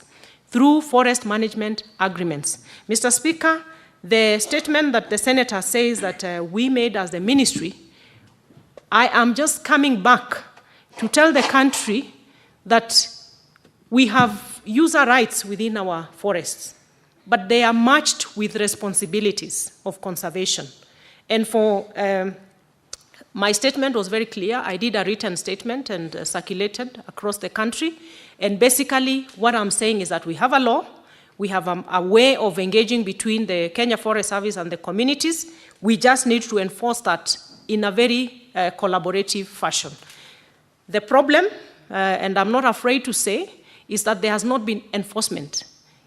through forest management agreements. Mr. Speaker, the statement that the Senator says that we made as the ministry, I am just coming back to tell the country that we have user rights within our forests, but they are matched with responsibilities of conservation. And for my statement was very clear. I did a written statement and circulated across the country. And basically, what I'm saying is that we have a law. We have a way of engaging between the Kenya Forest Service and the communities. We just need to enforce that in a very collaborative fashion. The problem, and I'm not afraid to say, is that there has not been enforcement.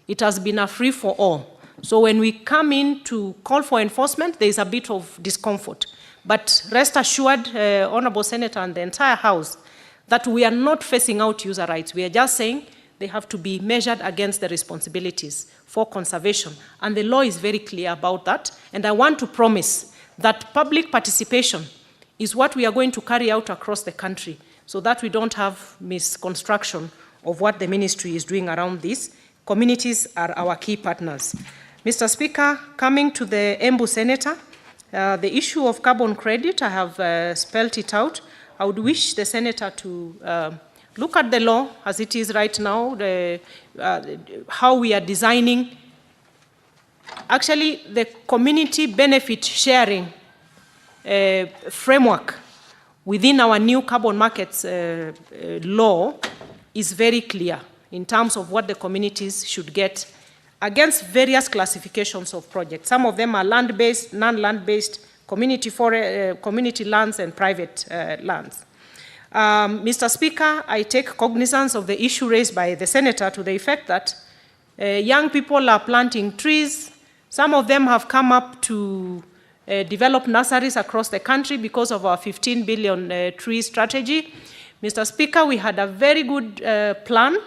It has been a free-for-all. So when we come in to call for enforcement, there is a bit of discomfort. But rest assured, Honorable Senator and the entire House, that we are not phasing out user rights. We are just saying they have to be measured against the responsibilities for conservation. And the law is very clear about that. And I want to promise that public participation is what we are going to carry out across the country, so that we don't have misconstruction of what the ministry is doing around this. Communities are our key partners. Mr. Speaker, coming to the Embu Senator, the issue of carbon credit, I have spelled it out. I would wish the Senator to look at the law as it is right now, how we are designing. Actually, the community benefit sharing framework within our new carbon markets law is very clear in terms of what the communities should get against various classifications of projects. Some of them are land-based, non-land-based, community lands, and private lands. Mr. Speaker, I take cognizance of the issue raised by the Senator to the effect that young people are planting trees. Some of them have come up to develop nurseries across the country because of our 15 billion tree strategy. Mr. Speaker, we had a very good plan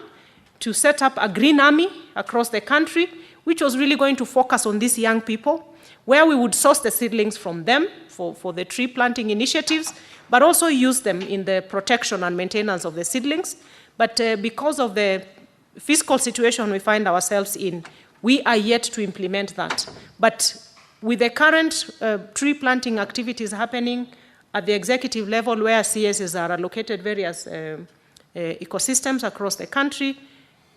to set up a green army across the country, which was really going to focus on these young people, where we would source the seedlings from them for the tree planting initiatives, but also use them in the protection and maintenance of the seedlings. But because of the fiscal situation we find ourselves in, we are yet to implement that. But with the current tree planting activities happening at the executive level, where CSs are allocated various ecosystems across the country,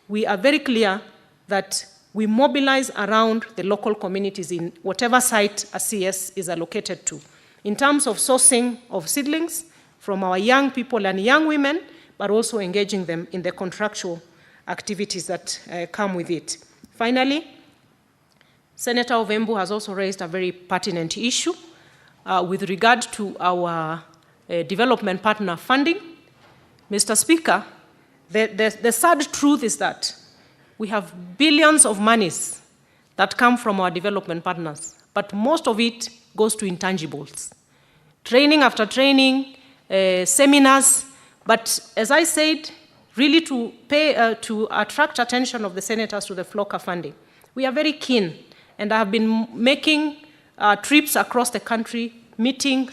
we are very clear that we mobilize around the local communities in whatever site a CS is allocated to, in terms of sourcing of seedlings from our young people and young women, but also engaging them in the contractual activities that come with it. Finally, Senator Ovembu has also raised a very pertinent issue with regard to our development partner funding. Mr. Speaker, the sad truth is that we have billions of monies that come from our development partners, but most of it goes to intangibles. Training after training, seminars, but as I said, really to attract attention of the senators to the FLOCA funding. We are very keen, and I have been making trips across the country, meeting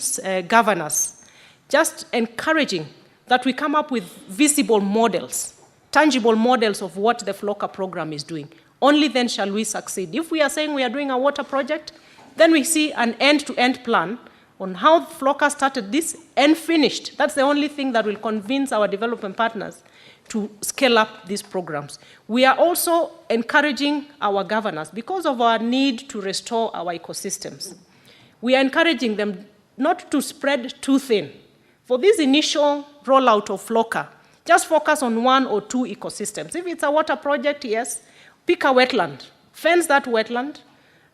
governors, just encouraging that we come up with visible models, tangible models of what the FLOCA program is doing. Only then shall we succeed. If we are saying we are doing a water project, then we see an end-to-end plan on how FLOCA started this and finished. That's the only thing that will convince our development partners to scale up these programs. We are also encouraging our governors, because of our need to restore our ecosystems. We are encouraging them not to spread too thin. For this initial rollout of FLOCA, just focus on 1 or 2 ecosystems. If it's a water project, yes, pick a wetland, fence that wetland,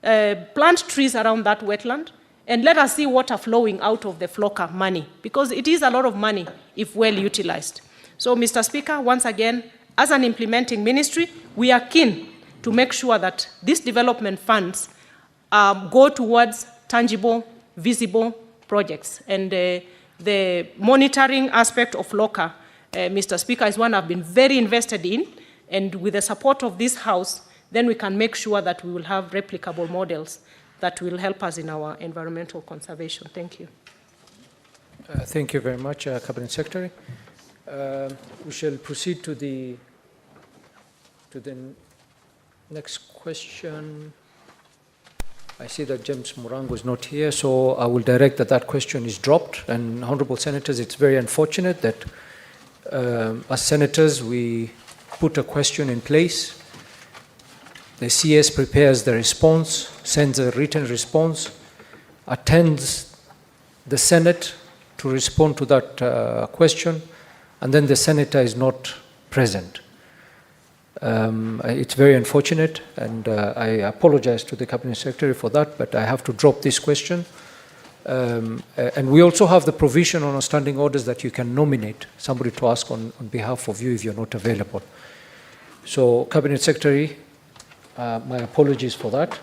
plant trees around that wetland, and let us see water flowing out of the FLOCA money, because it is a lot of money if well utilized. So, Mr. Speaker, once again, as an implementing ministry, we are keen to make sure that these development funds go towards tangible, visible projects. And the monitoring aspect of FLOCA, Mr. Speaker, is one I've been very invested in, and with the support of this House, then we can make sure that we will have replicable models that will help us in our environmental conservation. Thank you. Thank you very much, Cabinet Secretary. We shall proceed to the next question. I see that James Murango is not here, so I will direct that question is dropped. And Honorable Senators, it's very unfortunate that as Senators we put a question in place. The CS prepares the response, sends a written response, attends the Senate to respond to that question, and then the Senator is not present. It's very unfortunate, and I apologize to the Cabinet Secretary for that, but I have to drop this question. And we also have the provision on our standing orders that you can nominate somebody to ask on behalf of you if you're not available. So, Cabinet Secretary, my apologies for that,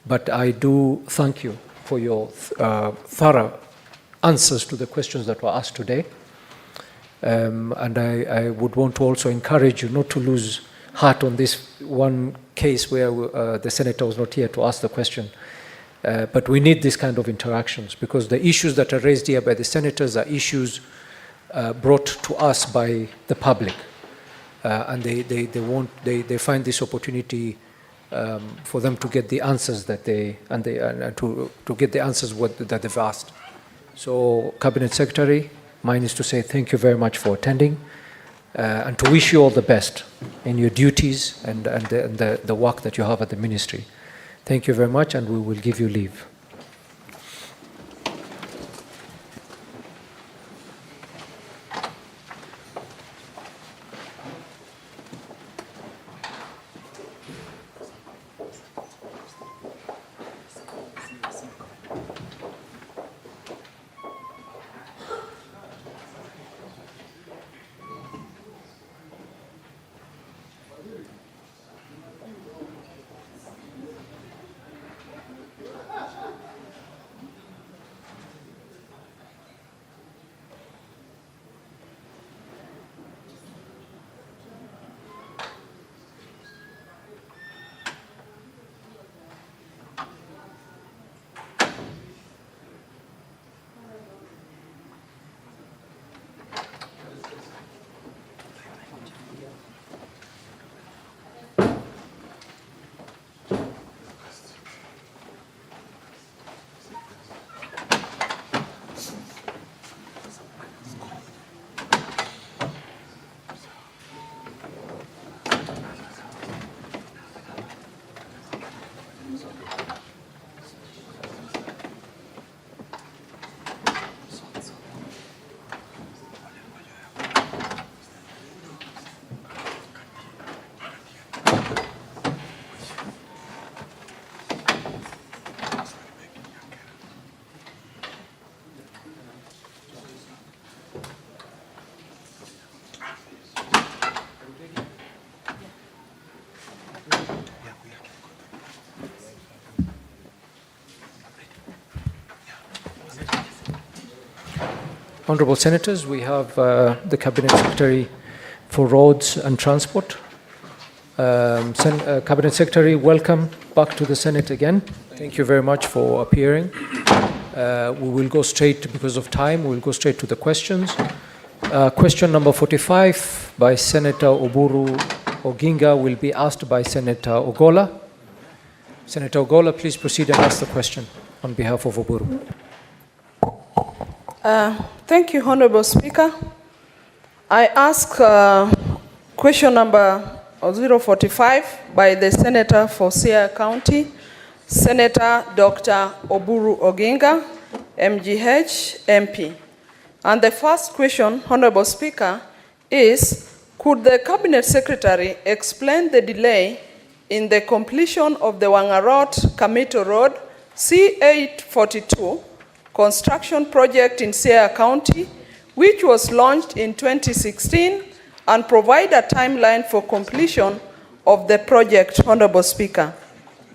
but I do thank you for your thorough answers to the questions that were asked today. And I would want to also encourage you not to lose heart on this one case where the Senator was not here to ask the question. But we need this kind of interactions, because the issues that are raised here by the Senators are issues brought to us by the public. And they find this opportunity for them to get the answers that to get the answers that they've asked. So, Cabinet Secretary, mine is to say thank you very much for attending, and to wish you all the best in your duties and the work that you have at the Ministry. Thank you very much, and we will give you leave. Honourable Senators, we have the Cabinet Secretary for Roads and Transport. Cabinet Secretary, welcome back to the Senate again. Thank you very much for appearing. We will go straight, because of time, we will go straight to the questions. Question number 45 by Senator Oburu Oginga will be asked by Senator Ogola. Senator Ogola, please proceed and ask the question on behalf of Oburu. Thank you, Honorable Speaker. I ask question number 045 by the Senator for Siaya County, Senator Dr. Oburu Oginga, MGH, MP. And the first question, Honorable Speaker, is, could the Cabinet Secretary explain the delay in the completion of the Wangarot-Kamito Road C842 construction project in Siaya County, which was launched in 2016, and provide a timeline for completion of the project, Honorable Speaker?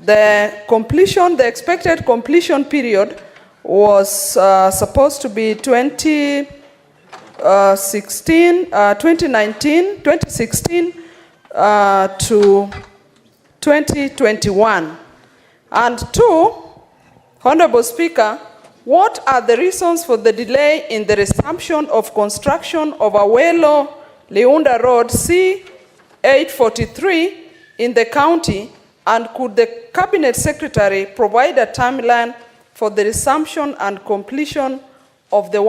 The expected completion period was supposed to be 2016 to 2021. And two, Honorable Speaker, what are the reasons for the delay in the resumption of construction of Awelo-Leunda Road C843 in the county, and could the Cabinet Secretary provide a timeline for the resumption and completion of the